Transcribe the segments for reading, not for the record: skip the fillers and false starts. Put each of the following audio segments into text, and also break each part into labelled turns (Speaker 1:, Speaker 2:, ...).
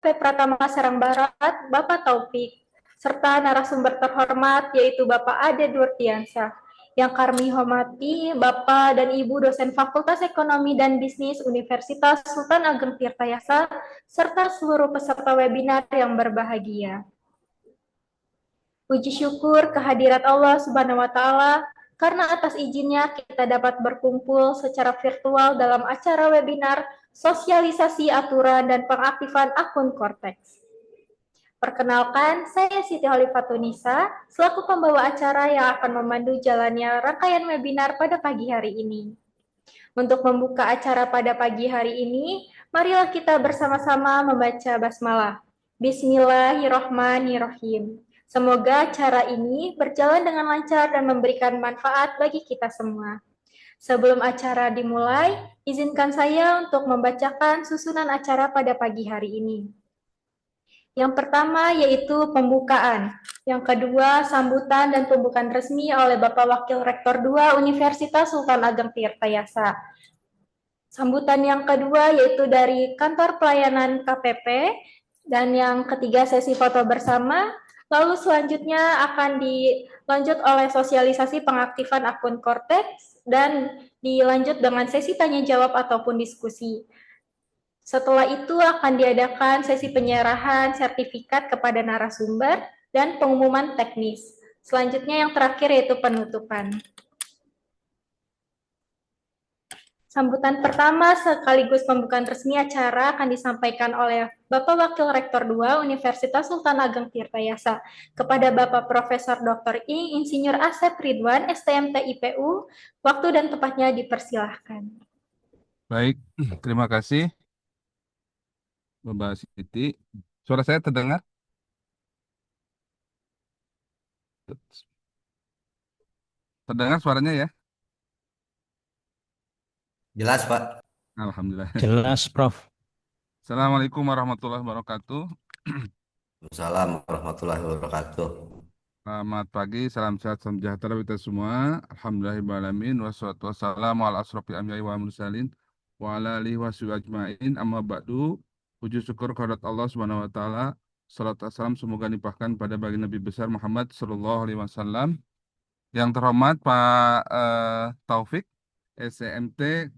Speaker 1: Pratama Serang Barat, Bapak Taufik, serta narasumber terhormat yaitu Bapak Ade Durtiansah. Yang kami hormati Bapak dan Ibu dosen Fakultas Ekonomi dan Bisnis Universitas Sultan Ageng Tirtayasa, serta seluruh peserta webinar yang berbahagia. Puji syukur kehadirat Allah Subhanahu wa Ta'ala, karena atas izinnya kita dapat berkumpul secara virtual dalam acara webinar sosialisasi aturan dan pengaktifan akun Cortex. Perkenalkan, saya Siti Holifatunisa, selaku pembawa acara yang akan memandu jalannya rangkaian webinar pada pagi hari ini. Untuk membuka acara pada pagi hari ini, marilah kita bersama-sama membaca basmalah. Bismillahirrohmanirrohim. Semoga acara ini berjalan dengan lancar dan memberikan manfaat bagi kita semua. Sebelum acara dimulai, izinkan saya untuk membacakan susunan acara pada pagi hari ini. Yang pertama yaitu pembukaan. Yang kedua, sambutan dan pembukaan resmi oleh Bapak Wakil Rektor 2 Universitas Sultan Ageng Tirtayasa. Sambutan yang kedua yaitu dari Kantor Pelayanan KPP, dan yang ketiga sesi foto bersama. Lalu selanjutnya akan dilanjut oleh sosialisasi pengaktifan akun Cortex dan dilanjut dengan sesi tanya jawab ataupun diskusi. Setelah itu akan diadakan sesi penyerahan sertifikat kepada narasumber dan pengumuman teknis. Selanjutnya yang terakhir yaitu penutupan. Sambutan pertama sekaligus pembukaan resmi acara akan disampaikan oleh Bapak Wakil Rektor 2 Universitas Sultan Ageng Tirtayasa kepada Bapak Profesor Dr. Insinyur Asep Ridwan, STMT IPU. Waktu dan tempatnya dipersilahkan.
Speaker 2: Baik, terima kasih Mbak Siti. Suara saya terdengar? Terdengar suaranya ya?
Speaker 3: Jelas, Pak.
Speaker 2: Alhamdulillah.
Speaker 4: Jelas, Prof.
Speaker 2: Assalamualaikum warahmatullahi wabarakatuh.
Speaker 3: Assalamualaikum warahmatullahi wabarakatuh.
Speaker 2: Selamat pagi, salam sehat, salam sejahtera kita semua. Alhamdulillahirrahmanirrahim. Wassalatu wassalamu ala asrofil anbiya'i wal mursalin wa ala alihi washabihi ajmain. Amma ba'du. Puji syukur kehadirat Allah Subhanahu wa taala. Salat wassalam semoga dilimpahkan pada baginda Nabi besar Muhammad sallallahu alaihi wasallam. Yang terhormat Pak Taufik, SCMT,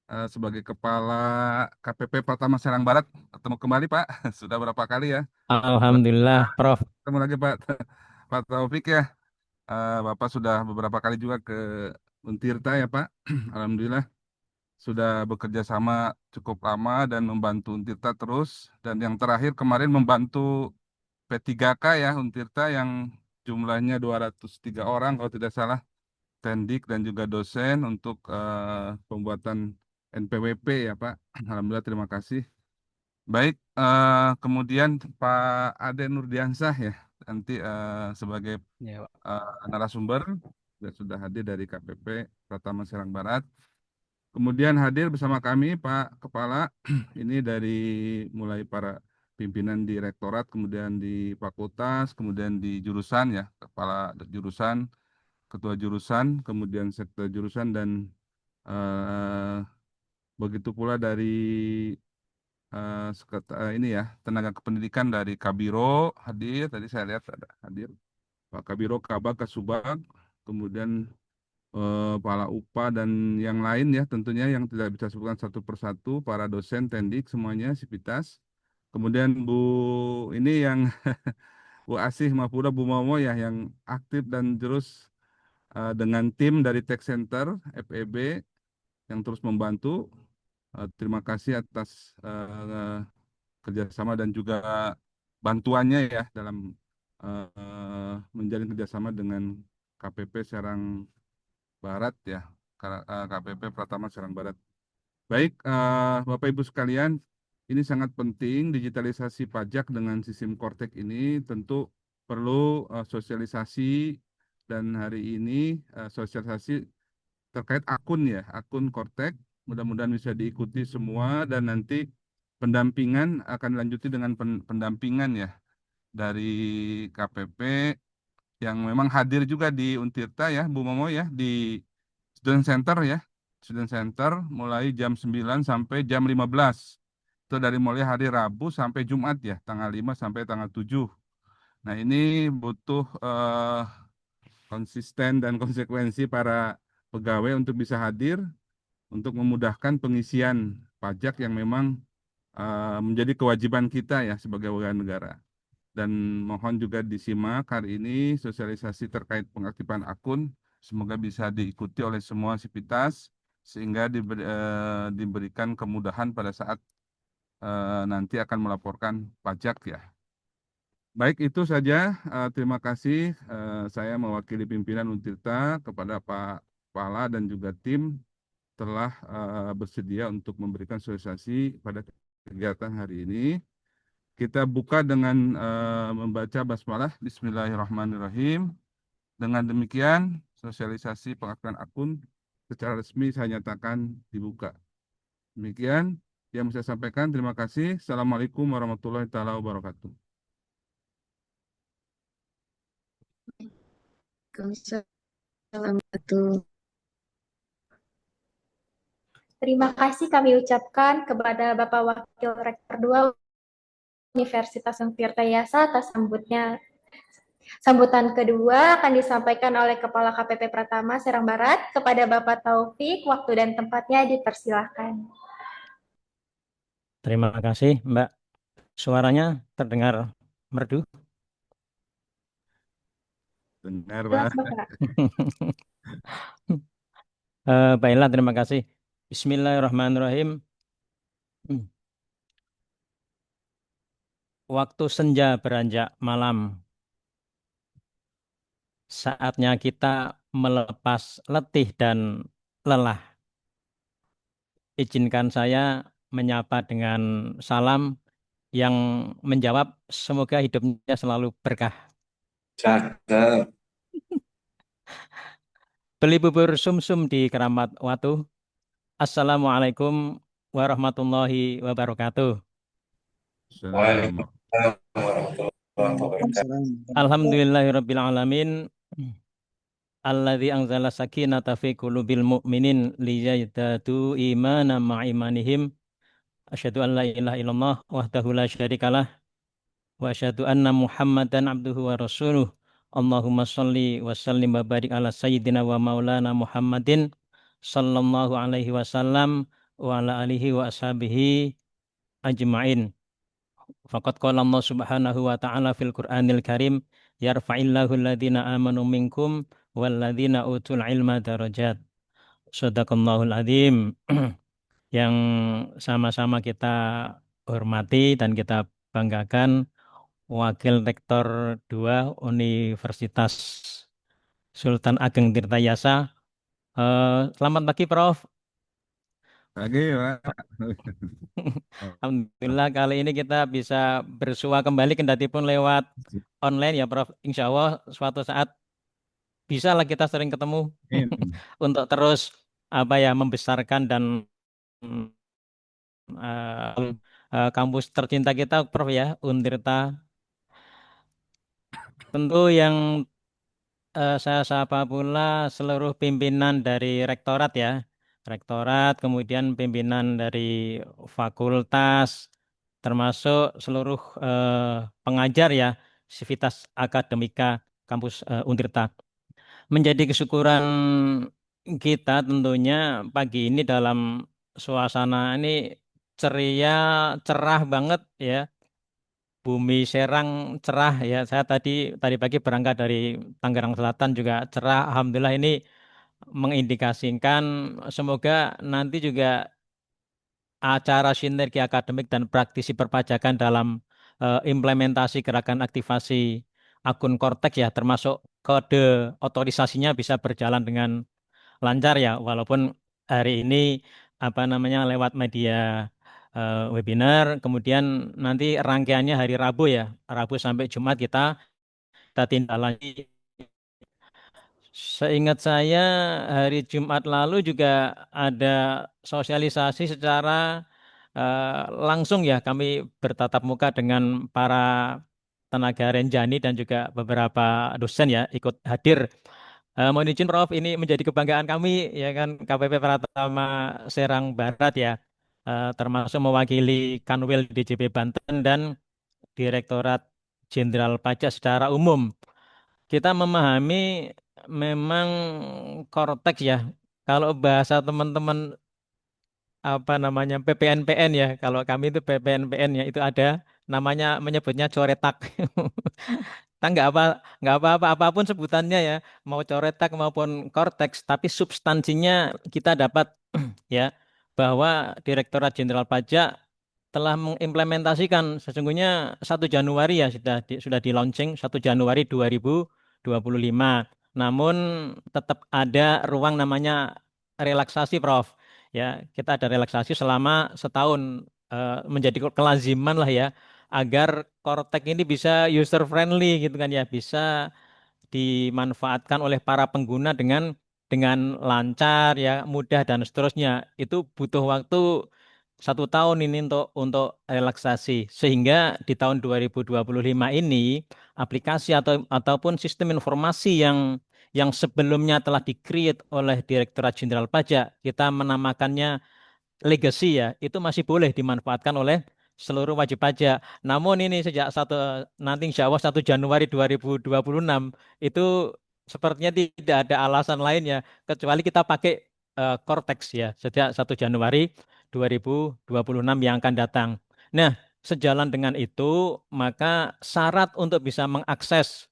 Speaker 2: sebagai Kepala KPP Pratama Serang Barat. Ketemu kembali Pak, sudah berapa kali ya?
Speaker 4: Alhamdulillah, Prof.
Speaker 2: Ketemu lagi Pak, Pak Taufik ya. Bapak sudah beberapa kali juga ke Untirta ya Pak. Alhamdulillah sudah bekerja sama cukup lama dan membantu Untirta terus. Dan yang terakhir kemarin membantu P3K ya Untirta yang jumlahnya 203 orang kalau tidak salah. Pendik dan juga dosen untuk pembuatan NPWP ya Pak. Alhamdulillah terima kasih. Baik, kemudian Pak Ade Nurdiansah ya nanti sebagai
Speaker 4: Ya, Pak.
Speaker 2: narasumber sudah hadir dari KPP Pratama Serang Barat. Kemudian hadir bersama kami Pak Kepala ini dari mulai para pimpinan di rektorat, kemudian di fakultas, kemudian di jurusan ya, kepala jurusan, ketua jurusan, kemudian sektor jurusan dan begitu pula dari ini ya tenaga kependidikan dari Kabiro hadir. Tadi saya lihat ada hadir Pak Kabiro, Kabak, Kasubag, kemudian Kepala UPA dan yang lain ya tentunya yang tidak bisa sebutkan satu persatu, para dosen, tendik semuanya, sivitas. Kemudian Bu ini yang Bu Asih Mahfuda, Bu Momo ya yang aktif dan terus dengan tim dari Tech Center FEB yang terus membantu. Terima kasih atas kerjasama dan juga bantuannya ya dalam menjalin kerjasama dengan KPP Serang Barat ya, KPP Pratama Serang Barat. Baik, Bapak Ibu sekalian, ini sangat penting digitalisasi pajak dengan sistem Kortek ini tentu perlu sosialisasi dan hari ini sosialisasi terkait akun ya, akun Kortek. Mudah-mudahan bisa diikuti semua dan nanti pendampingan akan dilanjuti dengan pendampingan ya dari KPP yang memang hadir juga di Untirta ya, Bu Momo ya, di Student Center ya. Student Center mulai jam 9 sampai jam 15. Itu dari mulai hari Rabu sampai Jumat ya, tanggal 5 sampai tanggal 7. Nah, ini butuh konsisten dan konsekuensi para pegawai untuk bisa hadir untuk memudahkan pengisian pajak yang memang menjadi kewajiban kita ya sebagai warga negara. Dan mohon juga disimak hari ini sosialisasi terkait pengaktifan akun. Semoga bisa diikuti oleh semua sivitas sehingga diberikan kemudahan pada saat nanti akan melaporkan pajak ya. Baik, itu saja. Terima kasih. Saya mewakili pimpinan Untirta kepada Pak Kepala dan juga tim telah bersedia untuk memberikan sosialisasi pada kegiatan hari ini. Kita buka dengan membaca basmalah. Bismillahirrahmanirrahim. Dengan demikian, sosialisasi pengaktifan akun secara resmi saya nyatakan dibuka. Demikian yang bisa saya sampaikan. Terima kasih. Assalamualaikum warahmatullahi taala wabarakatuh.
Speaker 5: Waalaikumsalam.
Speaker 1: Terima kasih kami ucapkan kepada Bapak Wakil Rektor 2 Universitas Untirta Yasa atas sambutan kedua akan disampaikan oleh Kepala KPP Pratama Serang Barat kepada Bapak Taufik. Waktu dan tempatnya dipersilahkan.
Speaker 4: Terima kasih, Mbak. Suaranya terdengar merdu.
Speaker 2: Dengar,
Speaker 1: Jelas,
Speaker 2: Pak.
Speaker 1: Bapak.
Speaker 4: Baiklah, terima kasih. Bismillahirrahmanirrahim. Waktu senja beranjak malam. Saatnya kita melepas letih dan lelah. Izinkan saya menyapa dengan salam yang menjawab semoga hidupnya selalu berkah.
Speaker 5: Cakep.
Speaker 4: Beli bubur sumsum di Keramat Watu. Assalamualaikum warahmatullahi wabarakatuh.
Speaker 2: Assalamualaikum.
Speaker 5: Waalaikumsalam warahmatullahi wabarakatuh.
Speaker 4: Alhamdulillahirabbil alamin. Alladzi anzala sakinata fi qulubil mu'minin liyazdadu imanan ma'a imanihim. Asyhadu an la ilaha illallah wahdahu la syarikalah wa asyhadu anna Muhammadan abduhu wa rasuluh. Allahumma shalli wa sallim wa barik ala sayyidina wa maulana Muhammadin sallallahu alaihi wasallam wa ala alihi wa ashabihi ajma'in. Faqad qala Allah Subhanahu wa ta'ala fil Qur'anil Karim, yarfa'illahu alladhina amanu minkum walladhina utul ilma darajat. Shadaqallahul adzim. Yang sama-sama kita hormati dan kita banggakan Wakil Rektor 2 Universitas Sultan Ageng Tirtayasa. Selamat pagi, Prof.
Speaker 2: Pagi, Pak.
Speaker 4: Alhamdulillah kali ini kita bisa bersua kembali kendati pun lewat online ya, Prof. Insya Allah suatu saat bisa lah kita sering ketemu untuk terus membesarkan dan kampus tercinta kita, Prof ya, Untirta. Tentu yang saya sapa pula seluruh pimpinan dari rektorat ya, rektorat, kemudian pimpinan dari fakultas, termasuk seluruh pengajar ya, Sivitas Akademika Kampus Untirta. Menjadi kesyukuran kita tentunya pagi ini dalam suasana ini ceria, cerah banget ya. Bumi Serang cerah ya. Saya tadi pagi berangkat dari Tangerang Selatan juga cerah. Alhamdulillah ini mengindikasikan semoga nanti juga acara sinergi akademik dan praktisi perpajakan dalam implementasi gerakan aktivasi akun Kortex ya, termasuk kode otorisasinya bisa berjalan dengan lancar ya, walaupun hari ini lewat media webinar, kemudian nanti rangkaiannya hari Rabu ya, Rabu sampai Jumat kita tindak lanjut. Seingat saya hari Jumat lalu juga ada sosialisasi secara langsung ya, kami bertatap muka dengan para tenaga renjani dan juga beberapa dosen ya ikut hadir. Mohon izin Prof, ini menjadi kebanggaan kami ya kan, KPP Pratama Serang Barat ya. termasuk mewakili Kanwil DJP Banten dan Direktorat Jenderal Pajak secara umum. Kita memahami memang korteks ya. Kalau bahasa teman-teman apa namanya PPNPN ya, kalau kami itu PPNPN ya itu ada namanya menyebutnya coretak. Kita nggak apa-apa apapun sebutannya ya, mau coretak maupun korteks, tapi substansinya kita dapat ya bahwa Direktorat Jenderal Pajak telah mengimplementasikan sesungguhnya 1 Januari ya sudah di launching 1 Januari 2025. Namun tetap ada ruang namanya relaksasi, Prof. Ya, kita ada relaksasi selama setahun, menjadi kelaziman lah ya agar Kortek ini bisa user friendly gitu kan ya, bisa dimanfaatkan oleh para pengguna dengan lancar ya, mudah dan seterusnya. Itu butuh waktu 1 tahun ini untuk relaksasi. Sehingga di tahun 2025 ini aplikasi ataupun sistem informasi yang sebelumnya telah di-create oleh Direktorat Jenderal Pajak, kita menamakannya legacy ya, itu masih boleh dimanfaatkan oleh seluruh wajib pajak. Namun ini sejak nanti insya Allah 1 Januari 2026 itu sepertinya tidak ada alasan lain ya kecuali kita pakai Cortex ya sejak 1 Januari 2026 yang akan datang. Nah, sejalan dengan itu maka syarat untuk bisa mengakses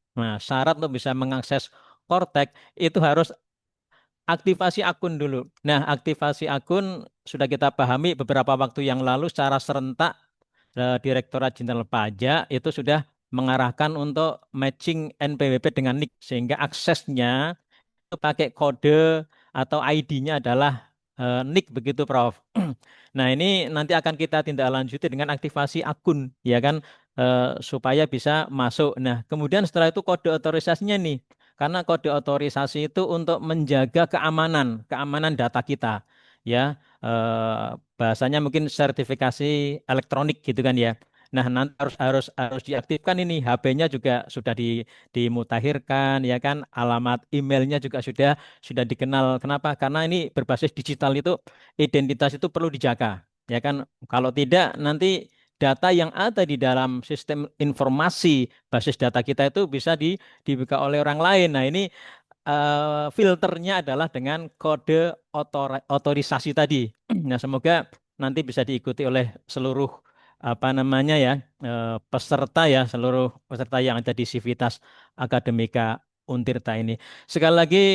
Speaker 4: Cortex itu harus aktivasi akun dulu. Nah, aktivasi akun sudah kita pahami beberapa waktu yang lalu secara serentak, Direktorat Jenderal Pajak itu sudah mengarahkan untuk matching NPWP dengan NIK sehingga aksesnya itu pakai kode atau ID-nya adalah NIK begitu, Prof. Nah, ini nanti akan kita tindak lanjuti dengan aktivasi akun ya kan, supaya bisa masuk. Nah, kemudian setelah itu kode otorisasinya nih. Karena kode otorisasi itu untuk menjaga keamanan data kita. Ya, bahasanya mungkin sertifikasi elektronik gitu kan ya. Nah, nanti harus diaktifkan ini. HP-nya juga sudah dimutakhirkan ya kan. Alamat emailnya juga sudah dikenal. Kenapa? Karena ini berbasis digital itu identitas itu perlu dijaga. Ya kan? Kalau tidak nanti data yang ada di dalam sistem informasi basis data kita itu bisa dibuka oleh orang lain. Nah, ini filternya adalah dengan kode otorisasi tadi. Nah, semoga nanti bisa diikuti oleh seluruh apa namanya ya seluruh peserta yang ada di Sivitas Akademika Untirta ini. Sekali lagi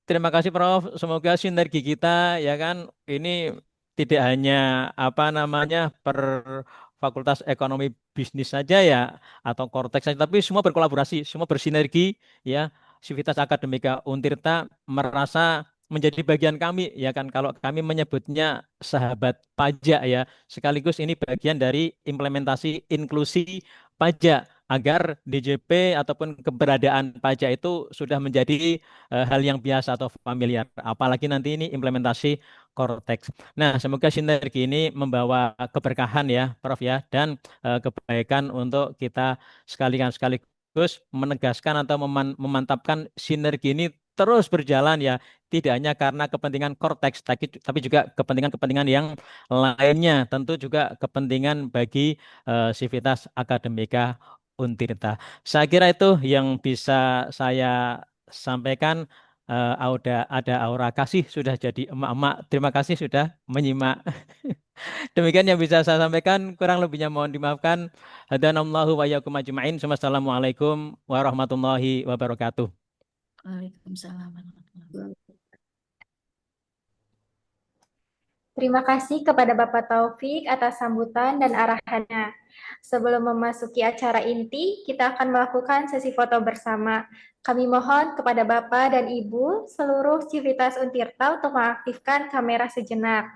Speaker 4: terima kasih, Prof. Semoga sinergi kita ya kan ini tidak hanya apa namanya per Fakultas Ekonomi Bisnis saja ya atau Korteks saja, tapi semua berkolaborasi, semua bersinergi ya. Sivitas Akademika Untirta merasa menjadi bagian kami ya kan, kalau kami menyebutnya sahabat pajak ya, sekaligus ini bagian dari implementasi inklusi pajak agar DJP ataupun keberadaan pajak itu sudah menjadi hal yang biasa atau familiar, apalagi nanti ini implementasi Cortex. Nah, semoga sinergi ini membawa keberkahan ya Prof ya, dan kebaikan untuk kita sekaligus menegaskan atau memantapkan sinergi ini terus berjalan ya, tidak hanya karena kepentingan Cortex, tapi juga kepentingan-kepentingan yang lainnya, tentu juga kepentingan bagi Sivitas Akademika Untirta. Saya kira itu yang bisa saya sampaikan. Ada aura kasih sudah jadi emak-emak. Terima kasih sudah menyimak. Demikian yang bisa saya sampaikan. Kurang lebihnya mohon dimaafkan. Hadanallahu wa iyyakum ajma'in. Wassalamualaikum warahmatullahi wabarakatuh.
Speaker 6: Waalaikumsalam warahmatullahi wabarakatuh.
Speaker 1: Terima kasih kepada Bapak Taufik atas sambutan dan arahannya. Sebelum memasuki acara inti, kita akan melakukan sesi foto bersama. Kami mohon kepada Bapak dan Ibu seluruh Civitas Untirta untuk mengaktifkan kamera sejenak.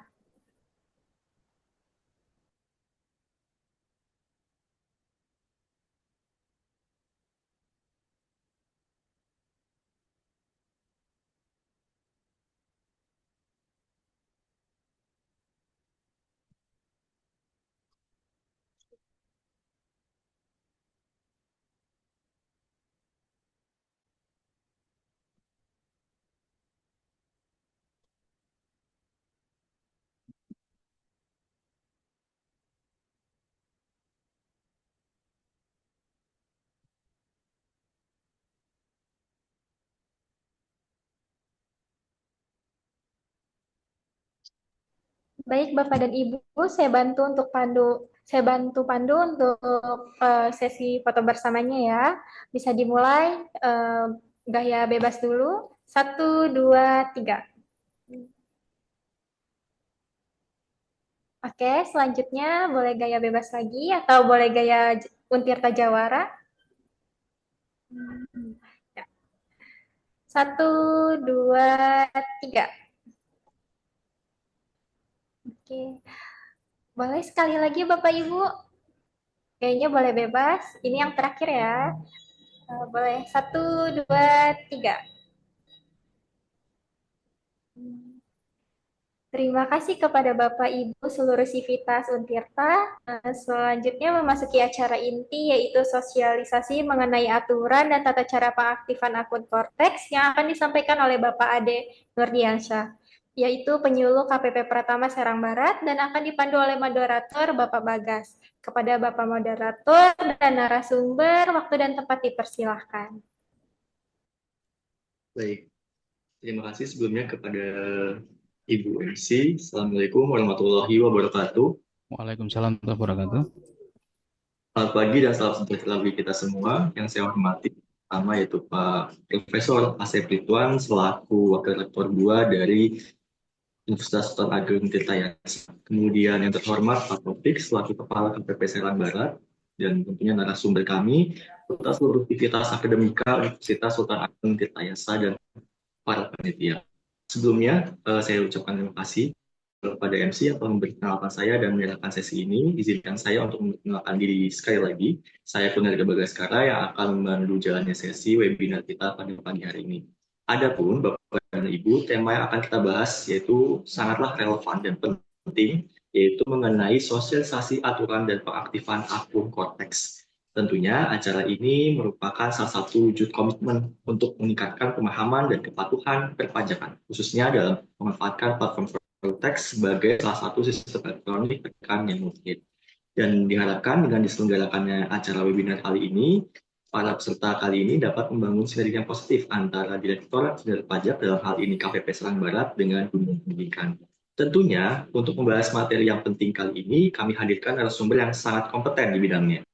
Speaker 1: Baik, Bapak dan Ibu, saya bantu pandu untuk sesi foto bersamanya ya. Bisa dimulai gaya bebas dulu. 1, 2, 3. Oke, selanjutnya boleh gaya bebas lagi atau boleh gaya Untirta Jawara. Ya. 1, 2, 3. Oke, boleh sekali lagi Bapak Ibu. Kayaknya boleh bebas. Ini yang terakhir ya. Boleh 1, 2, 3. Terima kasih kepada Bapak Ibu seluruh Sivitas Untirta. Selanjutnya memasuki acara inti yaitu sosialisasi mengenai aturan dan tata cara pengaktifan akun Cortex yang akan disampaikan oleh Bapak Ade Nurdiansyah, yaitu penyuluh KPP Pratama Serang Barat dan akan dipandu oleh moderator Bapak Bagas. Kepada Bapak moderator dan narasumber, waktu dan tempat dipersilahkan.
Speaker 7: Baik, terima kasih sebelumnya kepada Ibu MC. Assalamualaikum warahmatullahi wabarakatuh.
Speaker 8: Waalaikumsalam warahmatullahi wabarakatuh.
Speaker 7: Selamat pagi dan salam sejahtera bagi kita semua. Yang saya hormati pertama yaitu Pak Profesor Asep Ridwan selaku Wakil Rektor 2 dari Universitas Sultan Ageng Tirtayasa. Kemudian yang terhormat Pak Taufik selaku Kepala KPP Serang Barat dan tentunya narasumber kami serta seluruh aktivitas akademika Universitas Sultan Ageng Tirtayasa dan para panitia. Sebelumnya, saya ucapkan terima kasih kepada MC yang telah memperkenalkan saya dan menyerahkan sesi ini. Izinkan saya untuk memperkenalkan diri sekali lagi. Saya Kunarga Bagaskara yang akan memandu jalannya sesi webinar kita pada pagi hari ini. Adapun Bapak dan Ibu, tema yang akan kita bahas yaitu sangatlah relevan dan penting, yaitu mengenai sosialisasi aturan dan pengaktifan akun Cortex. Tentunya acara ini merupakan salah satu wujud komitmen untuk meningkatkan pemahaman dan kepatuhan perpajakan, khususnya dalam memanfaatkan platform Cortex sebagai salah satu sistem elektronik perpajakan yang mungkin. Dan diharapkan dengan diselenggarakannya acara webinar kali ini, para peserta kali ini dapat membangun sinergi yang positif antara Direktorat Jenderal Pajak dalam hal ini KPP Serang Barat dengan dunia pendidikan. Tentunya, untuk membahas materi yang penting kali ini, kami hadirkan narasumber yang sangat kompeten di bidangnya,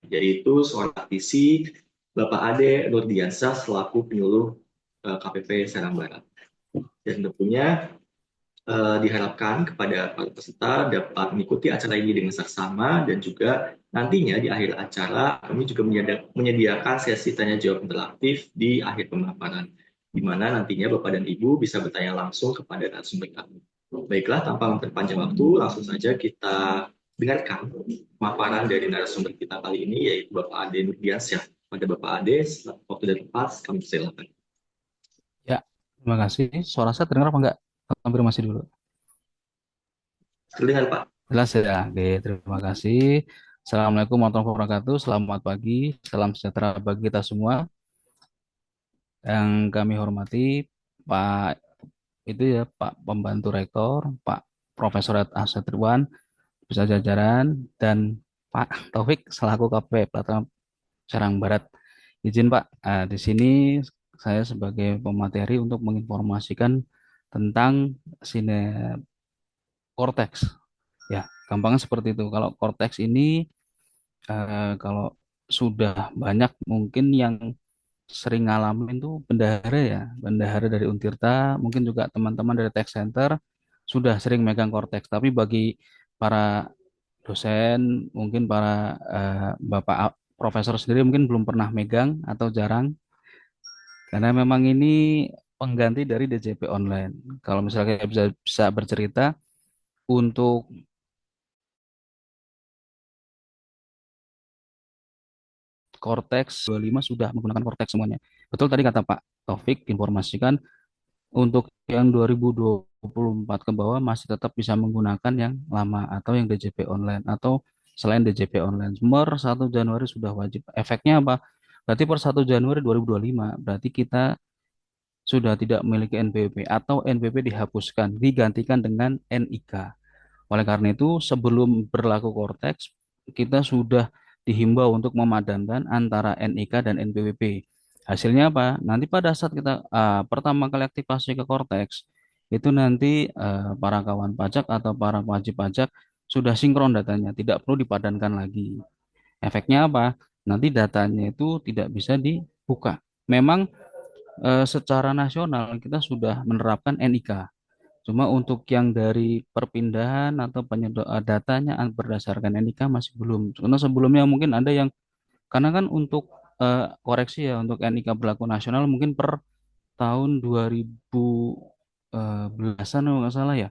Speaker 7: yaitu seorang praktisi Bapak Ade Nurdiansyah selaku penyuluh KPP Serang Barat. Dan tentunya diharapkan kepada para peserta dapat mengikuti acara ini dengan seksama dan juga nantinya di akhir acara kami juga menyediakan sesi tanya jawab interaktif di akhir pemaparan, di mana nantinya Bapak dan Ibu bisa bertanya langsung kepada narasumber kami. Baiklah, tanpa memperpanjang waktu, langsung saja kita dengarkan pemaparan dari narasumber kita kali ini, yaitu Bapak Ade Nurdiansyah. Pada Bapak Ade, waktu dan tempat kami persilakan.
Speaker 8: Ya, terima kasih. Suara saya terdengar apa enggak? Konfirmasi dulu.
Speaker 7: Terdengar, Pak.
Speaker 8: Jelas ya. Oke, terima kasih. Assalamualaikum warahmatullahi wabarakatuh. Selamat pagi. Salam sejahtera bagi kita semua. Yang kami hormati Pak Pak Pembantu Rektor, Pak Profesor Asep Ridwan, bisa jajaran, dan Pak Taufik selaku KPP Pratama Serang Barat. Izin Pak, di sini saya sebagai pemateri untuk menginformasikan tentang Cortex. Ya, gampangnya seperti itu. Kalau Cortex ini, kalau sudah banyak mungkin yang sering ngalamin tuh bendahara ya, bendahara dari Untirta, mungkin juga teman-teman dari Tech Center sudah sering megang Cortex. Tapi bagi para dosen, mungkin para Bapak Profesor sendiri mungkin belum pernah megang atau jarang, karena memang ini pengganti dari DJP online. Kalau misalnya bisa bercerita untuk Cortex 25 sudah menggunakan Cortex semuanya. Betul tadi kata Pak Taufik informasikan untuk yang 2024 ke bawah masih tetap bisa menggunakan yang lama atau yang DJP online atau selain DJP online. Per 1 Januari sudah wajib. Efeknya apa? Berarti per 1 Januari 2025 berarti kita sudah tidak memiliki NPWP atau NPWP dihapuskan, digantikan dengan NIK. Oleh karena itu, sebelum berlaku Cortex, kita sudah dihimbau untuk memadankan antara NIK dan NPWP. Hasilnya apa? Nanti pada saat kita pertama kali aktivasi ke Cortex, itu nanti para kawan pajak atau para wajib pajak sudah sinkron datanya, tidak perlu dipadankan lagi. Efeknya apa? Nanti datanya itu tidak bisa dibuka. Memang secara nasional kita sudah menerapkan NIK. Cuma untuk yang dari perpindahan atau datanya berdasarkan NIK masih belum. Karena sebelumnya mungkin ada yang, karena kan untuk koreksi ya, untuk NIK berlaku nasional mungkin per tahun 2000 belasan kalau nggak salah ya.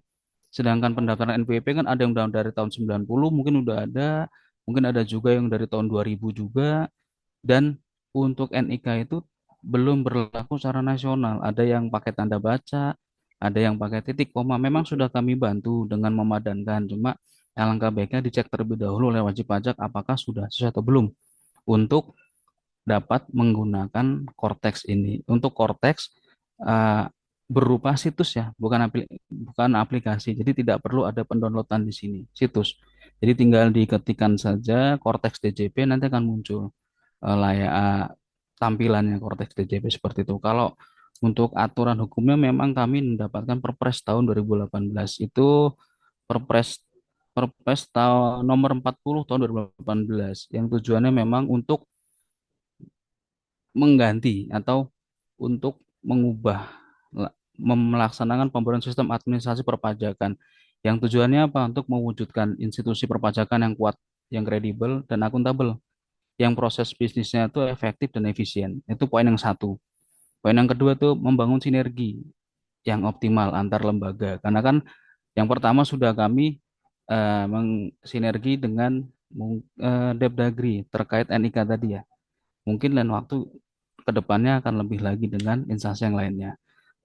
Speaker 8: Sedangkan pendaftaran NPWP kan ada yang dari tahun 90 mungkin udah ada, mungkin ada juga yang dari tahun 2000 juga, dan untuk NIK itu belum berlaku secara nasional. Ada yang pakai tanda baca, ada yang pakai titik koma. Memang sudah kami bantu dengan memadankan, cuma alangkah baiknya dicek terlebih dahulu oleh wajib pajak apakah sudah sesuai atau belum untuk dapat menggunakan Cortex ini. Untuk Cortex uh, berupa situs ya, bukan aplikasi. Jadi tidak perlu ada pendownloadan di sini, situs. Jadi tinggal diketikkan saja Cortex DJP, nanti akan muncul layak tampilannya Cortex DJP seperti itu. Kalau untuk aturan hukumnya memang kami mendapatkan Perpres tahun 2018 itu, Perpres Perpres tahun nomor 40 tahun 2018 yang tujuannya memang untuk mengganti atau untuk mengubah melaksanakan pembaruan sistem administrasi perpajakan yang tujuannya apa? Untuk mewujudkan institusi perpajakan yang kuat, yang kredibel dan akuntabel, yang proses bisnisnya itu efektif dan efisien. Itu poin yang satu. Poin yang kedua tuh membangun sinergi yang optimal antar lembaga. Karena kan yang pertama sudah kami sinergi dengan Depdagri terkait NIK tadi ya. Mungkin lain waktu ke depannya akan lebih lagi dengan instansi yang lainnya.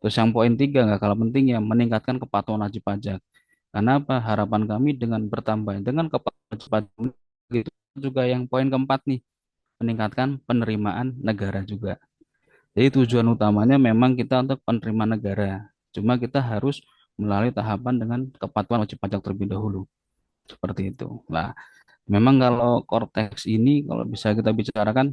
Speaker 8: Terus yang poin tiga nggak kalah penting ya, meningkatkan kepatuhan wajib pajak. Karena apa? Harapan kami dengan bertambah dengan kepatuhan wajib pajak itu juga yang poin keempat nih, meningkatkan penerimaan negara juga. Jadi tujuan utamanya memang kita untuk penerimaan negara. Cuma kita harus melalui tahapan dengan kepatuhan wajib pajak terlebih dahulu. Seperti itu. Nah, memang kalau Cortex ini kalau bisa kita bicarakan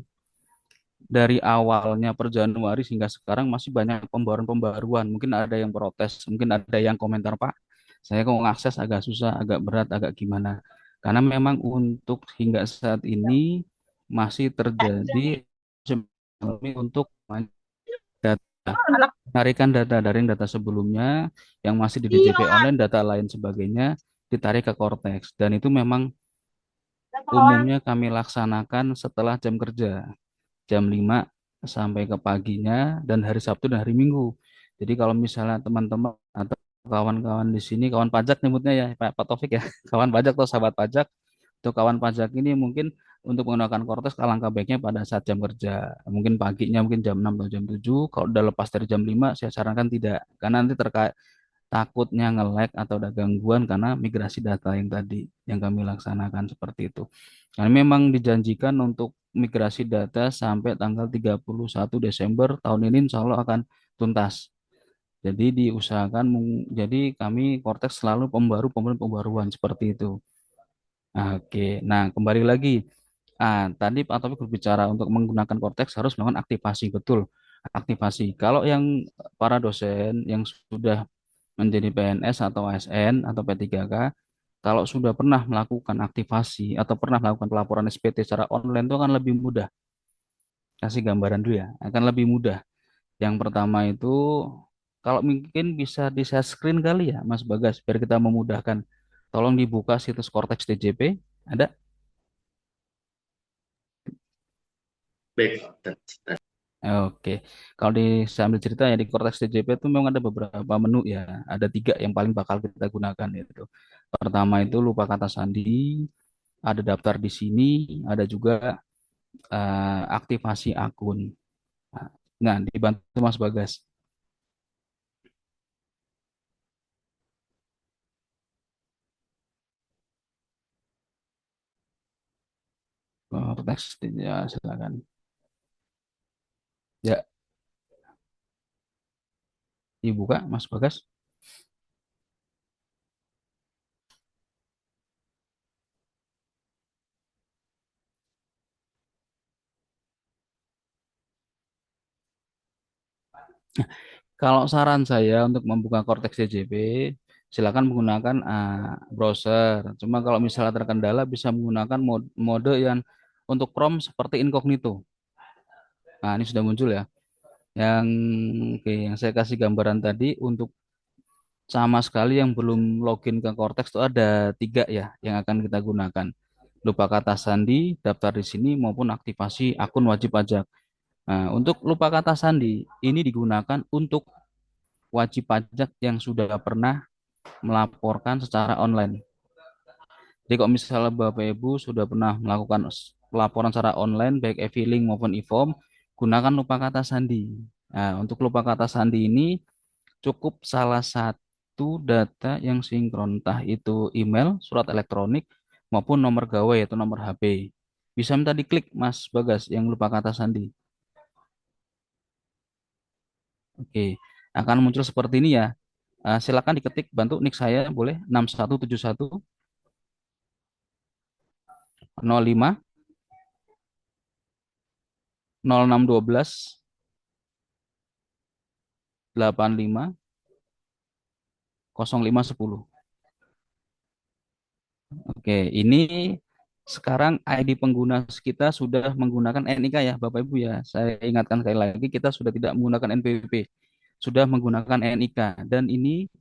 Speaker 8: dari awalnya per Januari hingga sekarang masih banyak pembaruan-pembaruan. Mungkin ada yang protes, mungkin ada yang komentar, Pak, saya kok ngakses agak susah, agak berat, agak gimana. Karena memang untuk hingga saat ini masih terjadi untuk data, tarikan data dari data sebelumnya yang masih di DJP online, data lain sebagainya ditarik ke Cortex. Dan itu memang umumnya kami laksanakan setelah jam kerja, jam 5 sampai ke paginya, dan hari Sabtu dan hari Minggu. Jadi kalau misalnya teman-teman atau kawan-kawan di sini, kawan pajak nyebutnya ya, Pak Taufik ya, kawan pajak atau sahabat pajak, untuk kawan pajak ini mungkin untuk menggunakan Cortex alangkah baiknya pada saat jam kerja. Mungkin paginya mungkin jam 6 atau jam 7. Kalau udah lepas dari jam 5 saya sarankan tidak. Karena nanti terkait takutnya nge-lag atau ada gangguan karena migrasi data yang tadi yang kami laksanakan seperti itu. Karena memang dijanjikan untuk migrasi data sampai tanggal 31 Desember tahun ini insya Allah akan tuntas. Jadi diusahakan, jadi kami Cortex selalu pembaruan seperti itu. Oke, nah kembali lagi. Tadi Pak Taufik berbicara untuk menggunakan Cortex harus melakukan aktivasi, betul. Aktivasi. Kalau yang para dosen yang sudah menjadi PNS atau ASN atau P3K, kalau sudah pernah melakukan aktivasi atau pernah melakukan pelaporan SPT secara online itu akan lebih mudah. Kasih gambaran dulu ya, akan lebih mudah. Yang pertama itu, kalau mungkin bisa di share screen kali ya, Mas Bagas, biar kita memudahkan. Tolong dibuka situs Cortex DJP, ada?
Speaker 7: Baik,
Speaker 8: Oke, kalau di sambil cerita ya di Cortex DJP itu memang ada beberapa menu ya, ada tiga yang paling bakal kita gunakan itu. Pertama itu lupa kata sandi, ada daftar di sini, ada juga aktivasi akun. Nah, dibantu Mas Bagas. Cortex ya silakan. Ya, dibuka Mas Bagas. Kalau saran saya untuk membuka Cortex DJP, silakan menggunakan browser. Cuma kalau misalnya terkendala bisa menggunakan mode yang untuk Chrome seperti incognito. Nah, ini sudah muncul ya. Yang oke, yang saya kasih gambaran tadi untuk sama sekali yang belum login ke Cortex itu ada 3 ya yang akan kita gunakan. Lupa kata sandi, daftar di sini maupun aktivasi akun wajib pajak. Nah, untuk lupa kata sandi ini digunakan untuk wajib pajak yang sudah pernah melaporkan secara online. Jadi kalau misalnya Bapak Ibu sudah pernah melakukan pelaporan secara online baik e-filing maupun e-form, gunakan lupa kata sandi. Nah, untuk lupa kata sandi ini cukup salah satu data yang sinkron, entah itu email, surat elektronik, maupun nomor gawai atau nomor HP. Bisa minta diklik, Mas Bagas, yang lupa kata sandi. Oke, akan muncul seperti ini ya. Silakan diketik, bantu nick saya, boleh 6171 05 0612 85 0510. Oke, ini sekarang ID pengguna kita sudah menggunakan NIK ya, Bapak Ibu ya. Saya ingatkan sekali lagi, kita sudah tidak menggunakan NPWP, sudah menggunakan NIK. Dan ini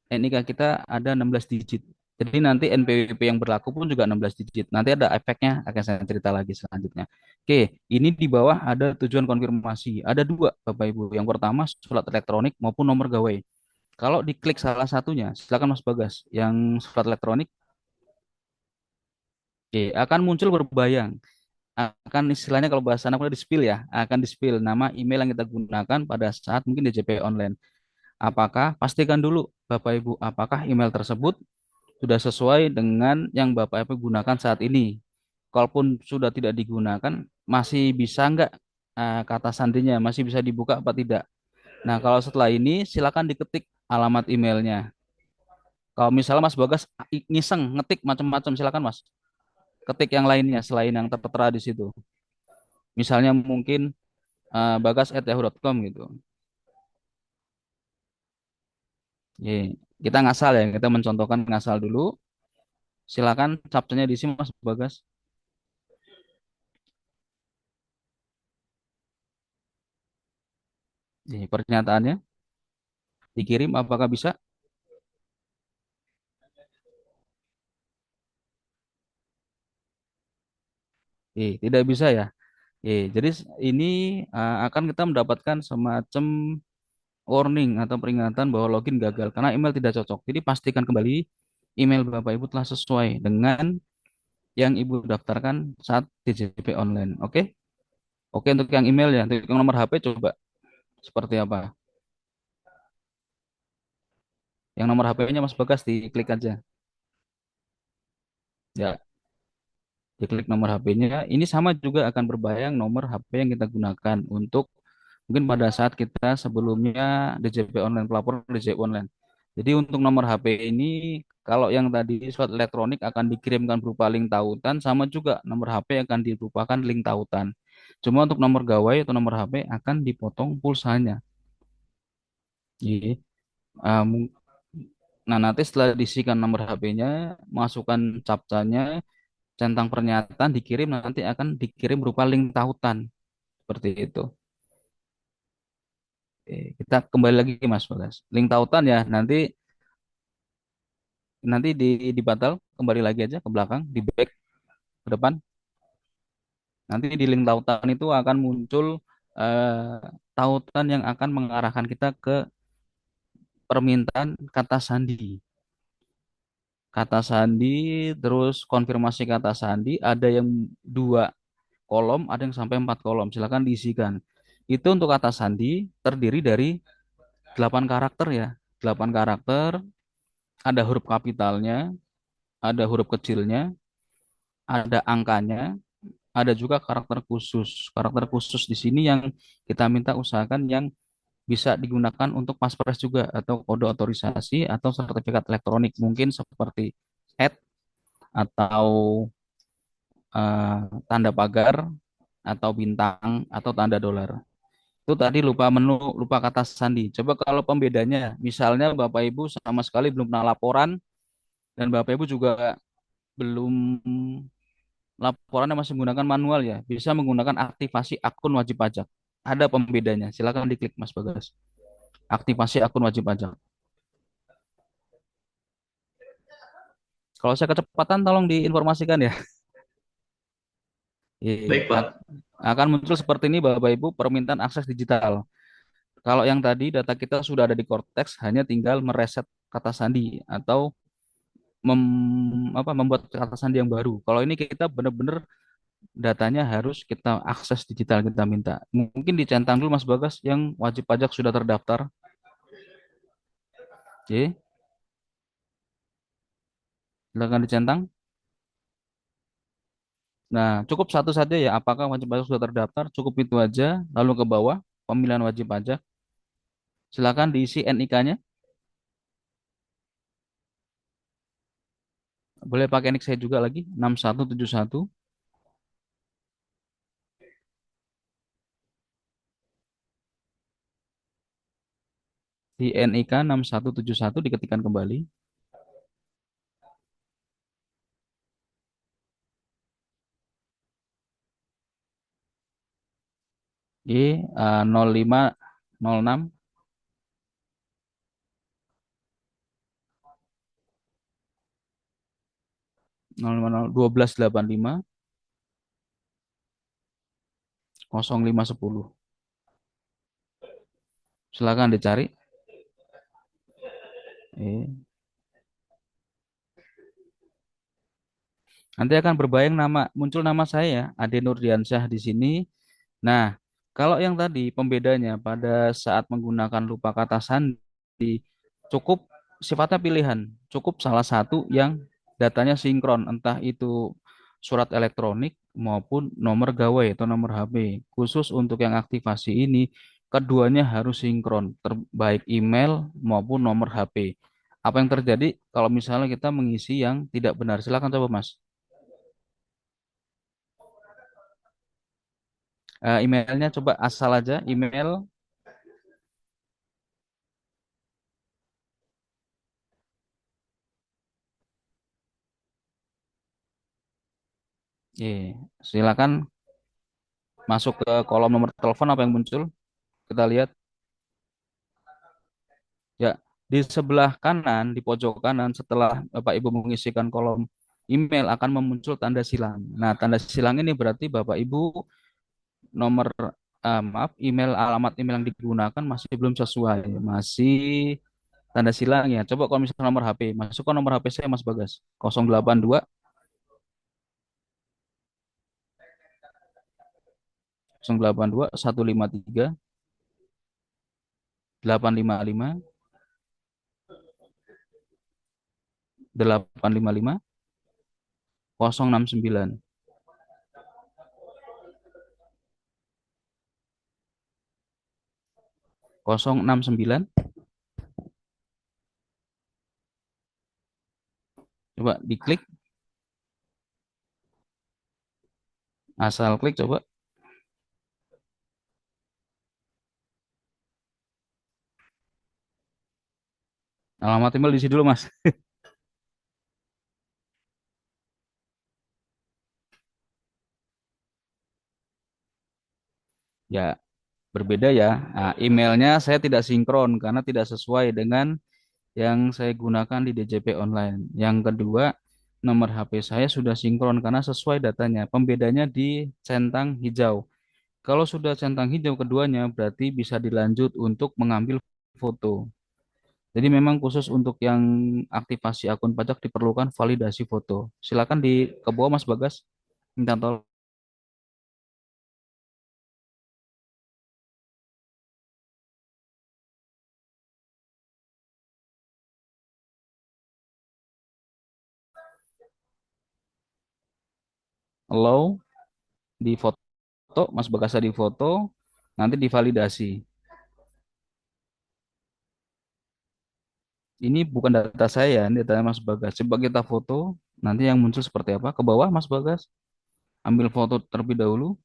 Speaker 8: NIK kita ada 16 digit. Jadi nanti NPWP yang berlaku pun juga 16 digit. Nanti ada efeknya, akan saya cerita lagi selanjutnya. Oke, ini di bawah ada tujuan konfirmasi. Ada 2, Bapak Ibu. Yang pertama, surat elektronik maupun nomor gawai. Kalau diklik salah satunya, silakan Mas Bagas. Yang surat elektronik, oke, akan muncul berbayang. Akan istilahnya kalau bahasa anak udah di-spill ya, akan di-spill nama email yang kita gunakan pada saat mungkin DJP online. Apakah, pastikan dulu Bapak Ibu, apakah email tersebut sudah sesuai dengan yang Bapak Ibu gunakan saat ini. Kalaupun sudah tidak digunakan, masih bisa nggak kata sandinya, masih bisa dibuka apa tidak. Nah, kalau setelah ini silakan diketik alamat emailnya. Kalau misalnya Mas Bagas ngiseng ngetik macam-macam, silakan Mas ketik yang lainnya selain yang tertera di situ. Misalnya mungkin bagas@yahoo.com gitu. Oke, kita ngasal ya, kita mencontohkan ngasal dulu. Silakan captchanya diisi Mas Bagas. Ini pernyataannya dikirim apakah bisa? Tidak bisa ya. Jadi ini akan kita mendapatkan semacam warning atau peringatan bahwa login gagal karena email tidak cocok. Jadi pastikan kembali email Bapak Ibu telah sesuai dengan yang Ibu daftarkan saat DJP online. Oke? Oke untuk yang email ya. Untuk yang nomor HP coba seperti apa? Yang nomor HP-nya Mas Bagas diklik aja. Ya, diklik nomor HP-nya. Ini sama juga akan berbayang nomor HP yang kita gunakan untuk mungkin pada saat kita sebelumnya DJP online, pelapor DJP online. Jadi untuk nomor HP ini kalau yang tadi surat elektronik akan dikirimkan berupa link tautan, sama juga nomor HP akan dirupakan link tautan. Cuma untuk nomor gawai atau nomor HP akan dipotong pulsanya. Iya. Ah, Nah, nanti setelah diisikan nomor HP-nya, masukkan captchanya, centang pernyataan dikirim, nanti akan dikirim berupa link tautan. Seperti itu. Kita kembali lagi Mas Bagas. Link tautan ya, nanti nanti di batal, kembali lagi aja ke belakang, di back ke depan. Nanti di link tautan itu akan muncul eh, tautan yang akan mengarahkan kita ke permintaan kata sandi. Kata sandi, terus konfirmasi kata sandi, ada yang 2 kolom, ada yang sampai 4 kolom. Silakan diisikan. Itu untuk kata sandi terdiri dari 8 karakter ya. 8 karakter, ada huruf kapitalnya, ada huruf kecilnya, ada angkanya, ada juga karakter khusus. Karakter khusus di sini yang kita minta usahakan yang bisa digunakan untuk paspres juga atau kode otorisasi atau sertifikat elektronik mungkin seperti atau tanda pagar atau bintang atau tanda dolar. Itu tadi lupa menu, lupa kata sandi. Coba kalau pembedanya, misalnya Bapak Ibu sama sekali belum pernah laporan dan Bapak Ibu juga belum laporannya masih menggunakan manual ya, bisa menggunakan aktivasi akun wajib pajak. Ada pembedanya. Silakan diklik Mas Bagas. Aktivasi akun wajib pajak. Kalau saya kecepatan tolong diinformasikan ya.
Speaker 7: Baik, Pak.
Speaker 8: Akan muncul seperti ini Bapak Ibu permintaan akses digital. Kalau yang tadi data kita sudah ada di Cortex, hanya tinggal mereset kata sandi atau membuat kata sandi yang baru. Kalau ini kita benar-benar datanya harus kita akses digital kita minta. Mungkin dicentang dulu Mas Bagas yang wajib pajak sudah terdaftar. Oke, silakan dicentang. Nah, cukup satu saja ya. Apakah wajib pajak sudah terdaftar? Cukup itu aja. Lalu ke bawah, pemilihan wajib pajak. Silakan diisi NIK-nya. Boleh pakai NIK saya juga lagi, 6171. Di NIK 6171 diketikkan kembali. Di 0506 1285 0510. Silakan dicari. Nanti akan berbayang muncul nama saya, Ade Nurdiansyah di sini. Nah, kalau yang tadi pembedanya pada saat menggunakan lupa kata sandi cukup sifatnya pilihan, cukup salah satu yang datanya sinkron, entah itu surat elektronik maupun nomor gawai atau nomor HP. Khusus untuk yang aktivasi ini, keduanya harus sinkron, baik email maupun nomor HP. Apa yang terjadi kalau misalnya kita mengisi yang tidak benar? Silakan coba, Mas. Emailnya coba asal aja, email. Silakan masuk ke kolom nomor telepon apa yang muncul. Kita lihat. Ya, di sebelah kanan, di pojok kanan setelah Bapak Ibu mengisikan kolom email akan memuncul tanda silang. Nah, tanda silang ini berarti Bapak Ibu nomor email alamat email yang digunakan masih belum sesuai, masih tanda silang ya. Coba kalau misalnya nomor HP, masukkan nomor HP saya Mas Bagas 082 082 153 855 855 069 069. Coba diklik, asal klik coba. Alamat email diisi dulu Mas. Ya, berbeda ya. Nah, emailnya saya tidak sinkron karena tidak sesuai dengan yang saya gunakan di DJP online. Yang kedua, nomor HP saya sudah sinkron karena sesuai datanya. Pembedanya di centang hijau. Kalau sudah centang hijau keduanya berarti bisa dilanjut untuk mengambil foto. Jadi memang khusus untuk yang aktivasi akun pajak diperlukan validasi foto. Silakan ke bawah Mas Bagas. Minta tolong. Allow di foto, Mas Bagasnya di foto, nanti divalidasi. Ini bukan data saya, ini data Mas Bagas. Coba kita foto, nanti yang muncul seperti apa? Ke bawah Mas Bagas, ambil foto terlebih dahulu.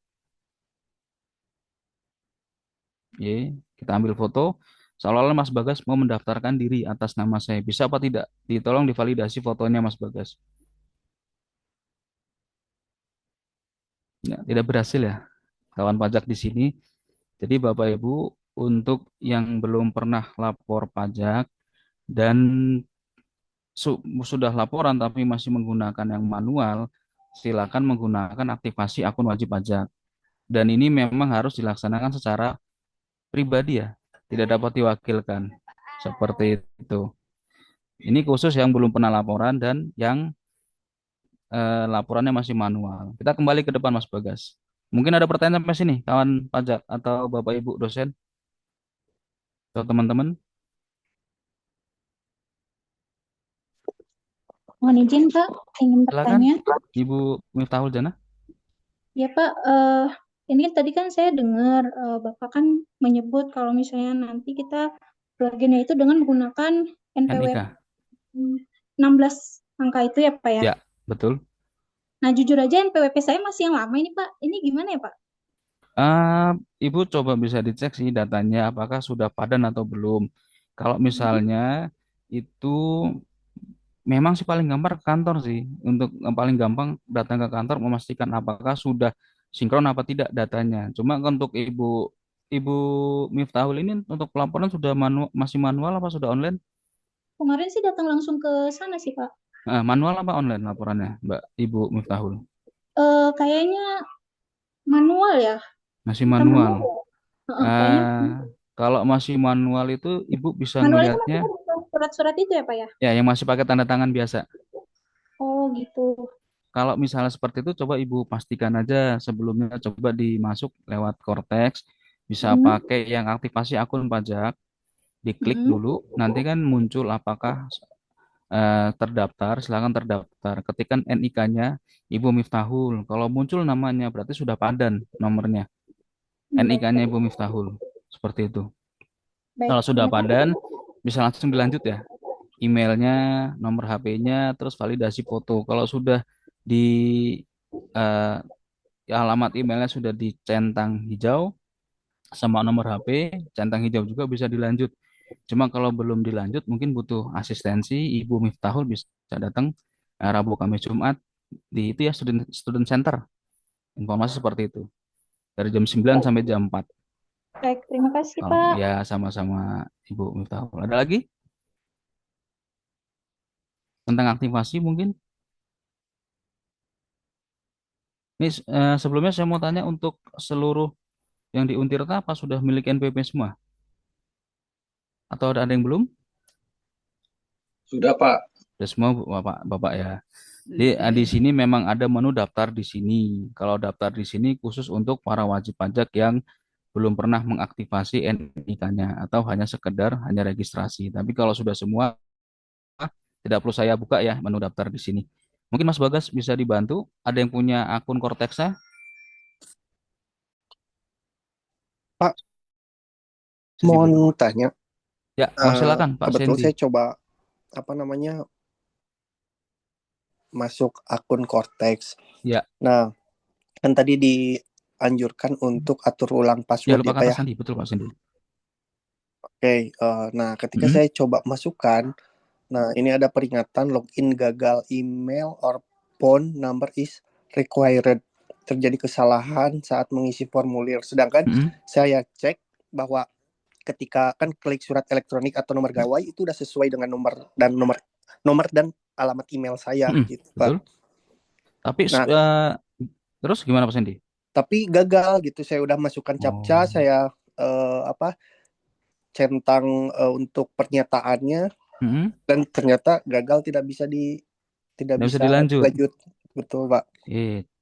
Speaker 8: Ya, kita ambil foto. Seolah-olah Mas Bagas mau mendaftarkan diri atas nama saya. Bisa apa tidak? Ditolong divalidasi fotonya Mas Bagas. Ya, tidak berhasil ya, kawan pajak di sini. Jadi Bapak Ibu, untuk yang belum pernah lapor pajak dan sudah laporan tapi masih menggunakan yang manual, silakan menggunakan aktivasi akun wajib pajak. Dan ini memang harus dilaksanakan secara pribadi ya, tidak dapat diwakilkan. Seperti itu. Ini khusus yang belum pernah laporan dan yang laporannya masih manual. Kita kembali ke depan Mas Bagas. Mungkin ada pertanyaan sampai sini, kawan pajak atau Bapak Ibu dosen atau teman-teman.
Speaker 9: Mohon izin Pak, ingin
Speaker 8: Silakan,
Speaker 9: bertanya.
Speaker 8: Ibu Miftahul Jana.
Speaker 9: Ya Pak, ini tadi kan saya dengar Bapak kan menyebut kalau misalnya nanti kita loginnya itu dengan menggunakan NPWP
Speaker 8: NIK.
Speaker 9: 16 angka itu ya Pak ya.
Speaker 8: Ya, betul.
Speaker 9: Nah jujur aja NPWP saya masih yang lama ini Pak. Ini gimana ya Pak?
Speaker 8: Ibu coba bisa dicek sih datanya apakah sudah padan atau belum. Kalau misalnya itu memang sih paling gampang ke kantor sih. Untuk yang paling gampang datang ke kantor memastikan apakah sudah sinkron apa tidak datanya. Cuma untuk Ibu Miftahul ini untuk pelaporan sudah masih manual apa sudah online?
Speaker 9: Kemarin sih datang langsung ke sana sih Pak.
Speaker 8: Manual apa online laporannya, Mbak Ibu Miftahul?
Speaker 9: Kayaknya manual ya.
Speaker 8: Masih
Speaker 9: Bukan
Speaker 8: manual.
Speaker 9: kayaknya
Speaker 8: Kalau masih manual itu Ibu bisa
Speaker 9: manualnya
Speaker 8: ngelihatnya
Speaker 9: maksudnya bukan surat-surat itu ya Pak ya?
Speaker 8: ya yang masih pakai tanda tangan biasa.
Speaker 9: Oh gitu.
Speaker 8: Kalau misalnya seperti itu coba Ibu pastikan aja sebelumnya coba dimasuk lewat Cortex, bisa pakai yang aktivasi akun pajak, diklik dulu, nanti kan muncul apakah terdaftar, silakan terdaftar. Ketikkan NIK-nya Ibu Miftahul. Kalau muncul namanya berarti sudah padan nomornya. NIK-nya Ibu Miftahul. Seperti itu.
Speaker 9: Baik,
Speaker 8: Kalau sudah
Speaker 9: terima kasih.
Speaker 8: padan, bisa langsung dilanjut ya. Emailnya, nomor HP-nya, terus validasi foto. Kalau sudah di eh, alamat emailnya sudah dicentang hijau sama nomor HP, centang hijau juga bisa dilanjut. Cuma kalau belum dilanjut, mungkin butuh asistensi. Ibu Miftahul bisa datang Rabu, Kamis, Jumat di itu ya student center. Informasi seperti itu. Dari jam 9 sampai jam 4.
Speaker 9: Baik, terima kasih
Speaker 8: Oh,
Speaker 9: Pak.
Speaker 8: ya sama-sama Ibu Miftahul. Ada lagi tentang aktivasi mungkin? Ini sebelumnya saya mau tanya untuk seluruh yang di Untirta apa sudah milik NPP semua? Atau ada yang belum?
Speaker 5: Sudah, Pak.
Speaker 8: Sudah semua Bapak ya. Di sini memang ada menu daftar di sini. Kalau daftar di sini khusus untuk para wajib pajak yang belum pernah mengaktifasi NIK-nya atau hanya sekedar hanya registrasi. Tapi kalau sudah semua tidak perlu saya buka ya menu daftar di sini. Mungkin Mas Bagas bisa dibantu. Ada yang punya akun Cortexa?
Speaker 10: Pak,
Speaker 8: Sisi
Speaker 10: mohon
Speaker 8: Bu.
Speaker 10: tanya.
Speaker 8: Ya, silakan Pak
Speaker 10: Kebetulan
Speaker 8: Sendi.
Speaker 10: saya coba masuk akun Cortex.
Speaker 8: Ya.
Speaker 10: Nah, kan tadi dianjurkan untuk atur ulang
Speaker 8: Ya,
Speaker 10: password
Speaker 8: lupa
Speaker 10: ya, Pak
Speaker 8: kata
Speaker 10: ya.
Speaker 8: Sandi, betul Pak Sendi.
Speaker 10: Oke, nah ketika saya coba masukkan, nah ini ada peringatan login gagal, email or phone number is required. Terjadi kesalahan saat mengisi formulir. Sedangkan saya cek bahwa ketika kan klik surat elektronik atau nomor gawai itu udah sesuai dengan nomor dan alamat email saya gitu, Pak.
Speaker 8: Betul. Tapi terus gimana Pak Sendi?
Speaker 10: Tapi gagal gitu. Saya udah masukkan captcha, saya centang untuk pernyataannya dan ternyata gagal, tidak bisa dilanjut. Betul, Pak.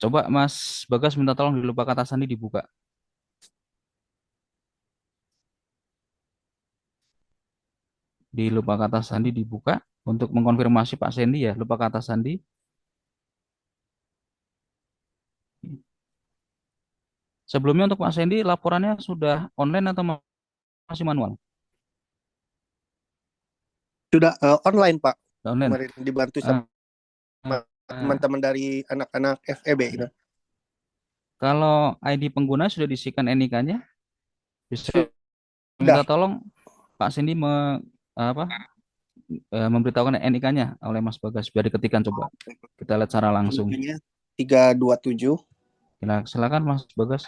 Speaker 8: Coba Mas Bagas minta tolong lupa kata Sandi dibuka. Di lupa kata Sandi dibuka untuk mengkonfirmasi Pak Sendi ya, lupa kata Sandi. Sebelumnya untuk Pak Sendi laporannya sudah online atau masih manual?
Speaker 10: Sudah online, Pak.
Speaker 8: Online.
Speaker 10: Kemarin dibantu sama teman-teman dari anak-anak FEB gitu.
Speaker 8: Kalau ID pengguna sudah diisikan NIK-nya? Bisa minta
Speaker 10: Udah.
Speaker 8: tolong Pak Cindy apa, memberitahukan NIK-nya oleh Mas Bagas biar diketikan coba. Kita lihat secara langsung.
Speaker 10: NIK-nya 327.
Speaker 8: Silakan Mas Bagas.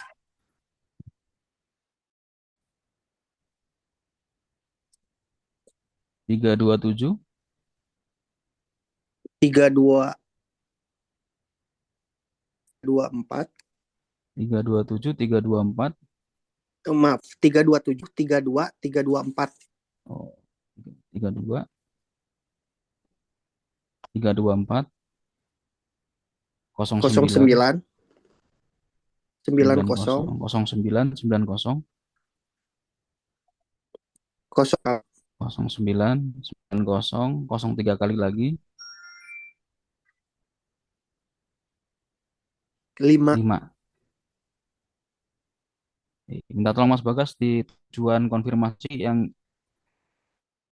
Speaker 8: 327
Speaker 10: 3224.
Speaker 8: 327 324.
Speaker 10: Maaf, 327 324.
Speaker 8: Oh, 32 324 09
Speaker 10: 09 90
Speaker 8: 09 90
Speaker 10: 09
Speaker 8: 90 03 kali lagi
Speaker 10: 5.
Speaker 8: 5. Minta tolong Mas Bagas di tujuan konfirmasi yang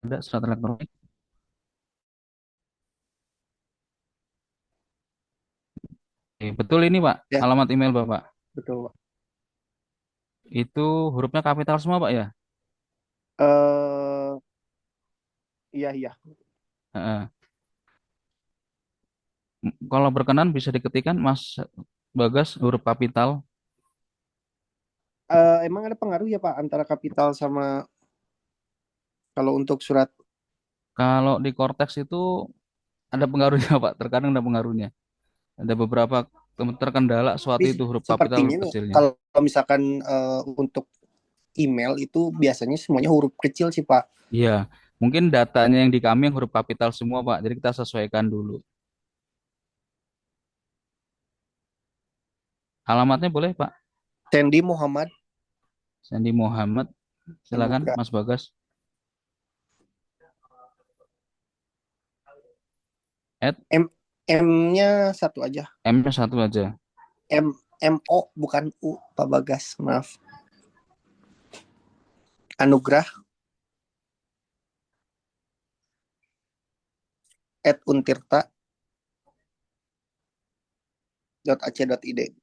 Speaker 8: ada surat elektronik. Betul ini Pak,
Speaker 10: Ya,
Speaker 8: alamat email Bapak.
Speaker 10: betul, Pak.
Speaker 8: Itu hurufnya kapital semua Pak ya?
Speaker 10: Iya.
Speaker 8: Heeh. Kalau berkenan bisa diketikkan Mas Bagas huruf kapital.
Speaker 10: Emang ada pengaruh ya Pak antara kapital sama kalau untuk surat?
Speaker 8: Kalau di Cortex itu ada pengaruhnya Pak, terkadang ada pengaruhnya. Ada beberapa terkendala suatu
Speaker 10: Tapi
Speaker 8: itu huruf kapital
Speaker 10: sepertinya
Speaker 8: huruf
Speaker 10: nih,
Speaker 8: kecilnya.
Speaker 10: kalau misalkan untuk email itu biasanya semuanya huruf kecil sih Pak.
Speaker 8: Iya, mungkin datanya yang di kami yang huruf kapital semua Pak, jadi kita sesuaikan dulu. Alamatnya boleh Pak?
Speaker 10: Sandy Muhammad
Speaker 8: Sandy Muhammad, silakan
Speaker 10: Anugrah.
Speaker 8: Mas Bagas.
Speaker 10: M-nya satu aja.
Speaker 8: M-nya satu aja.
Speaker 10: MO bukan U, Pak Bagas, maaf. Anugrah @untirta.ac.id.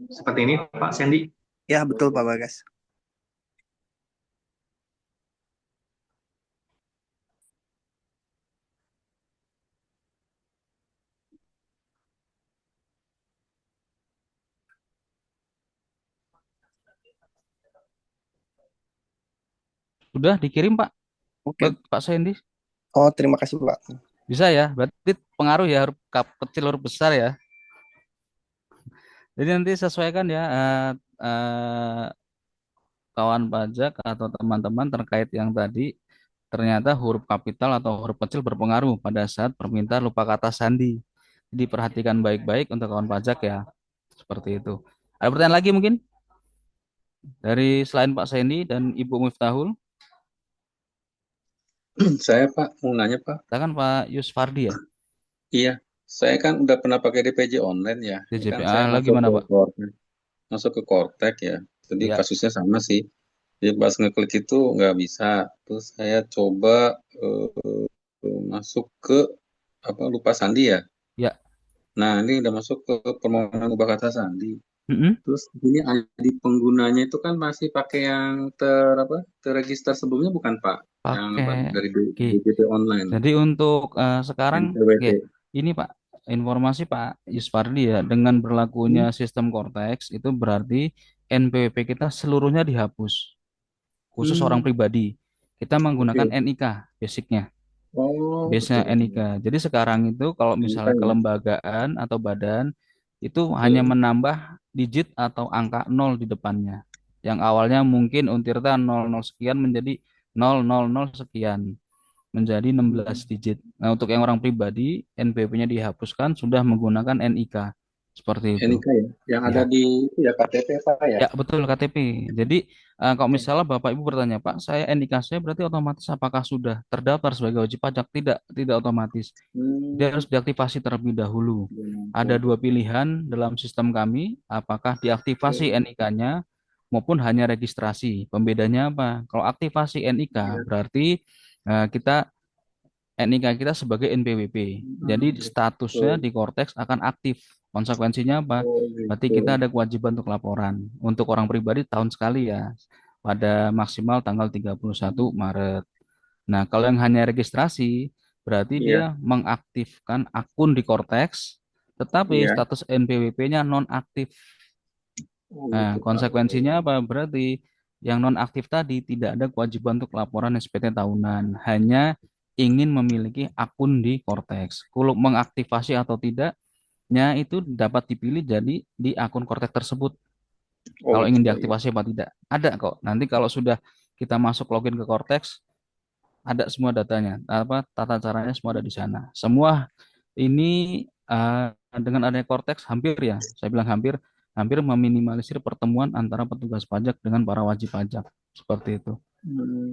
Speaker 7: Seperti ini Pak Sandy.
Speaker 10: Ya, betul Pak Bagas.
Speaker 8: Sudah dikirim Pak?
Speaker 10: Oke.
Speaker 8: Pak Sandy?
Speaker 10: Oh, terima kasih Pak.
Speaker 8: Bisa ya, berarti pengaruh ya huruf kecil huruf besar ya. Jadi nanti sesuaikan ya kawan pajak atau teman-teman terkait yang tadi, ternyata huruf kapital atau huruf kecil berpengaruh pada saat permintaan lupa kata sandi. Jadi perhatikan baik-baik untuk kawan pajak ya. Seperti itu. Ada pertanyaan lagi mungkin? Dari selain Pak Sandy dan Ibu Miftahul?
Speaker 5: Saya Pak, mau nanya Pak.
Speaker 8: Silakan Pak Yusfardi ya?
Speaker 5: Iya, saya kan udah pernah pakai DPJ online ya. Ini kan saya
Speaker 8: DJPA lagi
Speaker 5: masuk
Speaker 8: mana
Speaker 5: ke
Speaker 8: Pak?
Speaker 5: masuk ke Kortek ya. Jadi
Speaker 8: Ya.
Speaker 5: kasusnya sama sih. Jadi pas ngeklik itu nggak bisa. Terus saya coba masuk ke lupa sandi ya.
Speaker 8: Ya.
Speaker 5: Nah ini udah masuk ke permohonan ubah kata sandi.
Speaker 8: Mm-mm.
Speaker 5: Terus ini ID penggunanya itu kan masih pakai yang terregister sebelumnya bukan Pak? Yang dari
Speaker 8: Oke.
Speaker 5: DJP online.
Speaker 8: Jadi untuk sekarang
Speaker 5: NPWP.
Speaker 8: ini Pak, informasi Pak Yuspardi ya, dengan berlakunya sistem Cortex itu berarti NPWP kita seluruhnya dihapus, khusus orang pribadi. Kita menggunakan
Speaker 5: Oke.
Speaker 8: NIK basicnya.
Speaker 5: Oh,
Speaker 8: Base-nya
Speaker 5: betul.
Speaker 8: NIK. Jadi sekarang itu kalau misalnya
Speaker 5: ya.
Speaker 8: kelembagaan atau badan itu hanya menambah digit atau angka 0 di depannya. Yang awalnya mungkin Untirta 00 sekian menjadi 000 sekian, menjadi 16 digit. Nah, untuk yang orang pribadi, NPWP-nya dihapuskan sudah menggunakan NIK. Seperti itu.
Speaker 5: NIK ya, yang ada
Speaker 8: Ya.
Speaker 5: di itu ya KTP Pak ya.
Speaker 8: Ya, betul KTP. Jadi kalau misalnya Bapak Ibu bertanya, Pak, saya NIK saya berarti otomatis apakah sudah terdaftar sebagai wajib pajak? Tidak, tidak otomatis. Dia harus diaktifasi terlebih dahulu. Ada dua pilihan dalam sistem kami, apakah diaktifasi NIK-nya maupun hanya registrasi. Pembedanya apa? Kalau aktivasi NIK berarti kita NIK kita sebagai NPWP. Jadi statusnya di Cortex akan aktif. Konsekuensinya apa?
Speaker 5: Oh
Speaker 8: Berarti
Speaker 5: gitu.
Speaker 8: kita ada kewajiban untuk laporan. Untuk orang pribadi tahun sekali ya. Pada maksimal tanggal 31 Maret. Nah, kalau yang hanya registrasi, berarti
Speaker 5: Iya,
Speaker 8: dia mengaktifkan akun di Cortex, tetapi
Speaker 5: iya.
Speaker 8: status NPWP-nya nonaktif.
Speaker 5: Oh
Speaker 8: Nah,
Speaker 5: gitu Pak.
Speaker 8: konsekuensinya apa? Berarti yang nonaktif tadi tidak ada kewajiban untuk laporan SPT tahunan, hanya ingin memiliki akun di Cortex. Kalau mengaktifasi atau tidaknya itu dapat dipilih jadi di akun Cortex tersebut.
Speaker 5: Oh
Speaker 8: Kalau ingin
Speaker 5: gitu ya.
Speaker 8: diaktifasi apa tidak, ada kok. Nanti kalau sudah kita masuk login ke Cortex, ada semua datanya, apa tata caranya semua ada di sana. Semua ini dengan adanya Cortex hampir ya, saya bilang hampir hampir meminimalisir pertemuan antara petugas pajak dengan para wajib pajak seperti itu.
Speaker 5: Hmm.
Speaker 8: Hmm.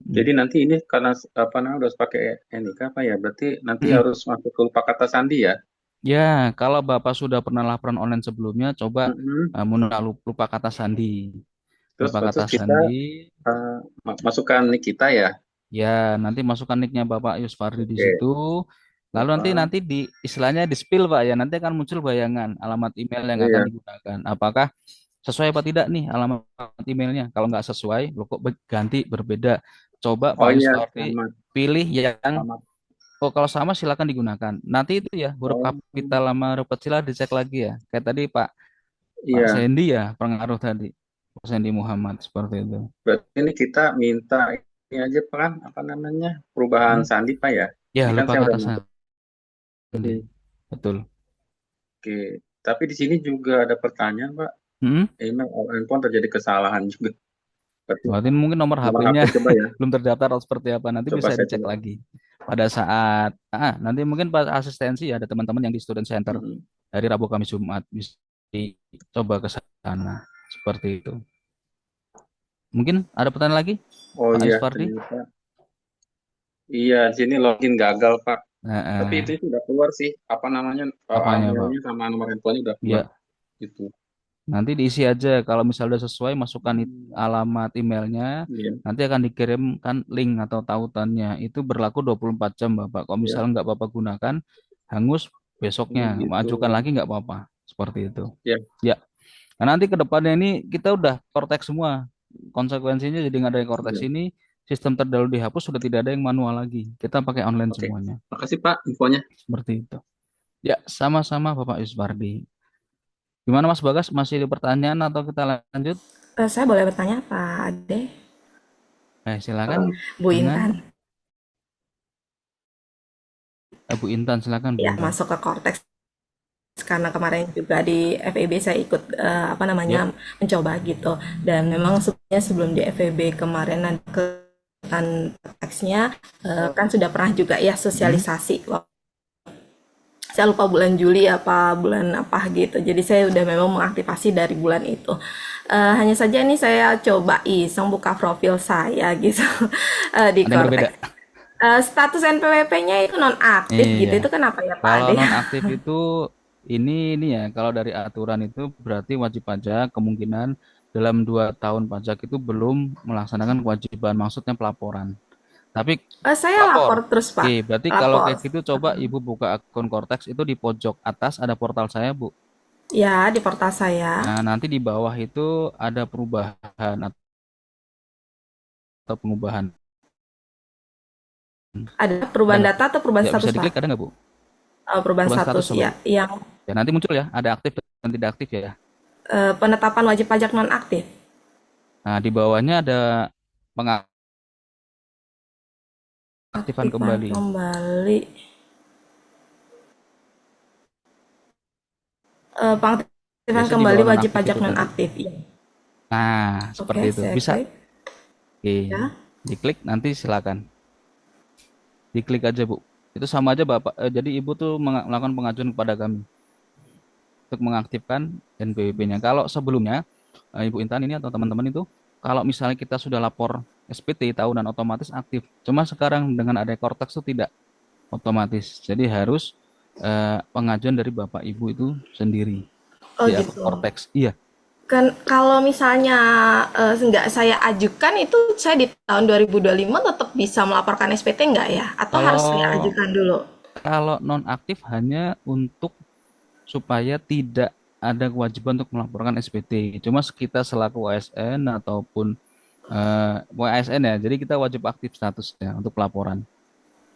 Speaker 5: Jadi nanti ini karena apa namanya harus pakai NIK apa ya? Berarti nanti
Speaker 8: Mm-mm.
Speaker 5: harus masuk ke lupa kata sandi ya?
Speaker 8: Ya, kalau Bapak sudah pernah laporan online sebelumnya, coba
Speaker 5: Mm-mm.
Speaker 8: lupa kata sandi.
Speaker 5: Terus
Speaker 8: Lupa kata
Speaker 5: kita
Speaker 8: sandi,
Speaker 5: masukkan nick kita ya?
Speaker 8: ya nanti masukkan nicknya Bapak Yusfardi di
Speaker 5: Oke.
Speaker 8: situ. Lalu nanti
Speaker 5: Bapak.
Speaker 8: nanti di istilahnya di spill Pak ya, nanti akan muncul bayangan alamat email yang akan
Speaker 5: Iya.
Speaker 8: digunakan. Apakah sesuai apa tidak nih alamat emailnya? Kalau nggak sesuai, lo kok ganti berbeda. Coba
Speaker 5: Oh
Speaker 8: Pak
Speaker 5: iya,
Speaker 8: Yusfardi
Speaker 5: sama.
Speaker 8: pilih yang
Speaker 5: Sama.
Speaker 8: kalau sama silakan digunakan. Nanti itu ya huruf
Speaker 5: Oh,
Speaker 8: kapital sama huruf kecil dicek lagi ya. Kayak tadi Pak
Speaker 5: iya.
Speaker 8: Sandy ya pengaruh tadi. Pak Sandy Muhammad seperti itu.
Speaker 5: Berarti ini kita minta ini aja Pak kan apa namanya? Perubahan sandi Pak ya?
Speaker 8: Ya
Speaker 5: Ini kan
Speaker 8: lupa
Speaker 5: saya udah
Speaker 8: kata
Speaker 5: masuk.
Speaker 8: sandi. Betul.
Speaker 5: Oke. Tapi di sini juga ada pertanyaan Pak.
Speaker 8: Hmm?
Speaker 5: Email handphone terjadi kesalahan juga.
Speaker 8: Berarti mungkin nomor
Speaker 5: Nomor
Speaker 8: HP-nya
Speaker 5: HP coba ya.
Speaker 8: belum terdaftar atau seperti apa. Nanti
Speaker 5: Coba
Speaker 8: bisa
Speaker 5: saya
Speaker 8: dicek
Speaker 5: coba.
Speaker 8: lagi. Pada saat nanti mungkin pas asistensi ya ada teman-teman yang di student center dari Rabu Kamis Jumat bisa dicoba ke sana seperti itu. Mungkin ada pertanyaan lagi?
Speaker 5: Oh
Speaker 8: Pak
Speaker 5: iya,
Speaker 8: Yusfardi?
Speaker 5: ternyata. Iya, di sini login gagal Pak. Tapi itu sudah keluar sih. Apa namanya?
Speaker 8: Apanya, Pak?
Speaker 5: Emailnya sama nomor handphonenya udah keluar.
Speaker 8: Ya,
Speaker 5: Gitu.
Speaker 8: nanti diisi aja. Kalau misalnya udah sesuai, masukkan alamat emailnya.
Speaker 5: Iya.
Speaker 8: Nanti akan dikirimkan link atau tautannya. Itu berlaku 24 jam, Bapak. Kalau
Speaker 5: Iya.
Speaker 8: misalnya nggak Bapak gunakan, hangus besoknya.
Speaker 5: Gitu.
Speaker 8: Majukan lagi nggak apa-apa. Seperti itu.
Speaker 5: Ya.
Speaker 8: Ya. Nah, nanti ke depannya ini kita udah Cortex semua. Konsekuensinya jadi nggak ada yang Cortex
Speaker 5: Iya.
Speaker 8: ini. Sistem terdahulu dihapus, sudah tidak ada yang manual lagi. Kita pakai online
Speaker 5: Oke.
Speaker 8: semuanya.
Speaker 5: Makasih Pak infonya.
Speaker 8: Seperti itu. Ya, sama-sama Bapak Yuswardi. Gimana Mas Bagas? Masih ada pertanyaan atau kita lanjut?
Speaker 11: Saya boleh bertanya Pak Ade?
Speaker 8: Silakan.
Speaker 11: Bu Intan.
Speaker 8: Bu Intan, silakan Bu
Speaker 11: Ya,
Speaker 8: Intan.
Speaker 11: masuk ke Cortex. Karena kemarin juga di FEB saya ikut mencoba gitu. Dan memang sebenarnya sebelum di FEB kemarin nanti ke teksnya kan sudah pernah juga ya sosialisasi. Saya lupa bulan Juli apa bulan apa gitu. Jadi saya udah memang mengaktifasi dari bulan itu. Hanya saja ini saya coba iseng buka profil saya gitu di Cortex. Status NPWP-nya itu nonaktif gitu. Itu kenapa ya Pak
Speaker 8: Kalau
Speaker 11: Ade?
Speaker 8: nonaktif itu ini ya kalau dari aturan itu berarti wajib pajak kemungkinan dalam 2 tahun pajak itu belum melaksanakan kewajiban, maksudnya pelaporan. Tapi
Speaker 11: saya lapor terus Pak.
Speaker 8: Oke, berarti kalau kayak gitu coba Ibu buka akun Cortex itu di pojok atas ada portal saya, Bu.
Speaker 11: Ya, di portal saya.
Speaker 8: Nah, nanti di bawah itu ada perubahan atau pengubahan.
Speaker 11: Ada perubahan data atau perubahan status,
Speaker 8: bisa diklik,
Speaker 11: Pak?
Speaker 8: ada nggak, Bu?
Speaker 11: Perubahan status ya. Yang
Speaker 8: ya nanti muncul ya, ada aktif dan tidak aktif ya.
Speaker 11: Penetapan wajib pajak nonaktif.
Speaker 8: Nah, di bawahnya ada aktifan kembali.
Speaker 11: Pengaktifan kembali wajib pajak nonaktif.
Speaker 8: Nah, seperti itu. Bisa. Oke.
Speaker 11: Ya.
Speaker 8: Diklik nanti silakan. Diklik aja, Bu. Itu sama aja Bapak. Jadi Ibu tuh melakukan pengajuan kepada kami untuk mengaktifkan NPWP-nya. Kalau sebelumnya Ibu Intan ini atau teman-teman itu kalau misalnya kita sudah lapor SPT tahunan otomatis aktif. Cuma sekarang dengan ada Cortex itu tidak otomatis. Jadi harus pengajuan dari Bapak Ibu itu sendiri.
Speaker 11: Oh
Speaker 8: di
Speaker 11: gitu.
Speaker 8: Cortex. Iya.
Speaker 11: Kan kalau misalnya nggak saya ajukan itu saya di tahun 2025 tetap bisa melaporkan SPT nggak ya? Atau harus saya
Speaker 8: Kalau
Speaker 11: ajukan dulu?
Speaker 8: kalau nonaktif hanya untuk supaya tidak ada kewajiban untuk melaporkan SPT. Cuma kita selaku ASN ataupun ASN ya, jadi kita wajib aktif statusnya untuk pelaporan.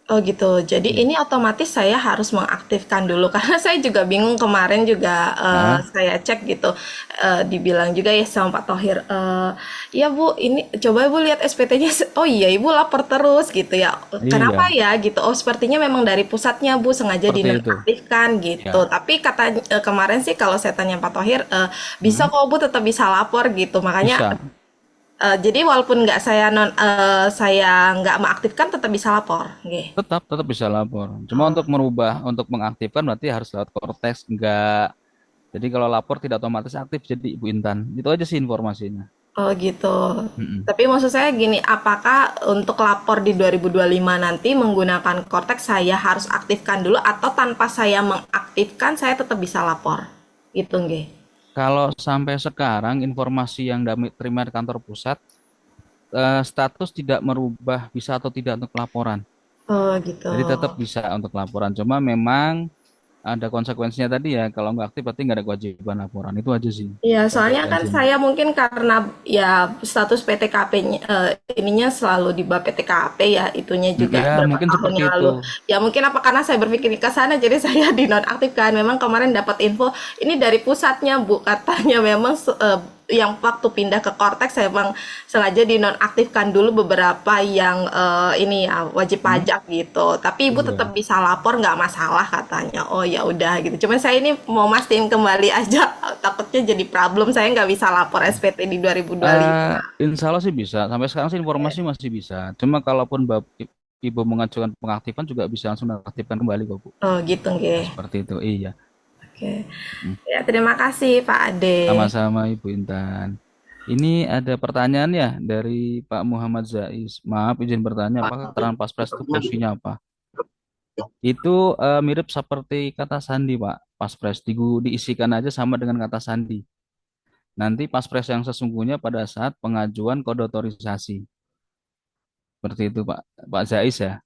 Speaker 11: Oh gitu. Jadi
Speaker 8: Iya.
Speaker 11: ini otomatis saya harus mengaktifkan dulu karena saya juga bingung kemarin juga
Speaker 8: Nah,
Speaker 11: saya cek gitu. Dibilang juga ya sama Pak Tohir, ya Bu, ini coba Bu lihat SPT-nya. Oh iya, Ibu lapor terus gitu ya. Kenapa
Speaker 8: iya,
Speaker 11: ya gitu? Oh sepertinya memang dari pusatnya Bu sengaja
Speaker 8: seperti itu.
Speaker 11: dinonaktifkan
Speaker 8: Ya.
Speaker 11: gitu. Tapi kata kemarin sih kalau saya tanya Pak Tohir, bisa
Speaker 8: Hmm,
Speaker 11: kok Bu tetap bisa lapor gitu. Makanya
Speaker 8: bisa,
Speaker 11: jadi walaupun nggak saya nggak mengaktifkan tetap bisa lapor. Nggih.
Speaker 8: tetap bisa lapor. Cuma untuk merubah, untuk mengaktifkan berarti harus lewat Kortex, enggak. Jadi kalau lapor tidak otomatis aktif jadi Ibu Intan. Itu aja sih informasinya.
Speaker 11: Oh gitu.
Speaker 8: Mm-mm.
Speaker 11: Tapi maksud saya gini, apakah untuk lapor di 2025 nanti menggunakan Cortex saya harus aktifkan dulu atau tanpa saya mengaktifkan saya tetap bisa lapor? Gitu nggih.
Speaker 8: Kalau sampai sekarang informasi yang kami terima di kantor pusat, status tidak merubah bisa atau tidak untuk laporan.
Speaker 11: Oh gitu.
Speaker 8: Jadi tetap bisa untuk laporan. Cuma memang ada konsekuensinya tadi ya. Kalau nggak aktif berarti nggak ada kewajiban laporan. Itu aja sih
Speaker 11: Iya, soalnya kan
Speaker 8: konsekuensinya.
Speaker 11: saya mungkin karena ya status PTKP-nya ininya selalu di bawah PTKP ya, itunya juga
Speaker 8: Ya
Speaker 11: berapa
Speaker 8: mungkin
Speaker 11: tahun
Speaker 8: seperti
Speaker 11: yang
Speaker 8: itu.
Speaker 11: lalu. Ya mungkin apa karena saya berpikir ke sana jadi saya dinonaktifkan. Memang kemarin dapat info ini dari pusatnya Bu, katanya memang yang waktu pindah ke Cortex saya memang sengaja dinonaktifkan dulu beberapa yang ini ya wajib
Speaker 8: Hmm?
Speaker 11: pajak gitu. Tapi Ibu tetap
Speaker 8: Iya.
Speaker 11: bisa lapor nggak masalah katanya. Oh ya udah gitu. Cuman saya ini mau mastiin kembali aja takutnya jadi problem saya nggak bisa lapor SPT di 2025.
Speaker 8: Insya Allah sih bisa. Sampai sekarang sih informasi masih bisa. Cuma kalaupun Ibu mengajukan pengaktifan juga bisa langsung aktifkan kembali kok Bu.
Speaker 11: Oh gitu
Speaker 8: Nah,
Speaker 11: nggih.
Speaker 8: seperti itu. Iya.
Speaker 11: Oke.
Speaker 8: Hmm.
Speaker 11: Ya terima kasih Pak Ade.
Speaker 8: Sama-sama Ibu Intan. Ini ada pertanyaan ya dari Pak Muhammad Zais. Maaf izin bertanya, apakah keterangan Paspres itu fungsinya apa? Itu mirip seperti kata sandi Pak. Paspres diisikan aja sama dengan kata sandi. Nanti Paspres yang sesungguhnya pada saat pengajuan kode otorisasi. Seperti itu Pak. Pak Zais ya.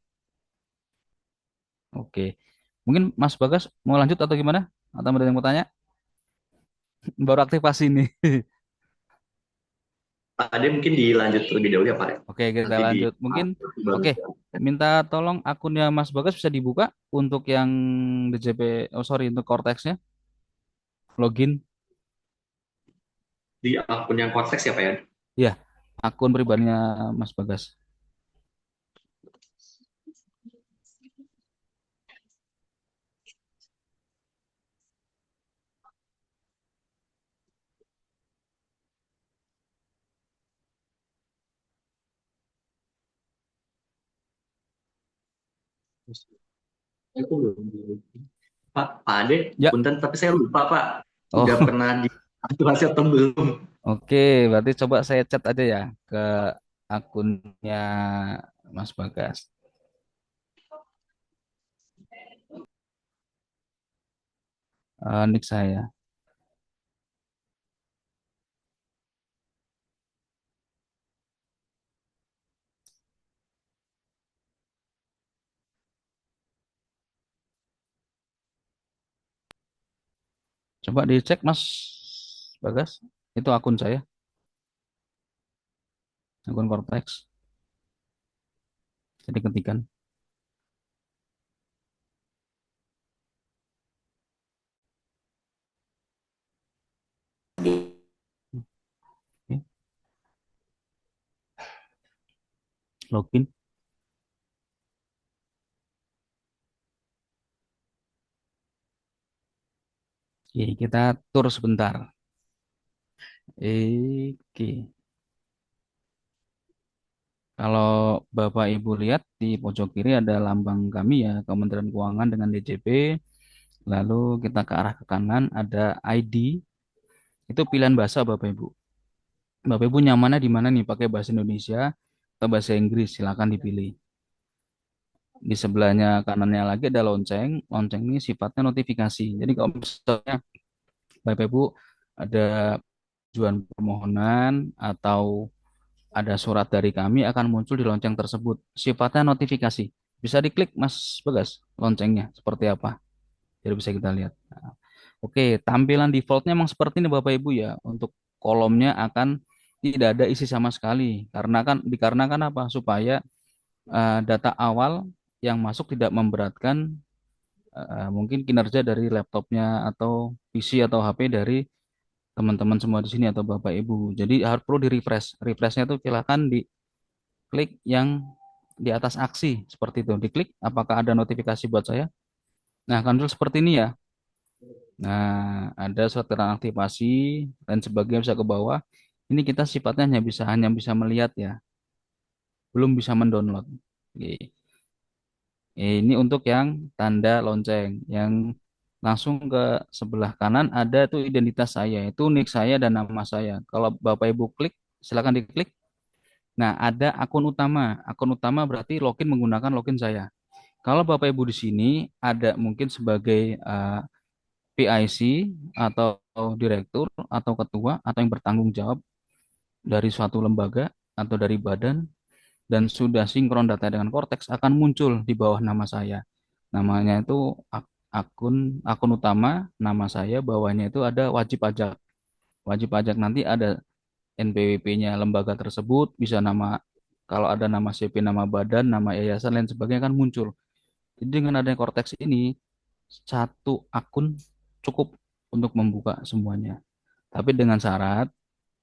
Speaker 8: Oke. Mungkin Mas Bagas mau lanjut atau gimana? Atau ada yang mau tanya? Baru aktifasi nih.
Speaker 7: Pak Ade mungkin dilanjut terlebih dahulu ya Pak.
Speaker 8: Oke, kita
Speaker 7: Nanti di
Speaker 8: lanjut. Mungkin oke. Minta tolong akunnya Mas Bagas bisa dibuka untuk yang DJP, oh sorry, untuk Cortex-nya. Login.
Speaker 7: di akun yang Cortex ya Pak ya.
Speaker 8: Ya, akun pribadinya Mas Bagas.
Speaker 7: Itu belum. Pak Ade,
Speaker 8: Ya.
Speaker 7: punten tapi saya lupa Pak. Udah
Speaker 8: Oh,
Speaker 7: pernah diaktifasi atau belum?
Speaker 8: oke. Berarti coba saya chat aja ya ke akunnya Mas Bagas. Nick saya. Coba dicek Mas Bagas. Itu akun saya, akun Cortex. Jadi ketikan. Oke. Login. Oke, kita tur sebentar. Oke. Kalau Bapak Ibu lihat di pojok kiri ada lambang kami ya, Kementerian Keuangan dengan DJP. Lalu kita ke arah ke kanan ada ID. Itu pilihan bahasa Bapak Ibu. Bapak Ibu nyamannya di mana nih? Pakai bahasa Indonesia atau bahasa Inggris? Silakan dipilih. Di sebelahnya kanannya lagi ada lonceng. Lonceng ini sifatnya notifikasi. Jadi kalau misalnya Bapak Ibu ada pengajuan permohonan atau ada surat dari kami akan muncul di lonceng tersebut. Sifatnya notifikasi. Bisa diklik Mas Bagas loncengnya seperti apa. Jadi bisa kita lihat. Nah, oke, tampilan defaultnya memang seperti ini Bapak Ibu ya. Untuk kolomnya akan tidak ada isi sama sekali. Dikarenakan apa? Supaya data awal yang masuk tidak memberatkan mungkin kinerja dari laptopnya atau PC atau HP dari teman-teman semua di sini atau Bapak Ibu. Jadi harus perlu di refresh. Refreshnya itu silakan diklik yang di atas aksi seperti itu. Diklik apakah ada notifikasi buat saya. Nah, akan muncul seperti ini ya. Nah, ada surat keterangan aktivasi dan sebagainya bisa ke bawah. Ini kita sifatnya hanya bisa melihat ya, belum bisa mendownload. Oke. Ini untuk yang tanda lonceng. Yang langsung ke sebelah kanan ada tuh identitas saya, itu nick saya dan nama saya. Kalau Bapak Ibu klik, silakan diklik. Nah, ada akun utama. Akun utama berarti login menggunakan login saya. Kalau Bapak Ibu di sini ada mungkin sebagai PIC atau direktur atau ketua atau yang bertanggung jawab dari suatu lembaga atau dari badan dan sudah sinkron data dengan Cortex akan muncul di bawah nama saya. Namanya itu akun utama, nama saya, bawahnya itu ada wajib pajak. Wajib pajak nanti ada NPWP-nya lembaga tersebut, bisa nama, kalau ada nama CP, nama badan, nama yayasan, lain sebagainya kan muncul. Jadi dengan adanya Cortex ini, satu akun cukup untuk membuka semuanya. Tapi dengan syarat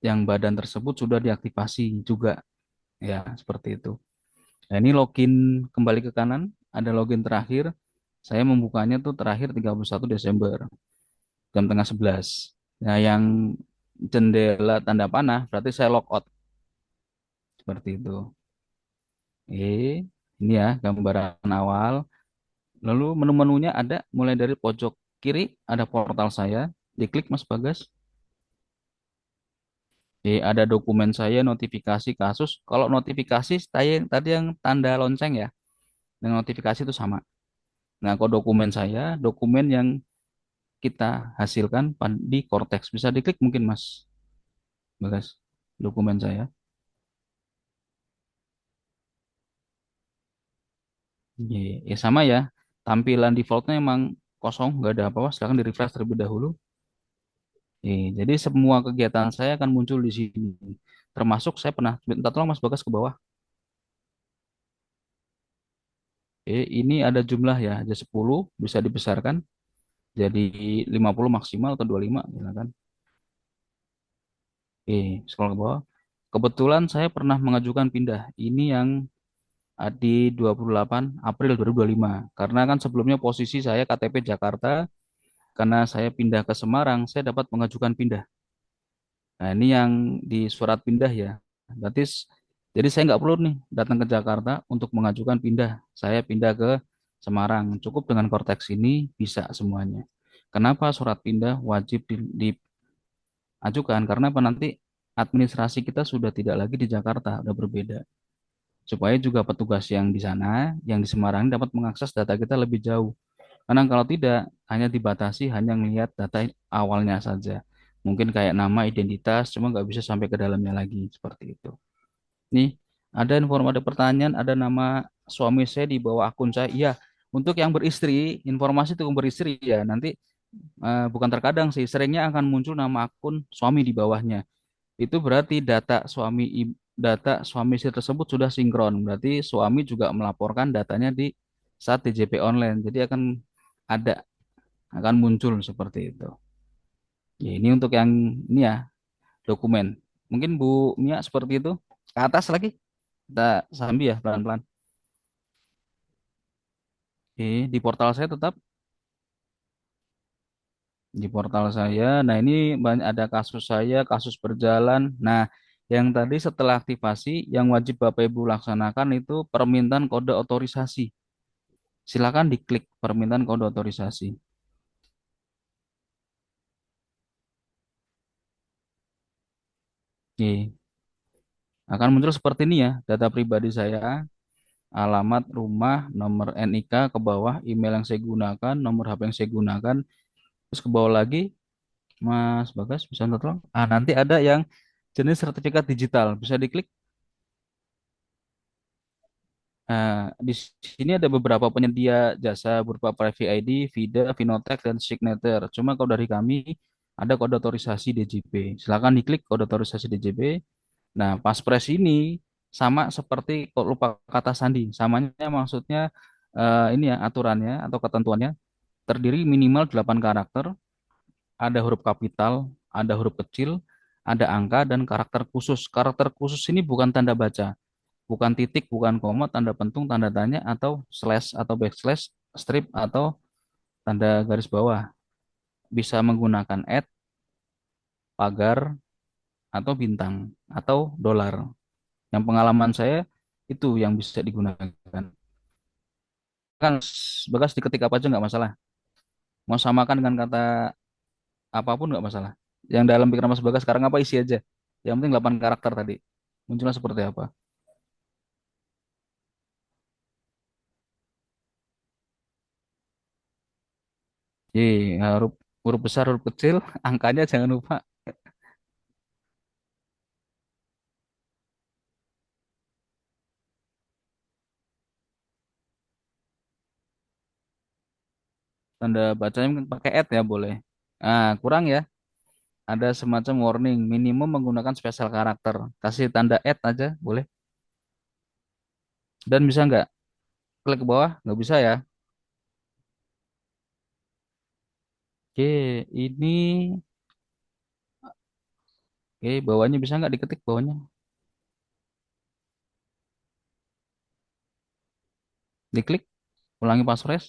Speaker 8: yang badan tersebut sudah diaktifasi juga. Ya, seperti itu. Nah, ini login kembali ke kanan, ada login terakhir. Saya membukanya tuh terakhir 31 Desember, jam tengah 11. Nah, yang jendela tanda panah berarti saya logout. Seperti itu. Ini ya gambaran awal. Lalu menu-menunya ada mulai dari pojok kiri ada portal saya, diklik Mas Bagas. Ada dokumen saya, notifikasi kasus. Kalau notifikasi saya tadi yang tanda lonceng ya, dengan notifikasi itu sama. Nah, kalau dokumen saya, dokumen yang kita hasilkan di Cortex. Bisa diklik mungkin Mas Bagas, dokumen saya. Ya sama ya. Tampilan defaultnya emang kosong, nggak ada apa-apa. Silahkan di-refresh terlebih dahulu. Jadi semua kegiatan saya akan muncul di sini. Termasuk saya pernah, minta tolong Mas Bagas ke bawah. Ini ada jumlah ya, ada 10, bisa dibesarkan. Jadi 50 maksimal atau 25, silakan. Scroll ke bawah. Kebetulan saya pernah mengajukan pindah. Ini yang di 28 April 2025. Karena kan sebelumnya posisi saya KTP Jakarta, karena saya pindah ke Semarang, saya dapat mengajukan pindah. Nah, ini yang di surat pindah ya. Berarti jadi saya nggak perlu nih datang ke Jakarta untuk mengajukan pindah. Saya pindah ke Semarang. Cukup dengan Cortex ini bisa semuanya. Kenapa surat pindah wajib diajukan? Karena apa nanti administrasi kita sudah tidak lagi di Jakarta, udah berbeda. Supaya juga petugas yang di sana, yang di Semarang dapat mengakses data kita lebih jauh. Karena kalau tidak, hanya dibatasi, hanya melihat data awalnya saja. Mungkin kayak nama, identitas, cuma nggak bisa sampai ke dalamnya lagi, seperti itu. Nih, ada pertanyaan, ada nama suami saya di bawah akun saya. Iya, untuk yang beristri, informasi itu yang beristri ya, nanti bukan terkadang sih, seringnya akan muncul nama akun suami di bawahnya. Itu berarti data suami istri tersebut sudah sinkron. Berarti suami juga melaporkan datanya di saat DJP online. Jadi ada akan muncul seperti itu. Ini untuk yang ini ya dokumen. Mungkin Bu Mia seperti itu. Ke atas lagi. Kita sambil ya pelan-pelan. Di portal saya tetap di portal saya. Nah, ini banyak ada kasus saya, kasus berjalan. Nah, yang tadi setelah aktivasi yang wajib Bapak Ibu laksanakan itu permintaan kode otorisasi. Silakan diklik permintaan kode otorisasi. Akan muncul seperti ini ya, data pribadi saya, alamat rumah, nomor NIK ke bawah, email yang saya gunakan, nomor HP yang saya gunakan, terus ke bawah lagi Mas Bagas bisa minta tolong? Nanti ada yang jenis sertifikat digital, bisa diklik. Di sini ada beberapa penyedia jasa berupa Private ID, Vida, Vinotex, dan Signature. Cuma kalau dari kami ada kode otorisasi DJP. Silakan diklik kode otorisasi DJP. Nah, Paspres ini sama seperti kok lupa kata sandi. Samanya maksudnya ini ya aturannya atau ketentuannya terdiri minimal 8 karakter, ada huruf kapital, ada huruf kecil, ada angka dan karakter khusus. Karakter khusus ini bukan tanda baca, bukan titik, bukan koma, tanda pentung, tanda tanya atau slash atau backslash, strip atau tanda garis bawah. Bisa menggunakan pagar, atau bintang atau dolar. Yang pengalaman saya itu yang bisa digunakan. Kan Bagas diketik apa aja nggak masalah. Mau samakan dengan kata apapun nggak masalah. Yang dalam pikiran Mas Bagas sekarang apa isi aja. Yang penting 8 karakter tadi. Munculnya seperti apa. Huruf, huruf besar, huruf kecil, angkanya jangan lupa. Tanda bacanya mungkin pakai ya boleh. Kurang ya. Ada semacam warning, minimum menggunakan spesial karakter. Kasih tanda aja boleh. Dan bisa nggak klik ke bawah? Nggak bisa ya. Oke, ini bawahnya bisa nggak diketik bawahnya? Diklik, ulangi password,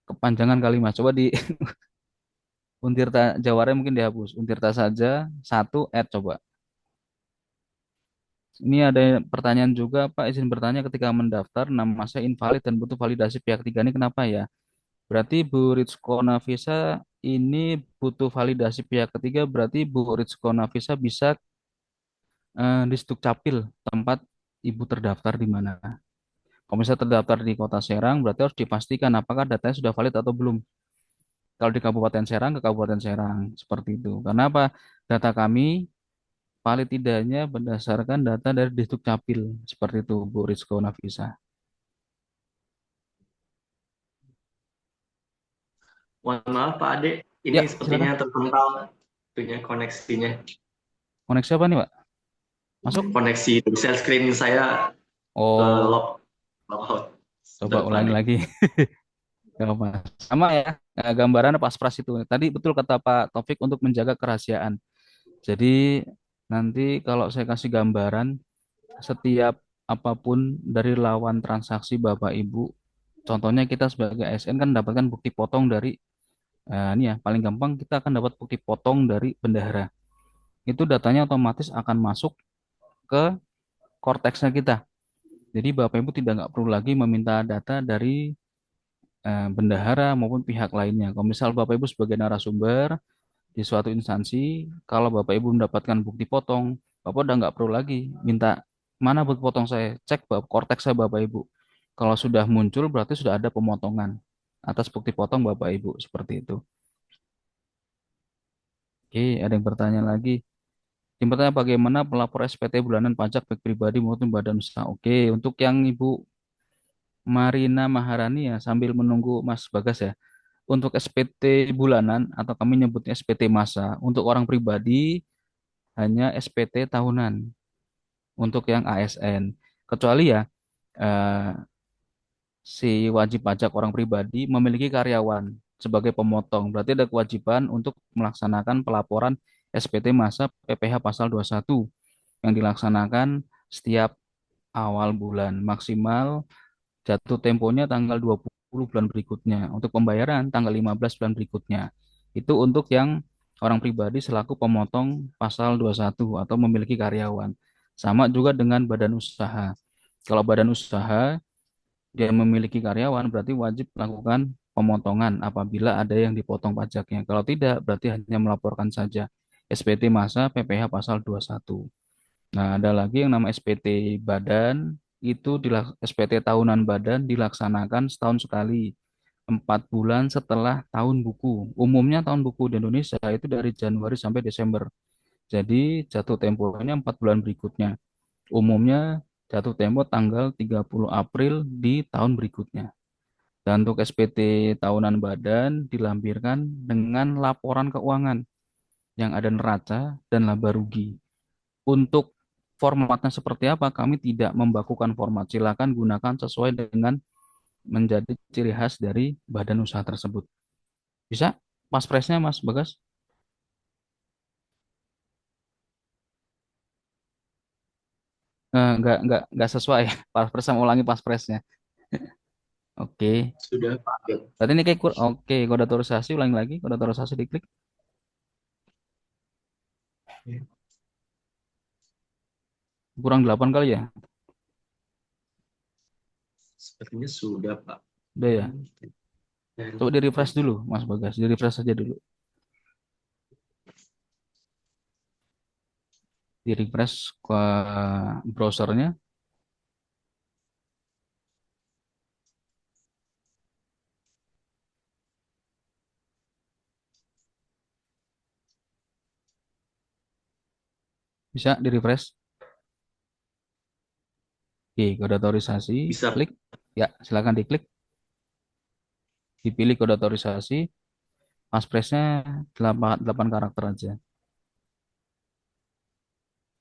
Speaker 8: kepanjangan kalimat. Coba di Untirta Jawarnya mungkin dihapus. Untirta saja satu coba. Ini ada pertanyaan juga, Pak. Izin bertanya ketika mendaftar nama saya invalid dan butuh validasi pihak ketiga ini kenapa ya? Berarti Bu Rizko Nafisa ini butuh validasi pihak ketiga. Berarti Bu Rizko Nafisa bisa di Sdukcapil tempat Ibu terdaftar di mana. Kalau misalnya terdaftar di Kota Serang, berarti harus dipastikan apakah datanya sudah valid atau belum. Kalau di Kabupaten Serang, ke Kabupaten Serang. Seperti itu. Karena apa? Data kami valid tidaknya berdasarkan data dari Dukcapil. Seperti itu, Bu Rizko Nafisa.
Speaker 7: Mohon maaf Pak Ade, ini
Speaker 8: Ya,
Speaker 7: sepertinya
Speaker 8: silakan.
Speaker 7: terpental punya koneksinya.
Speaker 8: Koneksi apa nih, Pak? Masuk?
Speaker 7: Koneksi share screen saya
Speaker 8: Oh,
Speaker 7: lock out.
Speaker 8: coba
Speaker 7: Sebentar, Pak
Speaker 8: ulangi
Speaker 7: Ade.
Speaker 8: lagi. Gak apa. Sama ya, gambaran pas-pras itu. Tadi betul kata Pak Taufik untuk menjaga kerahasiaan. Jadi nanti kalau saya kasih gambaran, setiap apapun dari lawan transaksi Bapak Ibu, contohnya kita sebagai ASN kan dapatkan bukti potong dari ini ya, paling gampang kita akan dapat bukti potong dari bendahara. Itu datanya otomatis akan masuk ke korteksnya kita. Jadi Bapak Ibu tidak nggak perlu lagi meminta data dari bendahara maupun pihak lainnya. Kalau misal Bapak Ibu sebagai narasumber di suatu instansi, kalau Bapak Ibu mendapatkan bukti potong, Bapak udah nggak perlu lagi minta mana bukti potong saya, cek korteks saya Bapak Ibu. Kalau sudah muncul berarti sudah ada pemotongan atas bukti potong Bapak Ibu seperti itu. Oke, ada yang bertanya lagi. Yang bertanya bagaimana pelapor SPT bulanan pajak baik pribadi maupun badan usaha. Oke, untuk yang Ibu Marina Maharani ya sambil menunggu Mas Bagas ya. Untuk SPT bulanan atau kami nyebutnya SPT masa untuk orang pribadi hanya SPT tahunan untuk yang ASN. Kecuali ya eh, si wajib pajak orang pribadi memiliki karyawan sebagai pemotong. Berarti ada kewajiban untuk melaksanakan pelaporan SPT masa PPh pasal 21 yang dilaksanakan setiap awal bulan. Maksimal jatuh temponya tanggal 20 bulan berikutnya. Untuk pembayaran tanggal 15 bulan berikutnya. Itu untuk yang orang pribadi selaku pemotong pasal 21 atau memiliki karyawan. Sama juga dengan badan usaha. Kalau badan usaha dia memiliki karyawan berarti wajib melakukan pemotongan apabila ada yang dipotong pajaknya. Kalau tidak berarti hanya melaporkan saja SPT masa PPh pasal 21. Nah, ada lagi yang nama SPT badan. itu SPT tahunan badan dilaksanakan setahun sekali, 4 bulan setelah tahun buku. Umumnya tahun buku di Indonesia itu dari Januari sampai Desember. Jadi jatuh temponya 4 bulan berikutnya. Umumnya jatuh tempo tanggal 30 April di tahun berikutnya. Dan untuk SPT tahunan badan dilampirkan dengan laporan keuangan yang ada neraca dan laba rugi. Untuk formatnya seperti apa, kami tidak membakukan format. Silakan gunakan sesuai dengan menjadi ciri khas dari badan usaha tersebut. Bisa? Pas presnya, Mas Bagas? Nggak sesuai. Pas pres sama ulangi pas presnya. Oke.
Speaker 7: Sudah, Pak.
Speaker 8: Berarti ini kayak oke, kode otorisasi ulangi lagi, kode otorisasi diklik. Kurang 8 kali ya?
Speaker 7: Sepertinya sudah, Pak.
Speaker 8: Udah ya? Coba di refresh dulu, Mas Bagas. Di refresh saja dulu. Di refresh ke browsernya. Bisa di refresh. Oke, kode otorisasi.
Speaker 7: Bisa.
Speaker 8: Klik. Ya, silakan diklik. Dipilih kode otorisasi. Paspresnya 8 karakter aja.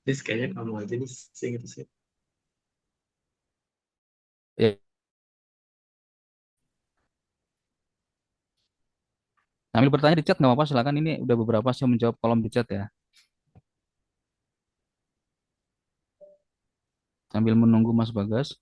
Speaker 7: This kayaknya kamu aja nih, sing itu sih.
Speaker 8: Ya. Sambil bertanya di chat nggak apa-apa, silakan. Ini udah beberapa sih yang menjawab kolom di chat ya. Sambil menunggu Mas Bagas.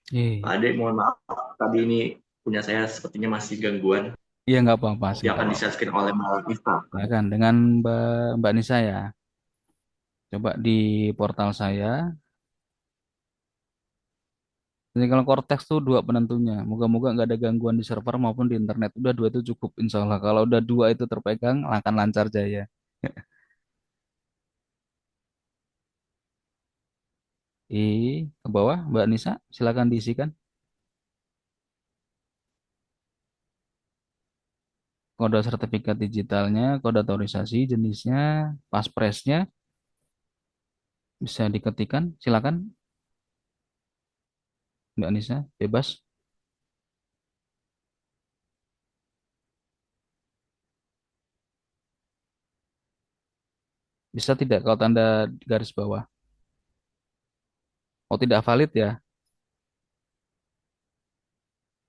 Speaker 7: Pak Ade, mohon maaf. Tadi ini punya saya sepertinya masih gangguan.
Speaker 8: Iya, nggak apa-apa.
Speaker 7: Yang akan di-share oleh Mbak Nisa.
Speaker 8: Silakan dengan Mbak Nisa ya. Coba di portal saya. Jadi kalau Cortex tuh 2 penentunya. Moga-moga nggak ada gangguan di server maupun di internet. Udah 2 itu cukup, insya Allah. Kalau udah 2 itu terpegang, akan lancar jaya. Ke bawah, Mbak Nisa, silakan diisikan. Kode sertifikat digitalnya, kode otorisasi, jenisnya, paspresnya, bisa diketikkan. Silakan, Mbak Nisa, bebas. Bisa tidak kalau tanda garis bawah? Oh, tidak valid ya?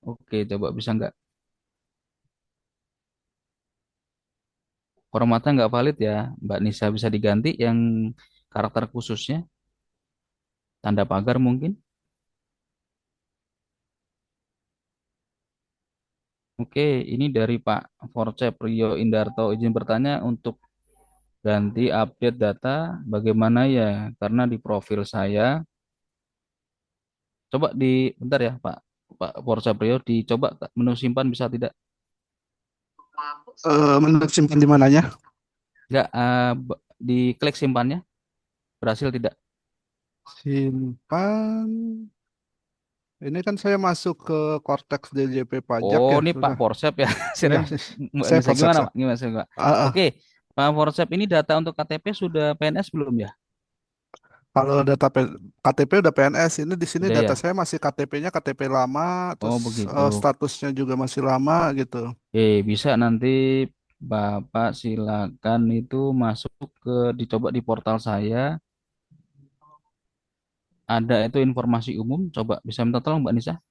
Speaker 8: Oke, coba bisa nggak? Formatnya nggak valid ya, Mbak Nisa, bisa diganti yang karakter khususnya, tanda pagar mungkin. Oke, ini dari Pak Forcep Rio Indarto, izin bertanya untuk ganti update data bagaimana ya? Karena di profil saya, coba bentar ya Pak Forcep Rio, dicoba menu simpan bisa tidak?
Speaker 12: Menurut simpan di mananya?
Speaker 8: Enggak, diklik simpannya, berhasil tidak?
Speaker 12: Simpan. Ini kan saya masuk ke Cortex DJP pajak
Speaker 8: Oh,
Speaker 12: ya
Speaker 8: ini Pak
Speaker 12: sudah.
Speaker 8: Forcep ya.
Speaker 12: Ya,
Speaker 8: Sudah. Mbak
Speaker 12: saya
Speaker 8: Nisa
Speaker 12: Fortex.
Speaker 8: gimana, Pak? Gimana, Pak? Oke, Pak Forcep, ini data untuk KTP sudah PNS belum ya?
Speaker 12: Kalau data KTP udah PNS, ini di sini
Speaker 8: Sudah
Speaker 12: data
Speaker 8: ya?
Speaker 12: saya masih KTP-nya KTP lama,
Speaker 8: Oh,
Speaker 12: terus
Speaker 8: begitu.
Speaker 12: statusnya juga masih lama gitu.
Speaker 8: Bisa nanti Bapak silakan itu masuk dicoba di portal saya. ada itu informasi umum. Coba bisa minta tolong Mbak Nisa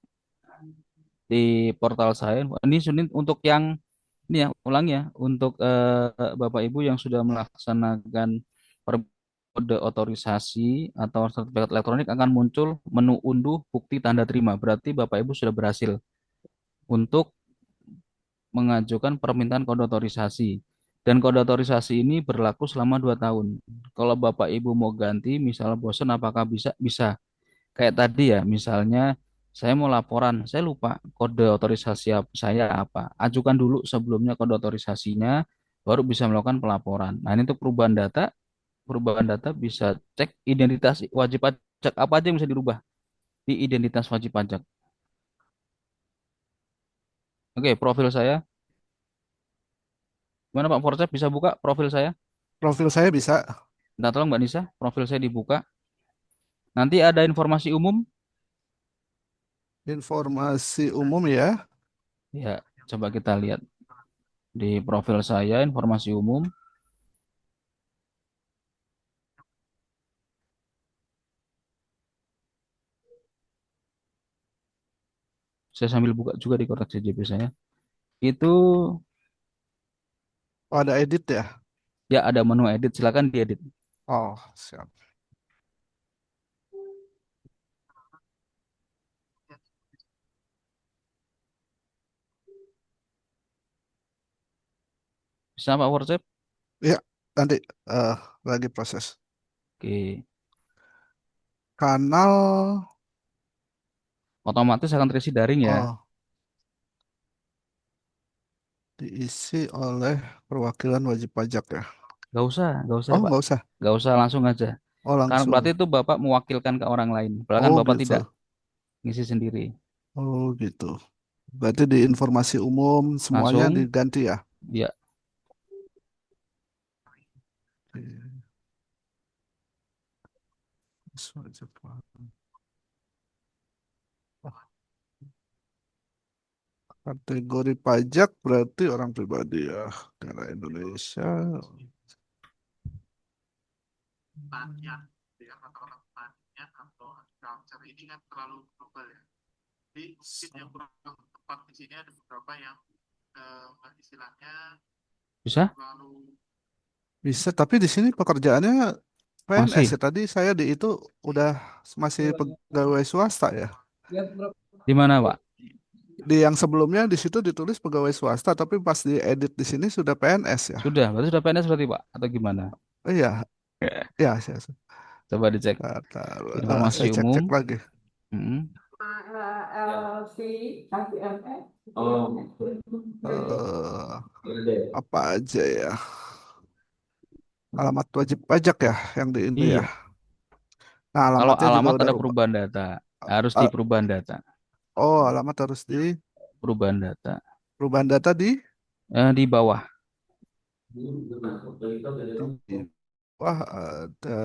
Speaker 8: di portal saya. Ini untuk yang ini ya, ulang ya, untuk Bapak Ibu yang sudah melaksanakan kode otorisasi atau sertifikat elektronik akan muncul menu unduh bukti tanda terima. Berarti Bapak Ibu sudah berhasil untuk mengajukan permintaan kode otorisasi. Dan kode otorisasi ini berlaku selama 2 tahun. Kalau Bapak Ibu mau ganti, misalnya bosan, apakah bisa? Bisa. Kayak tadi ya, misalnya saya mau laporan, saya lupa kode otorisasi saya apa. Ajukan dulu sebelumnya kode otorisasinya, baru bisa melakukan pelaporan. Nah, ini untuk perubahan data bisa cek identitas wajib pajak apa aja yang bisa dirubah di identitas wajib pajak. Oke, profil saya. Gimana Pak Forcep, bisa buka profil saya?
Speaker 12: Profil saya bisa.
Speaker 8: Minta tolong Mbak Nisa, profil saya dibuka. Nanti ada informasi umum.
Speaker 12: Informasi umum ya.
Speaker 8: Ya, coba kita lihat di profil saya informasi umum. Saya sambil buka juga di kotak CJP saya. Itu
Speaker 12: Ada edit ya.
Speaker 8: ya ada menu edit, silakan diedit.
Speaker 12: Oh, siap.
Speaker 8: Bisa Pak Forcep?
Speaker 12: Ya, nanti lagi proses.
Speaker 8: Oke.
Speaker 12: Kanal
Speaker 8: Otomatis akan terisi daring ya.
Speaker 12: Diisi oleh perwakilan wajib pajak ya.
Speaker 8: Gak usah
Speaker 12: Oh,
Speaker 8: Pak.
Speaker 12: nggak usah.
Speaker 8: Gak usah, langsung aja.
Speaker 12: Oh,
Speaker 8: Karena
Speaker 12: langsung.
Speaker 8: berarti itu Bapak mewakilkan ke orang lain. Padahal kan
Speaker 12: Oh,
Speaker 8: Bapak
Speaker 12: gitu.
Speaker 8: tidak ngisi sendiri.
Speaker 12: Oh, gitu. Berarti di informasi umum semuanya
Speaker 8: Langsung.
Speaker 12: diganti ya?
Speaker 8: Ya.
Speaker 12: Kategori pajak berarti orang pribadi ya, negara Indonesia. Ini kan terlalu global ya. Jadi mungkin yang kurang tepat di sini ada beberapa yang istilahnya
Speaker 8: Bisa?
Speaker 12: Bisa, tapi di sini pekerjaannya PNS
Speaker 8: Masih.
Speaker 12: ya. Tadi saya di itu udah masih pegawai swasta ya.
Speaker 8: Di mana Pak?
Speaker 12: Di yang sebelumnya di situ ditulis pegawai swasta, tapi pas diedit di sini sudah PNS ya.
Speaker 8: Sudah, berarti sudah PNS berarti Pak? Atau gimana?
Speaker 12: Iya, ya saya.
Speaker 8: Coba dicek. Informasi
Speaker 12: saya
Speaker 8: umum.
Speaker 12: cek lagi. Apa aja ya? Alamat wajib pajak ya yang di ini ya.
Speaker 8: Iya.
Speaker 12: Nah,
Speaker 8: Kalau
Speaker 12: alamatnya juga
Speaker 8: alamat
Speaker 12: udah
Speaker 8: ada
Speaker 12: rubah.
Speaker 8: perubahan data, harus di perubahan data.
Speaker 12: Oh, alamat harus di
Speaker 8: perubahan data.
Speaker 12: Perubahan data
Speaker 8: Di bawah.
Speaker 12: Wah, ada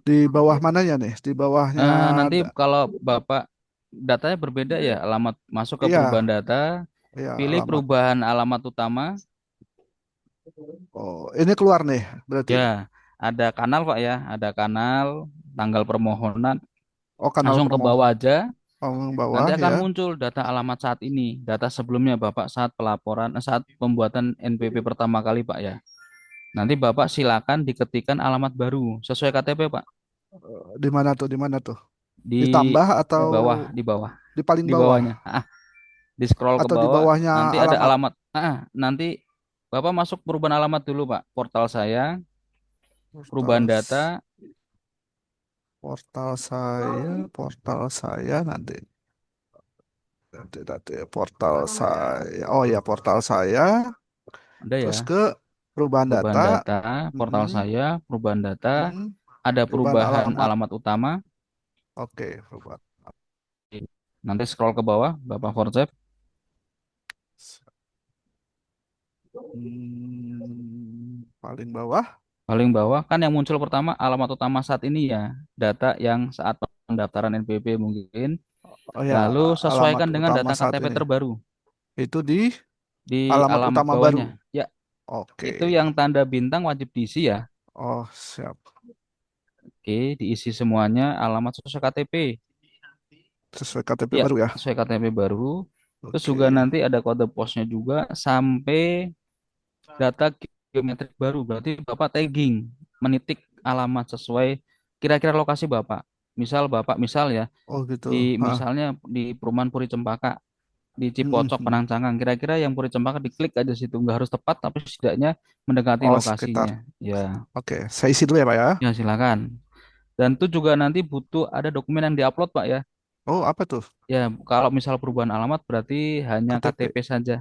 Speaker 12: di bawah mananya nih? Di bawahnya
Speaker 8: Nanti kalau Bapak datanya berbeda ya, alamat masuk ke
Speaker 12: Iya.
Speaker 8: perubahan data,
Speaker 12: Iya,
Speaker 8: pilih
Speaker 12: alamat.
Speaker 8: perubahan alamat utama.
Speaker 12: Oh, ini keluar nih berarti.
Speaker 8: Ya, ada kanal Pak ya, ada kanal, tanggal permohonan.
Speaker 12: Oh, kanal
Speaker 8: Langsung ke bawah aja.
Speaker 12: bawah
Speaker 8: Nanti akan
Speaker 12: ya.
Speaker 8: muncul data alamat saat ini, data sebelumnya Bapak saat pelaporan, saat pembuatan NPP pertama kali Pak ya. Nanti Bapak silakan diketikkan alamat baru sesuai KTP Pak.
Speaker 12: Di mana tuh? Di mana tuh?
Speaker 8: Di
Speaker 12: Ditambah atau
Speaker 8: di bawah.
Speaker 12: Di paling
Speaker 8: Di
Speaker 12: bawah.
Speaker 8: bawahnya. Di scroll ke
Speaker 12: Atau di
Speaker 8: bawah,
Speaker 12: bawahnya
Speaker 8: nanti ada
Speaker 12: alamat.
Speaker 8: alamat. Nanti Bapak masuk perubahan alamat dulu Pak. Portal saya, perubahan data.
Speaker 12: Portal saya nanti portal saya. Oh ya, portal saya.
Speaker 8: Ada ya.
Speaker 12: Terus ke perubahan
Speaker 8: Perubahan
Speaker 12: data.
Speaker 8: data, portal saya, perubahan data. Ada
Speaker 12: Perubahan
Speaker 8: perubahan
Speaker 12: alamat.
Speaker 8: alamat utama.
Speaker 12: Oke, perubahan.
Speaker 8: Nanti scroll ke bawah, Bapak Forcep.
Speaker 12: Paling bawah.
Speaker 8: Paling bawah kan yang muncul pertama alamat utama saat ini ya, data yang saat pendaftaran NPP mungkin.
Speaker 12: Oh ya,
Speaker 8: Lalu sesuaikan
Speaker 12: alamat
Speaker 8: dengan
Speaker 12: utama
Speaker 8: data
Speaker 12: saat
Speaker 8: KTP
Speaker 12: ini.
Speaker 8: terbaru.
Speaker 12: Itu di
Speaker 8: Di
Speaker 12: alamat
Speaker 8: alamat
Speaker 12: utama
Speaker 8: bawahnya.
Speaker 12: baru.
Speaker 8: Ya.
Speaker 12: Oke.
Speaker 8: Itu yang tanda bintang wajib diisi ya.
Speaker 2: Oh, siap.
Speaker 8: Oke, diisi semuanya alamat sesuai KTP.
Speaker 2: Sesuai KTP
Speaker 8: Ya,
Speaker 2: baru ya.
Speaker 8: sesuai KTP baru. Terus
Speaker 2: Oke.
Speaker 8: juga nanti ada kode posnya juga sampai data geometrik baru. Berarti Bapak tagging, menitik alamat sesuai kira-kira lokasi Bapak. Misal Bapak ya
Speaker 2: Oh gitu.
Speaker 8: misalnya di Perumahan Puri Cempaka di Cipocok
Speaker 2: Mm-mm.
Speaker 8: Penancangan. Kira-kira yang Puri Cempaka diklik aja situ. Nggak harus tepat tapi setidaknya mendekati
Speaker 2: Oh, sekitar.
Speaker 8: lokasinya. Ya,
Speaker 2: Oke, saya isi dulu ya, Pak ya.
Speaker 8: ya silakan. Dan itu juga nanti butuh ada dokumen yang diupload Pak ya.
Speaker 2: Oh, apa tuh?
Speaker 8: Ya, kalau misal perubahan alamat berarti hanya
Speaker 2: KTP.
Speaker 8: KTP saja.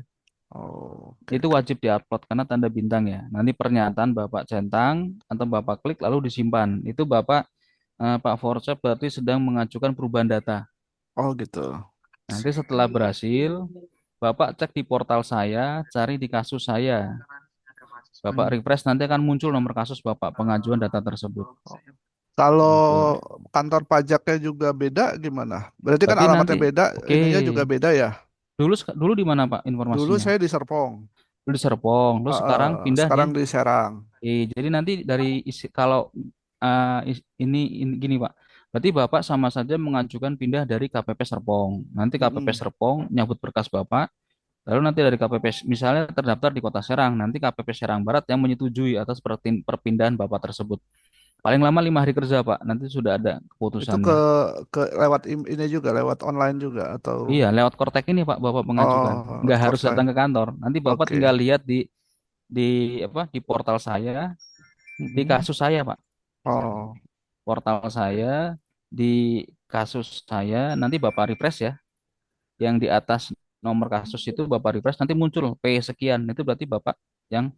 Speaker 2: Oh,
Speaker 8: Itu wajib diupload karena tanda bintang ya. Nanti pernyataan Bapak centang atau Bapak klik lalu disimpan. Itu Bapak Pak Forcep berarti sedang mengajukan perubahan data.
Speaker 2: oh gitu.
Speaker 8: Nanti setelah berhasil, Bapak cek di portal saya, cari di kasus saya. Bapak refresh nanti akan muncul nomor kasus Bapak pengajuan data tersebut.
Speaker 2: Kalau
Speaker 8: Gitu.
Speaker 2: kantor pajaknya juga beda gimana? Berarti kan
Speaker 8: Berarti nanti,
Speaker 2: alamatnya beda,
Speaker 8: oke.
Speaker 2: ininya juga beda ya?
Speaker 8: Dulu di mana Pak
Speaker 2: Dulu
Speaker 8: informasinya?
Speaker 2: saya di Serpong.
Speaker 8: Dulu di Serpong, terus sekarang pindah di.
Speaker 2: Sekarang di Serang.
Speaker 8: Jadi nanti dari kalau ini gini Pak. Berarti Bapak sama saja mengajukan pindah dari KPP Serpong. Nanti KPP
Speaker 2: Mm-mm.
Speaker 8: Serpong nyabut berkas Bapak. Lalu nanti dari KPP misalnya terdaftar di Kota Serang, nanti KPP Serang Barat yang menyetujui atas perpindahan Bapak tersebut. Paling lama 5 hari kerja Pak. Nanti sudah ada
Speaker 2: Itu ke
Speaker 8: keputusannya.
Speaker 2: lewat ini juga, lewat online juga atau
Speaker 8: Iya, lewat Kortek ini Pak Bapak mengajukan.
Speaker 2: oh,
Speaker 8: Nggak
Speaker 2: lewat
Speaker 8: harus
Speaker 2: Korsai.
Speaker 8: datang ke kantor. Nanti Bapak
Speaker 2: Oke.
Speaker 8: tinggal lihat di di portal saya, di kasus saya Pak.
Speaker 2: Oh,
Speaker 8: Portal saya, di kasus saya, nanti Bapak refresh ya. Yang di atas nomor kasus itu Bapak refresh nanti muncul P sekian. Itu berarti Bapak yang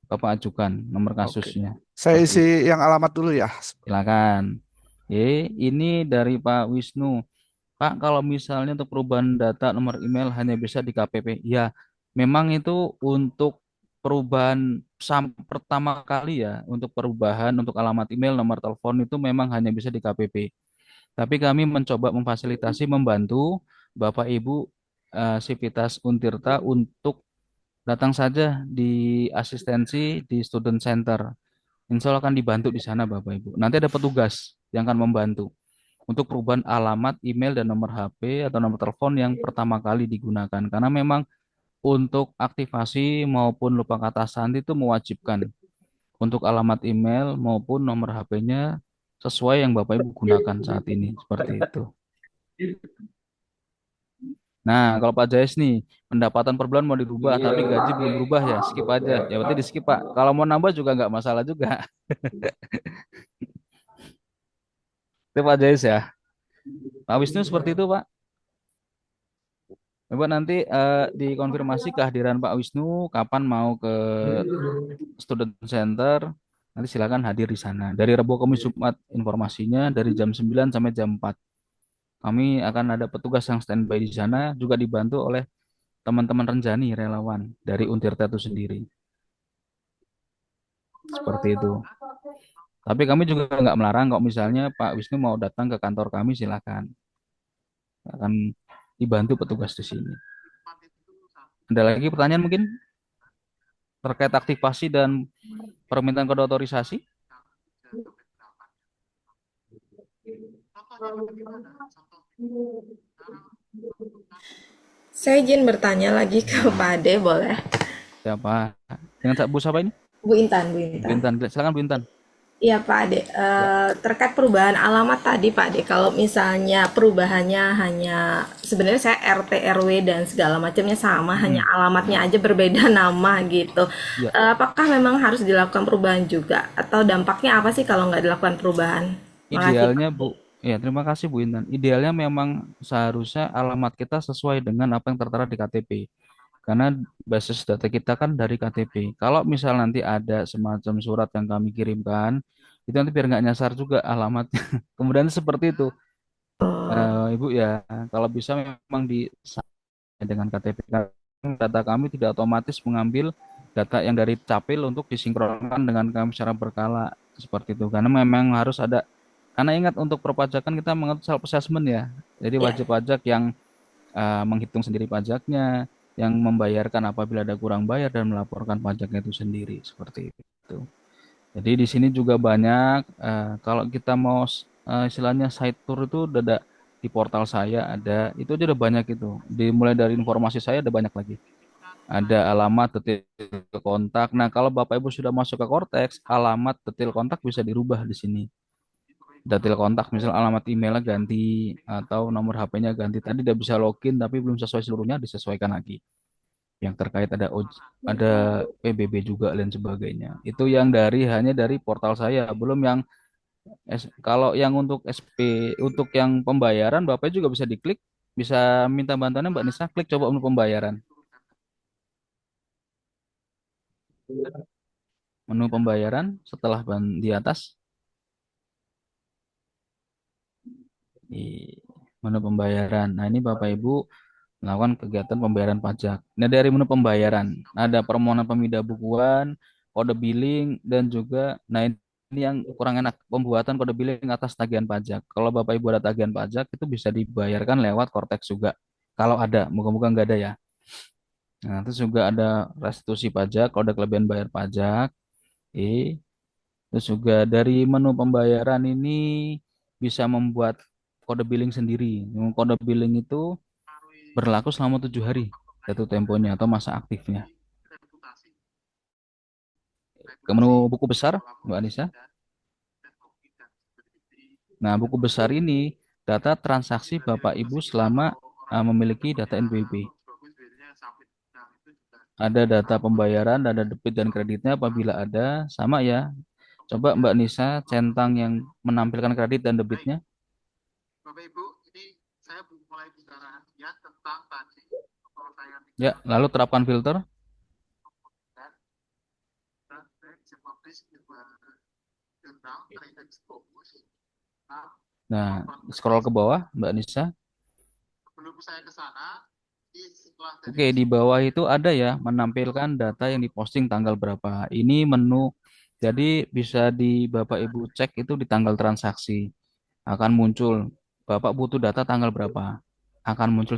Speaker 8: Bapak ajukan nomor
Speaker 2: oke.
Speaker 8: kasusnya.
Speaker 2: Saya
Speaker 8: Seperti
Speaker 2: isi
Speaker 8: itu.
Speaker 2: yang alamat dulu ya.
Speaker 8: Silakan. Ini dari Pak Wisnu. Pak, kalau misalnya untuk perubahan data nomor email hanya bisa di KPP. Ya, memang itu untuk perubahan pertama kali ya, untuk perubahan untuk alamat email, nomor telepon itu memang hanya bisa di KPP. Tapi kami mencoba memfasilitasi, membantu Bapak Ibu Sivitas Untirta untuk datang saja di asistensi di Student Center. Insya Allah akan dibantu di sana Bapak Ibu. Nanti ada petugas yang akan membantu untuk perubahan alamat, email, dan nomor HP atau nomor telepon yang pertama kali digunakan. Karena memang untuk aktivasi maupun lupa kata sandi itu mewajibkan untuk alamat email maupun nomor HP-nya sesuai yang Bapak Ibu gunakan saat ini. Seperti itu. Nah, kalau Pak Jais nih, pendapatan per bulan mau dirubah, tapi gaji belum berubah ya, skip aja. Ya berarti di skip Pak. Kalau mau nambah juga nggak masalah juga. Itu Pak Jais ya. Pak Wisnu seperti itu Pak. Coba nanti dikonfirmasi kehadiran Pak Wisnu kapan mau ke Student Center. Nanti silakan hadir di sana. Dari Rabu Kamis Jumat informasinya dari jam 9 sampai jam 4. Kami akan ada petugas yang standby di sana juga dibantu oleh teman-teman Renjani relawan dari Untirta itu sendiri. Seperti itu. Tapi kami juga nggak melarang kalau misalnya Pak Wisnu mau datang ke kantor kami silakan. Akan dibantu petugas di sini. Ada lagi pertanyaan mungkin terkait aktivasi dan permintaan kode otorisasi?
Speaker 11: Saya izin bertanya lagi ke Pak Ade, boleh?
Speaker 8: Siapa? Dengan Bu siapa ini?
Speaker 11: Bu Intan, Bu Intan.
Speaker 8: Bu Intan, silakan Bu Intan.
Speaker 11: Iya Pak Ade, terkait perubahan alamat tadi Pak Ade, kalau misalnya perubahannya hanya sebenarnya saya RT RW dan segala macamnya sama, hanya alamatnya aja berbeda nama gitu.
Speaker 8: Ya.
Speaker 11: Apakah memang harus dilakukan perubahan juga atau dampaknya apa sih kalau nggak dilakukan perubahan? Makasih,
Speaker 8: Idealnya
Speaker 11: Pak.
Speaker 8: Bu, ya terima kasih Bu Intan. Idealnya memang seharusnya alamat kita sesuai dengan apa yang tertera di KTP. Karena basis data kita kan dari KTP. Kalau misal nanti ada semacam surat yang kami kirimkan, itu nanti biar nggak nyasar juga alamatnya. Kemudian seperti itu, Ibu ya. Kalau bisa memang di dengan KTP. Data kami tidak otomatis mengambil data yang dari Capil untuk disinkronkan dengan kami secara berkala seperti itu. Karena memang harus ada. Karena ingat untuk perpajakan kita mengatur self assessment ya. Jadi wajib pajak yang menghitung sendiri pajaknya, yang membayarkan apabila ada kurang bayar dan melaporkan pajaknya itu sendiri seperti itu. Jadi di sini juga banyak, kalau kita mau istilahnya site tour itu udah ada di portal saya ada, itu aja udah banyak itu. Dimulai dari informasi saya ada banyak lagi. Ada alamat, detail kontak. Nah, kalau Bapak Ibu sudah masuk ke Cortex, alamat, detail kontak bisa dirubah di sini. Detail kontak, misal alamat emailnya ganti atau nomor HP-nya ganti. Tadi udah bisa login tapi belum sesuai seluruhnya, disesuaikan lagi. Yang terkait ada ada PBB juga dan sebagainya. Itu yang hanya dari portal saya, belum yang kalau yang untuk SP, untuk yang pembayaran Bapak juga bisa diklik, bisa minta bantuannya Mbak Nisa, klik coba untuk pembayaran. Menu pembayaran setelah di atas, di menu pembayaran. Nah, ini Bapak Ibu melakukan kegiatan pembayaran pajak. Nah, dari menu pembayaran ada permohonan pemindah bukuan, kode billing, dan juga, nah ini yang kurang enak, pembuatan kode billing atas tagihan pajak. Kalau Bapak Ibu ada tagihan pajak itu bisa dibayarkan lewat Cortex juga. Kalau ada, moga-moga nggak ada ya. Nah, terus juga ada restitusi pajak, kode kelebihan bayar pajak. Terus juga dari menu pembayaran ini bisa membuat kode billing sendiri. Kode billing itu berlaku selama 7 hari jatuh temponya atau masa aktifnya. Ke menu buku besar, Mbak Anissa. Nah, buku besar ini data transaksi Bapak Ibu selama memiliki data NPWP. Ada data pembayaran, ada debit dan kreditnya apabila ada, sama ya. Coba Mbak Nisa centang yang menampilkan kredit dan debitnya.
Speaker 12: Bapak Ibu, ini saya mulai bicara ya tentang tadi kalau saya
Speaker 8: Ya, lalu terapkan filter.
Speaker 12: dan saya bisa publish tentang kredit fokus.
Speaker 8: Nah, scroll ke bawah, Mbak Nisa.
Speaker 12: Sebelum saya ke sana, setelah
Speaker 8: Oke, di bawah itu ada ya menampilkan data yang diposting tanggal berapa. Ini menu, jadi bisa di Bapak Ibu cek itu di tanggal transaksi. Akan muncul, Bapak butuh data tanggal berapa. Akan muncul,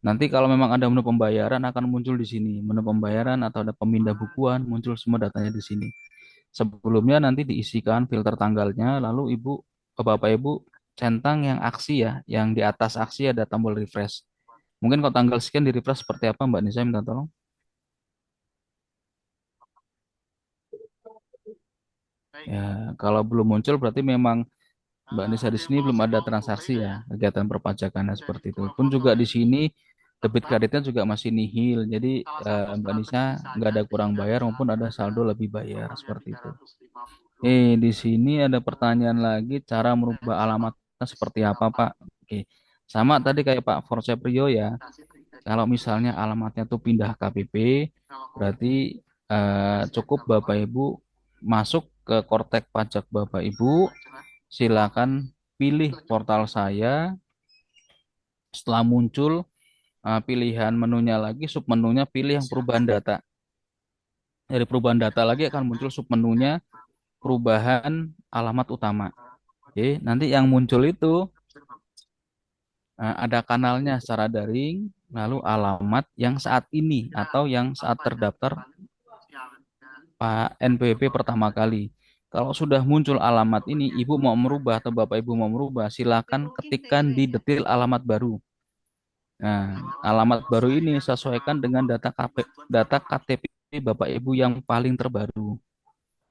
Speaker 8: nanti kalau memang ada menu pembayaran akan muncul di sini. Menu pembayaran atau ada pemindah bukuan, muncul semua datanya di sini. Sebelumnya nanti diisikan filter tanggalnya, lalu Bapak Ibu centang yang aksi ya, yang di atas aksi ada tombol refresh. Mungkin kalau tanggal sekian di refresh seperti apa Mbak Nisa, minta tolong. Ya, kalau belum muncul berarti memang Mbak Nisa di sini belum ada transaksi ya, kegiatan perpajakannya seperti itu. Pun juga di sini debit kreditnya juga masih nihil. Jadi Mbak Nisa nggak ada kurang bayar maupun ada saldo lebih bayar seperti itu. Di sini ada pertanyaan lagi, cara merubah alamatnya seperti apa, Pak? Oke. Sama tadi kayak Pak Forceprio ya. Kalau misalnya alamatnya tuh pindah KPP, berarti cukup Bapak Ibu masuk ke Kortek Pajak Bapak Ibu, silakan pilih portal saya. Setelah muncul pilihan menunya lagi, submenunya pilih yang perubahan data. Dari perubahan data lagi akan muncul submenunya perubahan alamat utama. Oke, nanti yang muncul itu ada kanalnya secara daring, lalu alamat yang saat ini atau yang saat terdaftar Pak NPWP pertama kali. Kalau sudah muncul alamat ini, Ibu mau merubah atau Bapak Ibu mau merubah, silakan ketikkan di detail alamat baru. Nah, alamat baru ini sesuaikan dengan data KTP Bapak Ibu yang paling terbaru.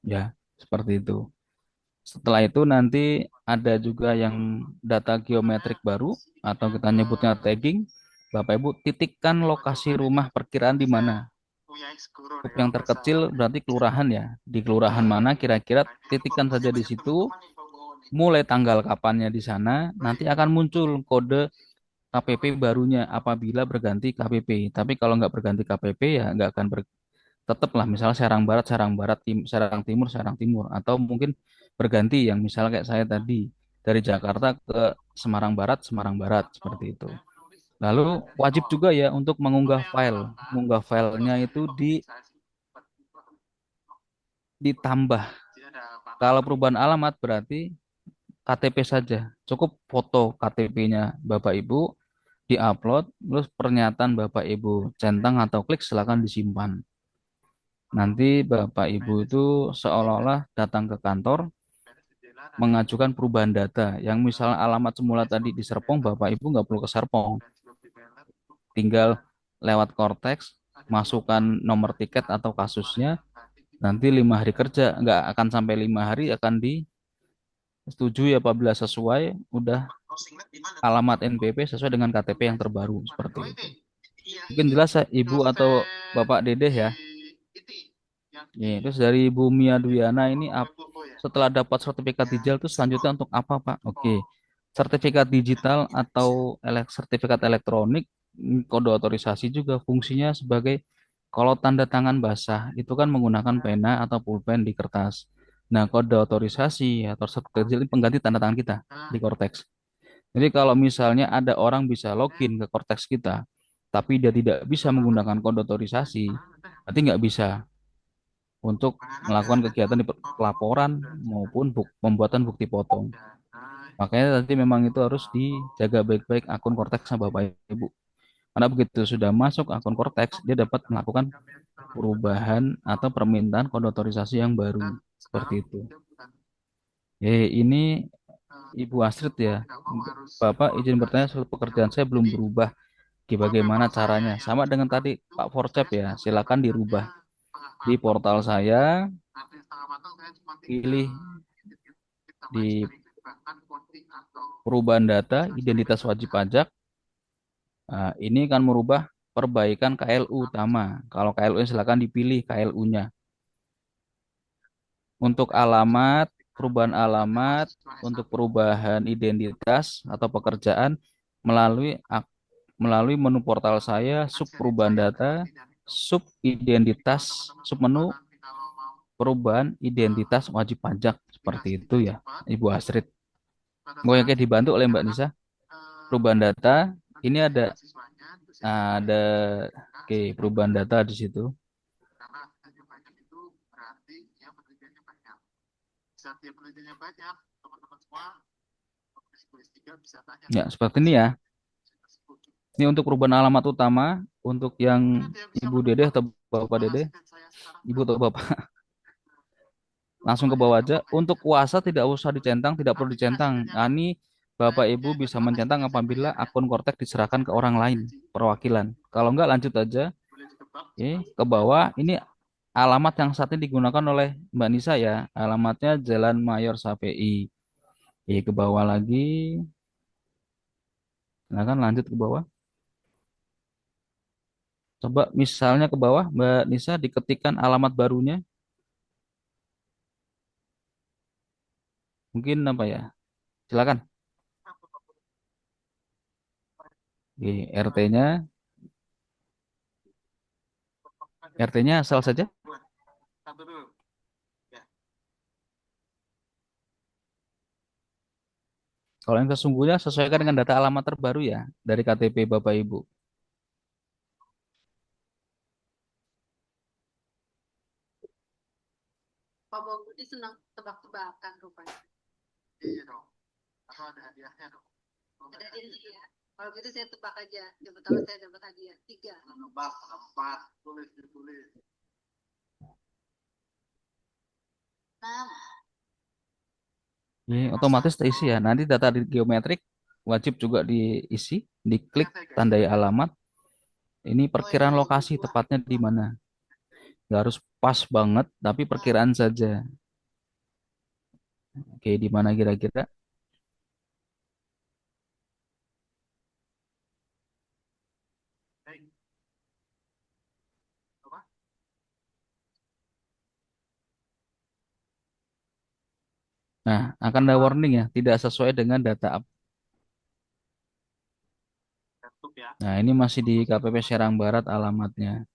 Speaker 8: Ya, seperti itu. Setelah itu nanti ada juga yang data geometrik baru atau kita nyebutnya tagging. Bapak Ibu titikkan lokasi rumah perkiraan di mana. Yang terkecil berarti kelurahan ya. Di kelurahan mana kira-kira titikkan saja di situ. Mulai tanggal kapannya di sana, nanti akan muncul kode KPP barunya apabila berganti KPP. Tapi kalau nggak berganti KPP ya nggak akan tetaplah misalnya Serang Barat, Serang Barat, Serang Timur, Serang Timur, atau mungkin berganti yang misalnya kayak saya tadi dari Jakarta ke Semarang Barat, Semarang Barat seperti itu. Lalu wajib juga ya untuk mengunggah file, mengunggah filenya itu ditambah. Kalau perubahan alamat berarti KTP saja, cukup foto KTP-nya Bapak Ibu diupload, terus pernyataan Bapak Ibu centang atau klik silakan disimpan. Nanti Bapak Ibu itu seolah-olah datang ke kantor mengajukan perubahan data. Yang misalnya alamat semula tadi di Serpong, Bapak Ibu nggak perlu ke Serpong. Tinggal lewat Cortex, masukkan nomor tiket atau kasusnya, nanti 5 hari kerja, nggak akan sampai 5 hari akan disetujui apabila sesuai, udah alamat NPP sesuai dengan KTP yang terbaru, seperti itu. Mungkin jelas ya, Ibu atau Bapak Dedeh ya. Nih, terus dari Ibu Mia Duyana ini setelah dapat sertifikat digital itu selanjutnya untuk apa, Pak? Oke. Sertifikat digital atau sertifikat elektronik, kode otorisasi juga fungsinya sebagai kalau tanda tangan basah itu kan menggunakan pena atau pulpen di kertas. Nah, kode otorisasi atau sertifikat digital ini pengganti tanda tangan kita di Cortex. Jadi kalau misalnya ada orang bisa login ke Cortex kita, tapi dia tidak bisa menggunakan kode otorisasi, berarti nggak bisa untuk melakukan kegiatan di pelaporan maupun pembuatan bukti potong. Makanya nanti memang itu harus dijaga baik-baik akun Cortex sama Bapak Ibu. Karena begitu sudah masuk akun Cortex, dia dapat melakukan perubahan atau permintaan kode otorisasi yang baru. Seperti itu. Ini Ibu Astrid ya. Bapak izin bertanya soal pekerjaan saya belum berubah. Bagaimana caranya? Sama dengan tadi Pak Forcep ya. Silakan dirubah di portal saya. Pilih di perubahan data identitas wajib pajak. Nah, ini kan merubah perbaikan KLU utama. Kalau KLU silakan dipilih KLU-nya. Untuk alamat, perubahan alamat, untuk perubahan identitas atau pekerjaan melalui menu portal saya, sub perubahan data, sub identitas, sub menu perubahan identitas wajib pajak, seperti itu ya, Ibu Astrid. Gue yang dibantu oleh Mbak Nisa. Perubahan data, ini ada oke, perubahan data di situ. Ya, seperti ini ya. Ini untuk perubahan alamat utama, untuk yang Ibu Dede atau Bapak Dede, Ibu atau Bapak, langsung ke bawah aja. Untuk kuasa tidak usah dicentang, tidak perlu dicentang. Nah, ini Bapak Ibu bisa mencentang apabila akun Cortex diserahkan ke orang lain, perwakilan. Kalau enggak lanjut aja. Ke bawah, ini alamat yang saat ini digunakan oleh Mbak Nisa ya. Alamatnya Jalan Mayor Sapei. Ke bawah lagi. Silakan lanjut ke bawah. Coba misalnya ke bawah, Mbak Nisa diketikkan alamat barunya. Mungkin apa ya? Silakan. RT-nya. RT-nya asal saja. Kalau yang sesungguhnya sesuaikan dengan data alamat terbaru ya dari KTP Bapak Ibu.
Speaker 13: Pak Budi senang tebak-tebakan rupanya.
Speaker 12: Iya dong. Atau ada hadiahnya dong.
Speaker 13: Ada hadiah. Kalau gitu saya tebak aja. Yang pertama saya dapat hadiah 3.
Speaker 12: Nebak 4. Tulis ditulis.
Speaker 13: 6.
Speaker 8: Ini otomatis terisi ya. Nanti data di geometrik wajib juga diisi, diklik tandai alamat. Ini perkiraan lokasi tepatnya di mana. Nggak harus pas banget, tapi perkiraan saja. Oke, di mana kira-kira? Nah, akan ada warning ya, tidak sesuai dengan data. Nah, ini masih di KPP Serang Barat alamatnya.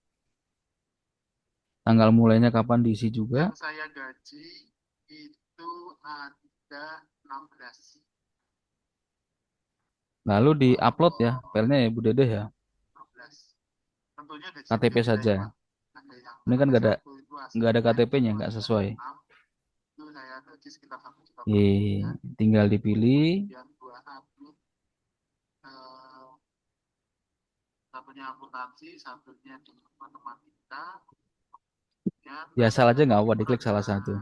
Speaker 8: Tanggal mulainya kapan diisi juga.
Speaker 12: Yang saya gaji itu ada 16.
Speaker 8: Lalu di-upload ya, filenya ya Bu Dede ya. KTP saja. Ini kan nggak ada KTP-nya, nggak sesuai. Tinggal dipilih.
Speaker 12: Satunya akuntansi, satunya di matematika.
Speaker 8: Ya salah aja nggak apa, diklik salah satu.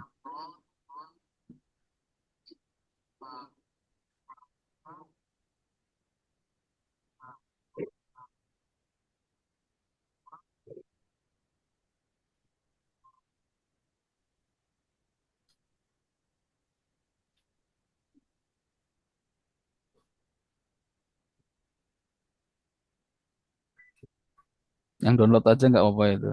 Speaker 8: Yang download aja nggak apa-apa itu.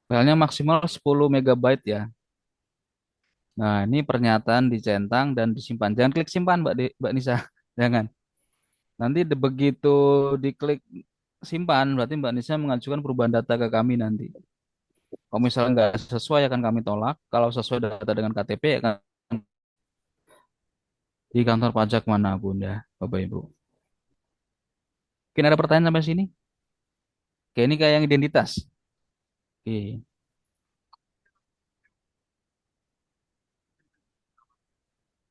Speaker 8: Filenya maksimal 10 megabyte ya. Nah, ini pernyataan dicentang dan disimpan. Jangan klik simpan, Mbak Nisa. Jangan. Nanti begitu diklik simpan, berarti Mbak Nisa mengajukan perubahan data ke kami nanti. Kalau misalnya nggak sesuai akan kami tolak. Kalau sesuai data dengan KTP akan di kantor pajak manapun ya, Bapak Ibu. Mungkin ada pertanyaan sampai sini? Oke, ini kayak yang identitas. Oke.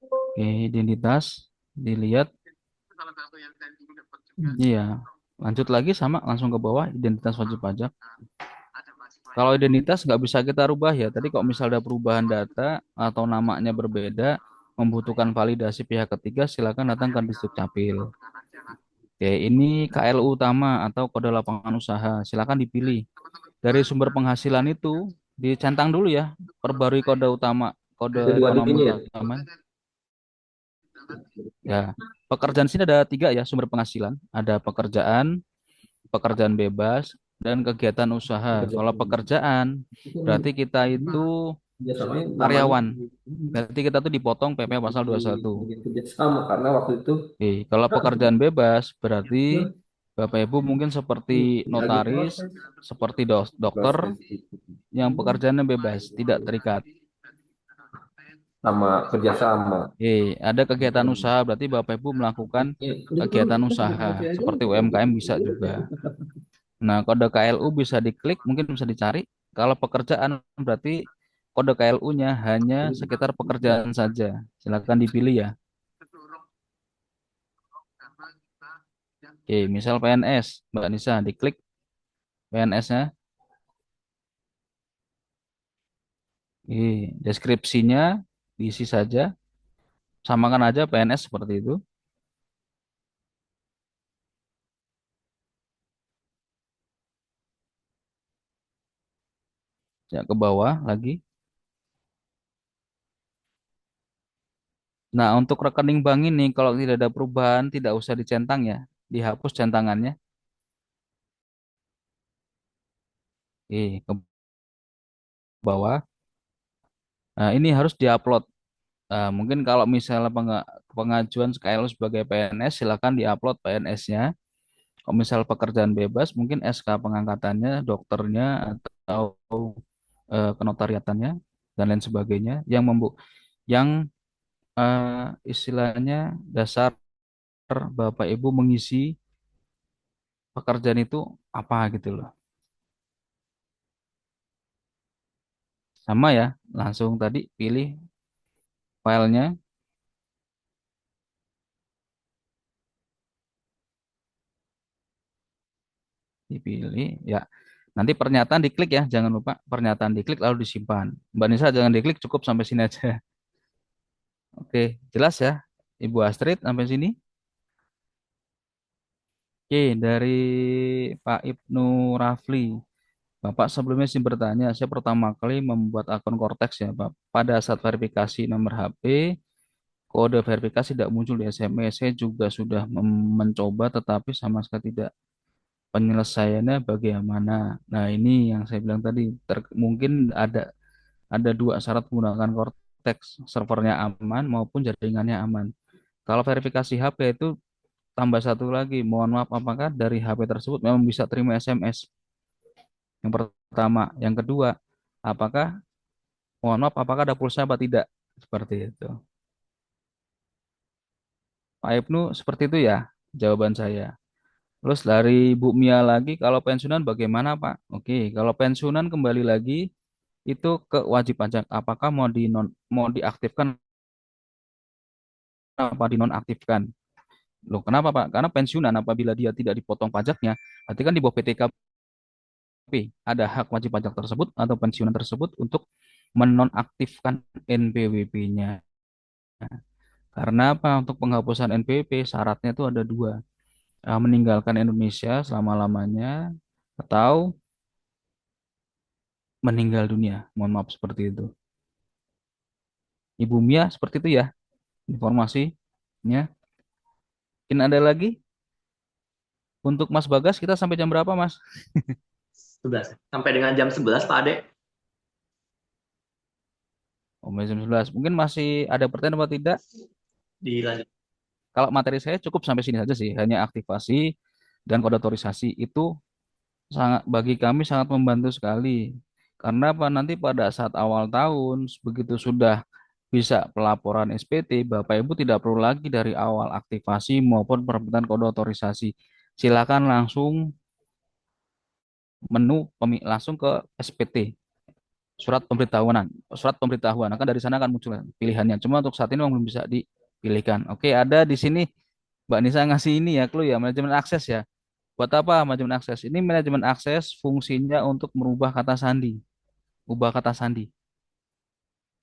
Speaker 8: Oke, identitas dilihat. Iya. Lanjut lagi sama langsung ke bawah identitas wajib pajak. Kalau identitas nggak bisa kita rubah ya. Tadi kalau misalnya ada perubahan data atau namanya berbeda, membutuhkan validasi pihak ketiga, silakan datang ke Disdukcapil. Oke, ini KLU utama atau kode lapangan usaha. Silakan dipilih. Dari sumber penghasilan itu dicentang dulu ya. Perbarui kode utama, kode ekonomi utama. Ya, pekerjaan sini ada 3 ya sumber penghasilan. Ada pekerjaan bebas, dan kegiatan usaha. Kalau pekerjaan, berarti kita itu karyawan. Berarti kita tuh dipotong PP pasal 21.
Speaker 14: Sama karena waktu itu
Speaker 8: Oke, kalau pekerjaan bebas, berarti Bapak Ibu mungkin seperti notaris, seperti dokter, yang pekerjaannya bebas, tidak terikat.
Speaker 14: sama kerjasama.
Speaker 8: Ada kegiatan usaha, berarti Bapak Ibu melakukan kegiatan usaha, seperti UMKM bisa juga. Nah, kode KLU bisa diklik, mungkin bisa dicari. Kalau pekerjaan berarti kode KLU-nya hanya sekitar pekerjaan saja. Silakan dipilih ya. Oke, misal PNS, Mbak Nisa, diklik PNS-nya. Deskripsinya diisi saja. Samakan aja PNS seperti itu. Ya, ke bawah lagi. Nah, untuk rekening bank ini kalau tidak ada perubahan tidak usah dicentang ya, dihapus centangannya. Ke bawah. Nah, ini harus diupload. Mungkin kalau misalnya pengajuan KLU sebagai PNS, silakan diupload PNS-nya. Kalau misal pekerjaan bebas, mungkin SK pengangkatannya, dokternya, atau kenotariatannya, dan lain sebagainya. Yang istilahnya dasar Bapak Ibu mengisi pekerjaan itu apa gitu loh. Sama ya, langsung tadi pilih filenya. Dipilih ya. Nanti pernyataan diklik ya, jangan lupa pernyataan diklik lalu disimpan. Mbak Nisa jangan diklik, cukup sampai sini aja. Oke, jelas ya, Ibu Astrid sampai sini. Oke, dari Pak Ibnu Rafli. Bapak sebelumnya sih bertanya, saya pertama kali membuat akun Cortex ya, Pak. Pada saat verifikasi nomor HP, kode verifikasi tidak muncul di SMS. Saya juga sudah mencoba, tetapi sama sekali tidak. Penyelesaiannya bagaimana? Nah, ini yang saya bilang tadi, mungkin ada 2 syarat menggunakan Cortex, servernya aman maupun jaringannya aman. Kalau verifikasi HP itu tambah satu lagi, mohon maaf apakah dari HP tersebut memang bisa terima SMS? Yang pertama, yang kedua, mohon maaf apakah ada pulsa apa tidak? Seperti itu. Pak Ibnu seperti itu ya jawaban saya. Terus dari Bu Mia lagi, kalau pensiunan bagaimana Pak? Oke, kalau pensiunan kembali lagi itu ke wajib pajak. Apakah mau diaktifkan apa dinonaktifkan? Loh, kenapa Pak? Karena pensiunan apabila dia tidak dipotong pajaknya, berarti kan di bawah PTKP ada hak wajib pajak tersebut atau pensiunan tersebut untuk menonaktifkan NPWP-nya. Karena apa? Untuk penghapusan NPWP syaratnya itu ada dua. Meninggalkan Indonesia selama-lamanya atau meninggal dunia. Mohon maaf seperti itu. Ibu Mia seperti itu ya informasinya. Mungkin ada lagi untuk Mas Bagas, kita sampai jam berapa Mas?
Speaker 7: 11. Sampai dengan jam 11 Pak Ade.
Speaker 8: Sampai jam 11. Mungkin masih ada pertanyaan atau tidak?
Speaker 7: Dilanjut.
Speaker 8: Kalau materi saya cukup sampai sini saja sih. Hanya aktivasi dan kode otorisasi itu sangat bagi kami sangat membantu sekali. Karena apa? Nanti pada saat awal tahun, begitu sudah bisa pelaporan SPT, Bapak Ibu tidak perlu lagi dari awal aktivasi maupun perebutan kode otorisasi. Silakan langsung menu langsung ke SPT, surat pemberitahuan akan dari sana akan muncul pilihannya. Cuma untuk saat ini memang belum bisa dipilihkan. Oke, ada di sini Mbak Nisa ngasih ini ya, clue ya, manajemen akses ya. Buat apa manajemen akses? Ini manajemen akses fungsinya untuk merubah kata sandi, ubah kata sandi.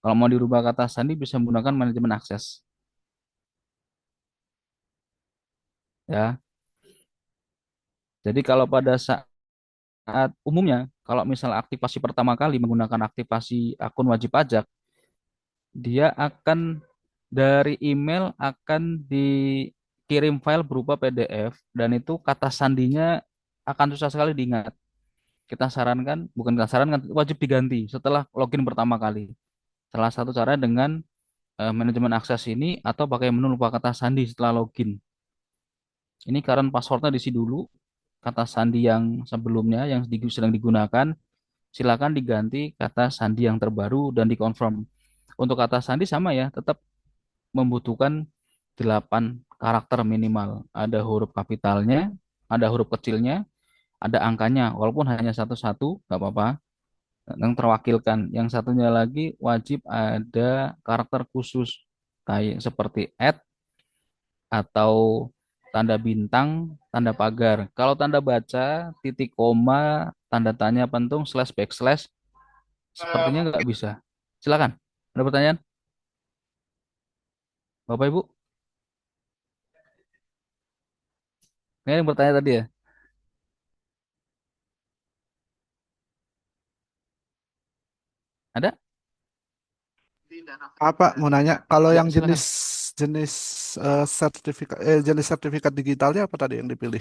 Speaker 8: Kalau mau dirubah kata sandi bisa menggunakan manajemen akses. Ya. Jadi kalau pada saat umumnya, kalau misalnya aktivasi pertama kali menggunakan aktivasi akun wajib pajak, dia akan dari email akan dikirim file berupa PDF dan itu kata sandinya akan susah sekali diingat. Kita sarankan, bukan kita sarankan, wajib diganti setelah login pertama kali. Salah satu cara dengan manajemen akses ini atau pakai menu lupa kata sandi setelah login. Ini current passwordnya diisi dulu, kata sandi yang sebelumnya yang sedang digunakan, silakan diganti kata sandi yang terbaru dan dikonfirm. Untuk kata sandi sama ya, tetap membutuhkan 8 karakter minimal. Ada huruf kapitalnya, ada huruf kecilnya, ada angkanya, walaupun hanya satu-satu, nggak apa-apa. Yang terwakilkan. Yang satunya lagi wajib ada karakter khusus, kayak seperti @ atau tanda bintang, tanda pagar. Kalau tanda baca, titik koma, tanda tanya pentung, slash backslash, sepertinya nggak bisa. Silakan. Ada pertanyaan? Bapak Ibu? Ini yang bertanya tadi ya. Ada?
Speaker 15: Apa mau nanya kalau
Speaker 8: Ya,
Speaker 15: yang
Speaker 8: silakan.
Speaker 15: jenis jenis sertifikat digitalnya apa tadi yang dipilih?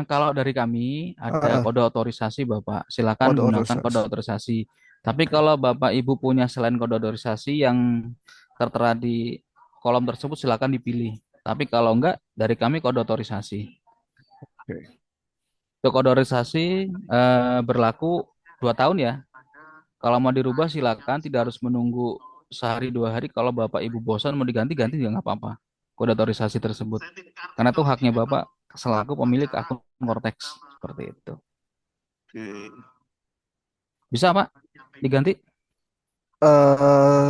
Speaker 8: Kalau dari kami ada kode otorisasi Bapak. Silakan
Speaker 15: Kode
Speaker 8: gunakan kode
Speaker 15: otorisasi.
Speaker 8: otorisasi. Tapi kalau Bapak Ibu punya selain kode otorisasi yang tertera di kolom tersebut silakan dipilih. Tapi kalau enggak dari kami kode otorisasi.
Speaker 15: Oke.
Speaker 8: Untuk kode otorisasi berlaku 2 tahun ya. Kalau mau dirubah silakan, tidak harus menunggu sehari 2 hari. Kalau Bapak Ibu bosan mau diganti-ganti juga nggak apa-apa. Kode otorisasi tersebut. Karena itu haknya Bapak selaku pemilik akun Cortex seperti itu.
Speaker 15: Oke.
Speaker 8: Bisa Pak diganti?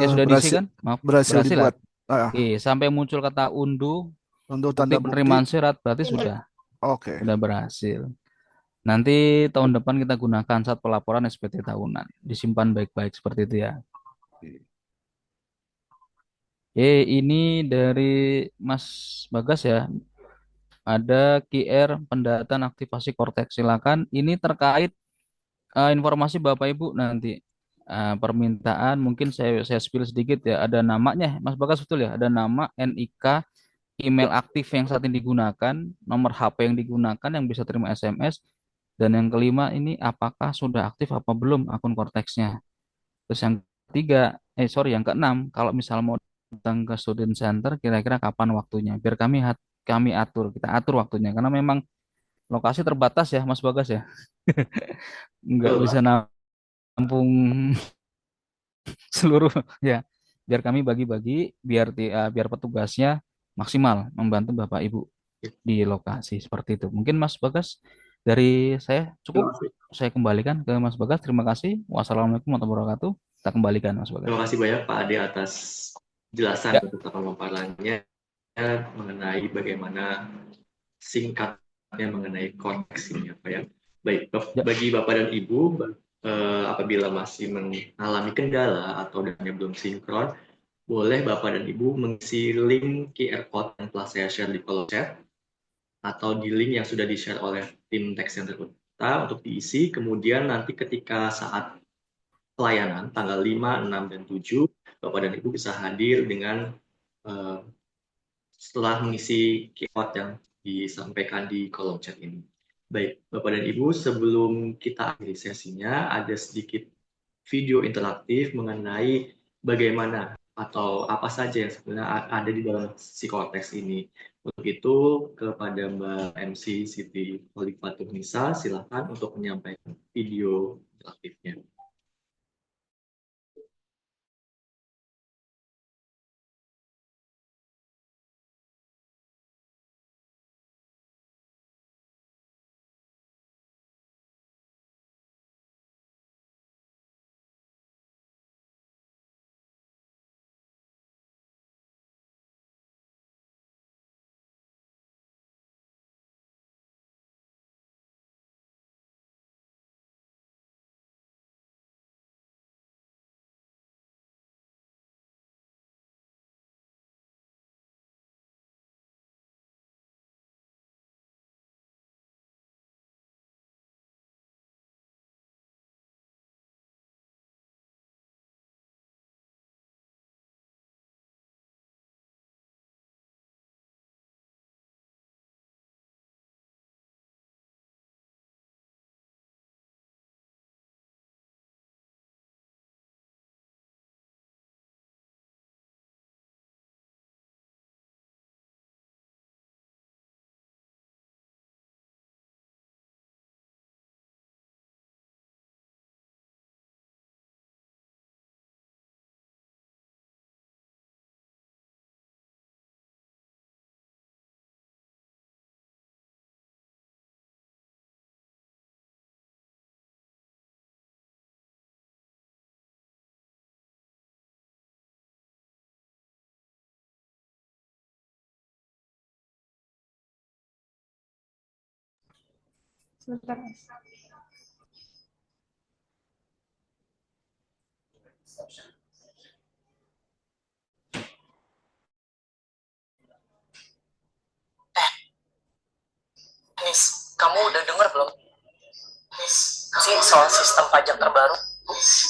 Speaker 8: Ya sudah diisi kan? Maaf,
Speaker 15: berhasil
Speaker 8: berhasil
Speaker 15: dibuat.
Speaker 8: ya? Oke, sampai muncul kata unduh,
Speaker 15: Untuk
Speaker 8: bukti
Speaker 15: tanda
Speaker 8: penerimaan
Speaker 15: bukti.
Speaker 8: syarat berarti sudah
Speaker 15: Oke.
Speaker 8: berhasil. Nanti tahun depan kita gunakan saat pelaporan SPT tahunan. Disimpan baik-baik seperti itu ya. Ini dari Mas Bagas ya. Ada QR pendataan aktivasi Cortex. Silakan. Ini terkait informasi Bapak Ibu nanti. Permintaan mungkin saya spill sedikit ya. Ada namanya, Mas Bagas betul ya. Ada nama, NIK, email aktif yang saat ini digunakan, nomor HP yang digunakan yang bisa terima SMS. Dan yang kelima ini apakah sudah aktif apa belum akun Cortex-nya. Terus yang ketiga, yang keenam, kalau misal mau datang ke student center, kira-kira kapan waktunya? Biar kami atur, kita atur waktunya. Karena memang lokasi terbatas ya, Mas Bagas ya. Nggak
Speaker 7: Betul,
Speaker 8: bisa
Speaker 7: Pak.
Speaker 8: nampung seluruh ya. Biar kami bagi-bagi, biar petugasnya maksimal membantu Bapak Ibu di lokasi seperti itu. Mungkin Mas Bagas dari saya cukup. Saya kembalikan ke Mas Bagas. Terima kasih. Wassalamualaikum warahmatullahi wabarakatuh. Kita kembalikan Mas Bagas.
Speaker 7: Terima kasih banyak Pak Ade atas jelasan
Speaker 8: Ya.
Speaker 7: tentang pemaparannya. mengenai bagaimana singkatnya mengenai konteks ini apa ya. Baik, bagi Bapak dan Ibu, apabila masih mengalami kendala atau datanya belum sinkron, boleh Bapak dan Ibu mengisi link QR code yang telah saya share di kolom chat atau di link yang sudah di-share oleh tim Tech Center kita untuk diisi. Kemudian nanti ketika saat pelayanan tanggal 5, 6, dan 7, Bapak dan Ibu bisa hadir dengan setelah mengisi QR code yang disampaikan di kolom chat ini. Baik, Bapak dan Ibu, sebelum kita akhiri sesinya, ada sedikit video interaktif mengenai bagaimana atau apa saja yang sebenarnya ada di dalam psikotes ini. Untuk itu, kepada Mbak MC Siti Khalifatul Nisa, silakan untuk menyampaikan video interaktifnya.
Speaker 1: Sebentar.
Speaker 16: Nis, kamu udah denger belum? Nis, sih soal sistem pajak terbaru.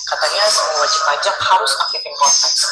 Speaker 16: Katanya semua wajib pajak harus aktifin konteks.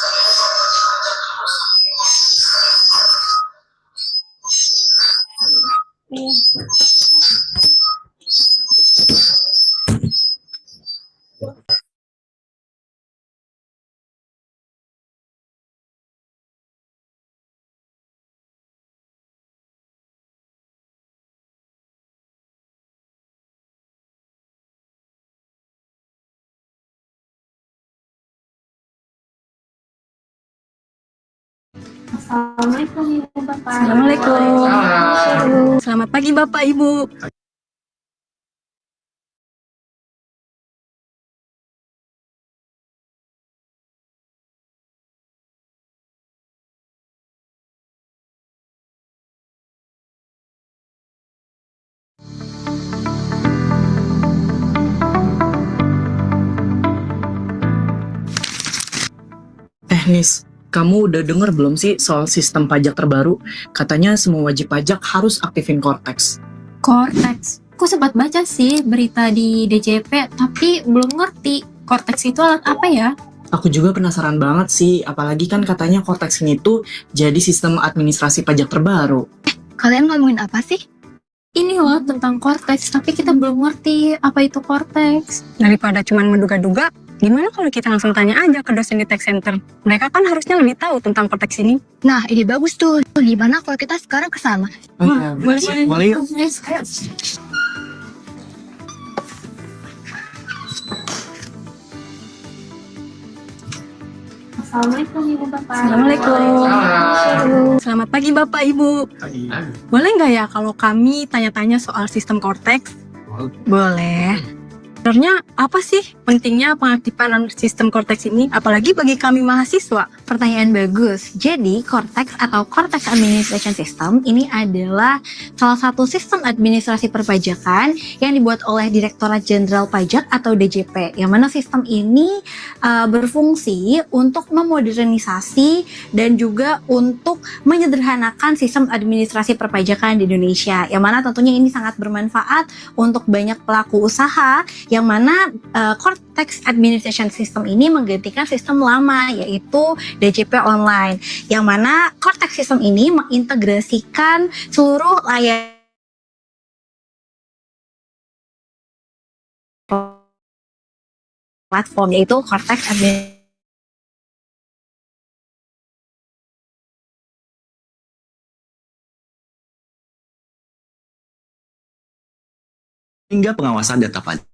Speaker 1: Assalamualaikum Ibu Bapak.
Speaker 11: Assalamualaikum. Selamat pagi Bapak Ibu.
Speaker 16: Nis, kamu udah denger belum sih soal sistem pajak terbaru? Katanya semua wajib pajak harus aktifin Cortex.
Speaker 17: Cortex? Aku sempat baca sih berita di DJP, tapi belum ngerti Cortex itu alat apa ya?
Speaker 16: Aku juga penasaran banget sih, apalagi kan katanya Cortex ini tuh jadi sistem administrasi pajak terbaru.
Speaker 17: Kalian ngomongin apa sih? Ini loh tentang Cortex, tapi kita belum ngerti apa itu Cortex.
Speaker 11: Daripada cuma menduga-duga, gimana kalau kita langsung tanya aja ke dosen di Tech Center? Mereka kan harusnya lebih tahu tentang Cortex ini.
Speaker 17: Nah, ide bagus tuh. Gimana kalau kita sekarang ke sana?
Speaker 11: Boleh yuk.
Speaker 1: Assalamualaikum Ibu Bapak.
Speaker 11: Assalamualaikum. Selamat pagi Bapak Ibu. Boleh nggak ya kalau kami tanya-tanya soal sistem Cortex? Boleh.
Speaker 18: Sebenarnya apa sih pentingnya pengaktifan sistem Cortex ini, apalagi bagi kami mahasiswa?
Speaker 19: Pertanyaan bagus. Jadi, Cortex atau Cortex Administration System ini adalah salah satu sistem administrasi perpajakan yang dibuat oleh Direktorat Jenderal Pajak atau DJP. Yang mana sistem ini berfungsi untuk memodernisasi dan juga untuk menyederhanakan sistem administrasi perpajakan di Indonesia. Yang mana tentunya ini sangat bermanfaat untuk banyak pelaku usaha, yang mana Cortex Administration System ini menggantikan sistem lama yaitu DJP online, yang mana Cortex System ini mengintegrasikan seluruh layanan platform yaitu Cortex Administration
Speaker 20: hingga pengawasan data pajak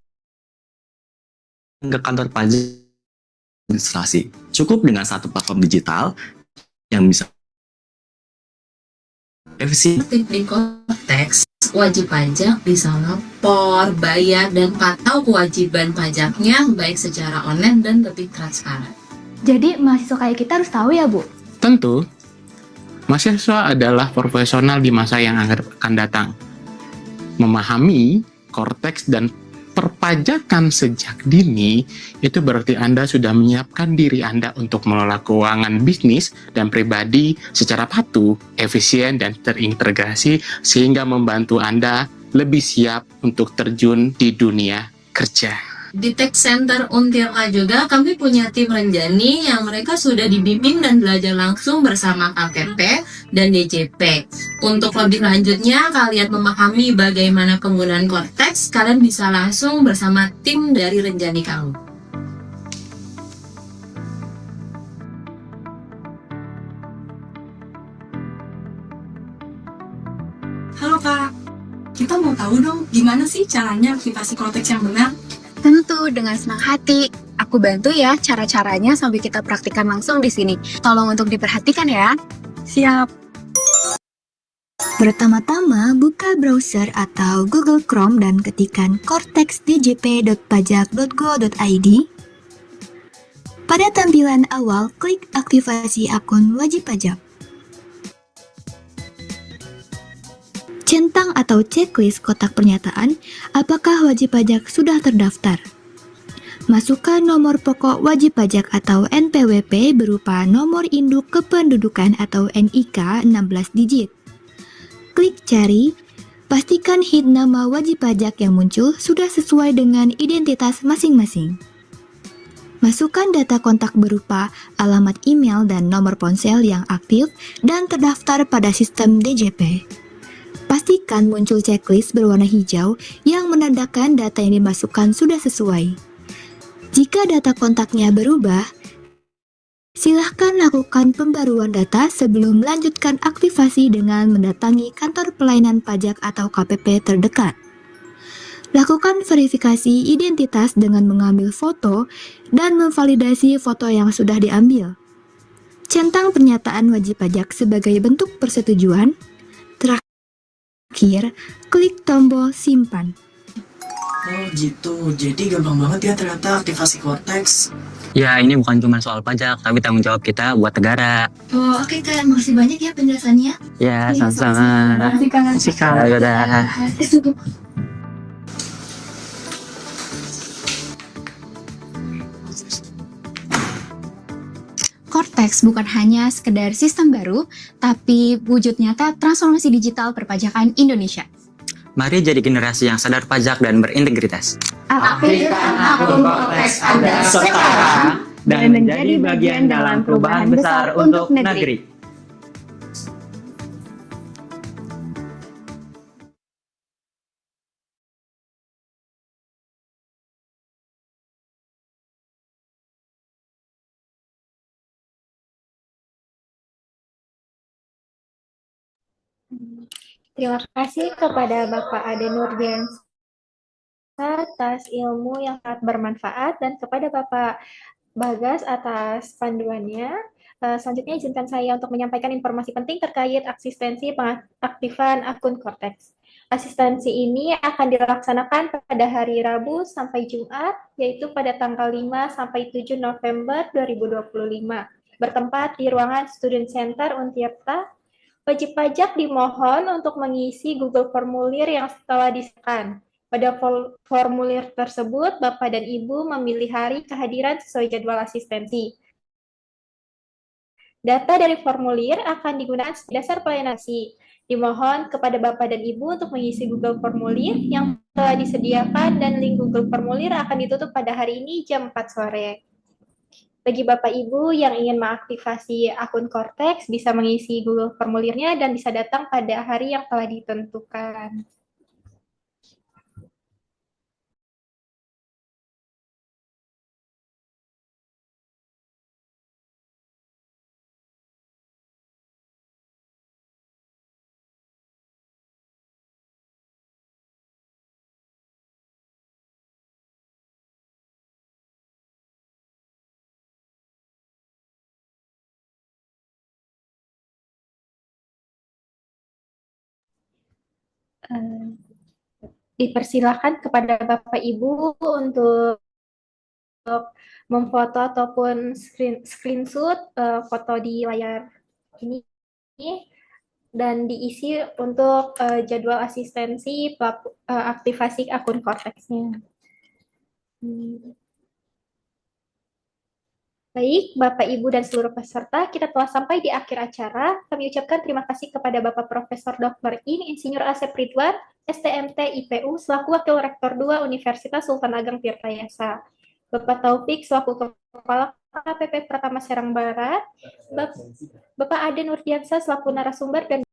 Speaker 20: ke kantor pajak administrasi. Cukup dengan satu platform digital yang bisa efisien.
Speaker 6: Di Cortex, wajib pajak bisa lapor, bayar, dan pantau kewajiban pajaknya baik secara online dan lebih transparan.
Speaker 17: Jadi mahasiswa kayak kita harus tahu ya, Bu?
Speaker 21: Tentu, mahasiswa adalah profesional di masa yang akan datang. Memahami Cortex dan perpajakan sejak dini, itu berarti Anda sudah menyiapkan diri Anda untuk mengelola keuangan bisnis dan pribadi secara patuh, efisien, dan terintegrasi sehingga membantu Anda lebih siap untuk terjun di dunia kerja.
Speaker 6: Di Tech Center Untirta juga kami punya tim Renjani yang mereka sudah dibimbing dan belajar langsung bersama KPP dan DJP. Untuk lebih lanjutnya, kalian memahami bagaimana penggunaan Cortex, kalian bisa langsung bersama tim dari Renjani kamu.
Speaker 18: Halo Kak, kita mau tahu dong gimana sih caranya aktivasi Cortex yang benar?
Speaker 17: Tentu dengan senang hati. Aku bantu ya cara-caranya sambil kita praktikkan langsung di sini. Tolong untuk diperhatikan ya.
Speaker 18: Siap.
Speaker 22: Pertama-tama, buka browser atau Google Chrome dan ketikkan cortexdjp.pajak.go.id. Pada tampilan awal, klik aktivasi akun wajib pajak. Centang atau checklist kotak pernyataan apakah wajib pajak sudah terdaftar. Masukkan nomor pokok wajib pajak atau NPWP berupa nomor induk kependudukan atau NIK 16 digit. Klik cari, pastikan hit nama wajib pajak yang muncul sudah sesuai dengan identitas masing-masing. Masukkan data kontak berupa alamat email dan nomor ponsel yang aktif dan terdaftar pada sistem DJP. Pastikan muncul checklist berwarna hijau yang menandakan data yang dimasukkan sudah sesuai. Jika data kontaknya berubah, silahkan lakukan pembaruan data sebelum melanjutkan aktivasi dengan mendatangi kantor pelayanan pajak atau KPP terdekat. Lakukan verifikasi identitas dengan mengambil foto dan memvalidasi foto yang sudah diambil. Centang pernyataan wajib pajak sebagai bentuk persetujuan. Terakhir, klik tombol simpan.
Speaker 23: Oh gitu, jadi gampang banget ya ternyata aktivasi Cortex.
Speaker 24: Ya, ini bukan cuma soal pajak, tapi tanggung jawab kita buat negara.
Speaker 17: Oh, oke Kak, makasih banyak ya penjelasannya.
Speaker 24: Ya, sama-sama.
Speaker 17: Makasih Kak.
Speaker 24: Makasih, Kak. Ya udah.
Speaker 17: Cortex bukan hanya sekedar sistem baru, tapi wujud nyata transformasi digital perpajakan Indonesia.
Speaker 24: Mari jadi generasi yang sadar pajak dan berintegritas.
Speaker 17: Aktifkan akun Cortex Anda
Speaker 24: sekarang dan menjadi bagian dalam perubahan besar untuk negeri.
Speaker 1: Terima kasih kepada Bapak Ade Nurdiansyah atas ilmu yang sangat bermanfaat dan kepada Bapak Bagas atas panduannya. Selanjutnya izinkan saya untuk menyampaikan informasi penting terkait eksistensi pengaktifan akun Cortex. Asistensi ini akan dilaksanakan pada hari Rabu sampai Jumat, yaitu pada tanggal 5 sampai 7 November 2025, bertempat di ruangan Student Center Untirta. Wajib pajak dimohon untuk mengisi Google Formulir yang telah disediakan. Pada formulir tersebut, Bapak dan Ibu memilih hari kehadiran sesuai jadwal asistensi. Data dari formulir akan digunakan sebagai dasar pelayanan asistensi. Dimohon kepada Bapak dan Ibu untuk mengisi Google Formulir yang telah disediakan dan link Google Formulir akan ditutup pada hari ini jam 4 sore. Bagi Bapak Ibu yang ingin mengaktifasi akun Cortex, bisa mengisi Google Formulirnya dan bisa datang pada hari yang telah ditentukan. Dipersilakan kepada Bapak Ibu untuk memfoto ataupun screenshot foto di layar ini dan diisi untuk jadwal asistensi aktivasi akun Cortex-nya. Baik, Bapak, Ibu, dan seluruh peserta, kita telah sampai di akhir acara. Kami ucapkan terima kasih kepada Bapak Profesor Dr. Insinyur Asep Ridwan, STMT IPU, selaku Wakil Rektor 2 Universitas Sultan Ageng Tirtayasa. Bapak Taufik, selaku Kepala KPP Pratama Serang Barat. Bapak Ade Nurdiansyah, selaku narasumber dan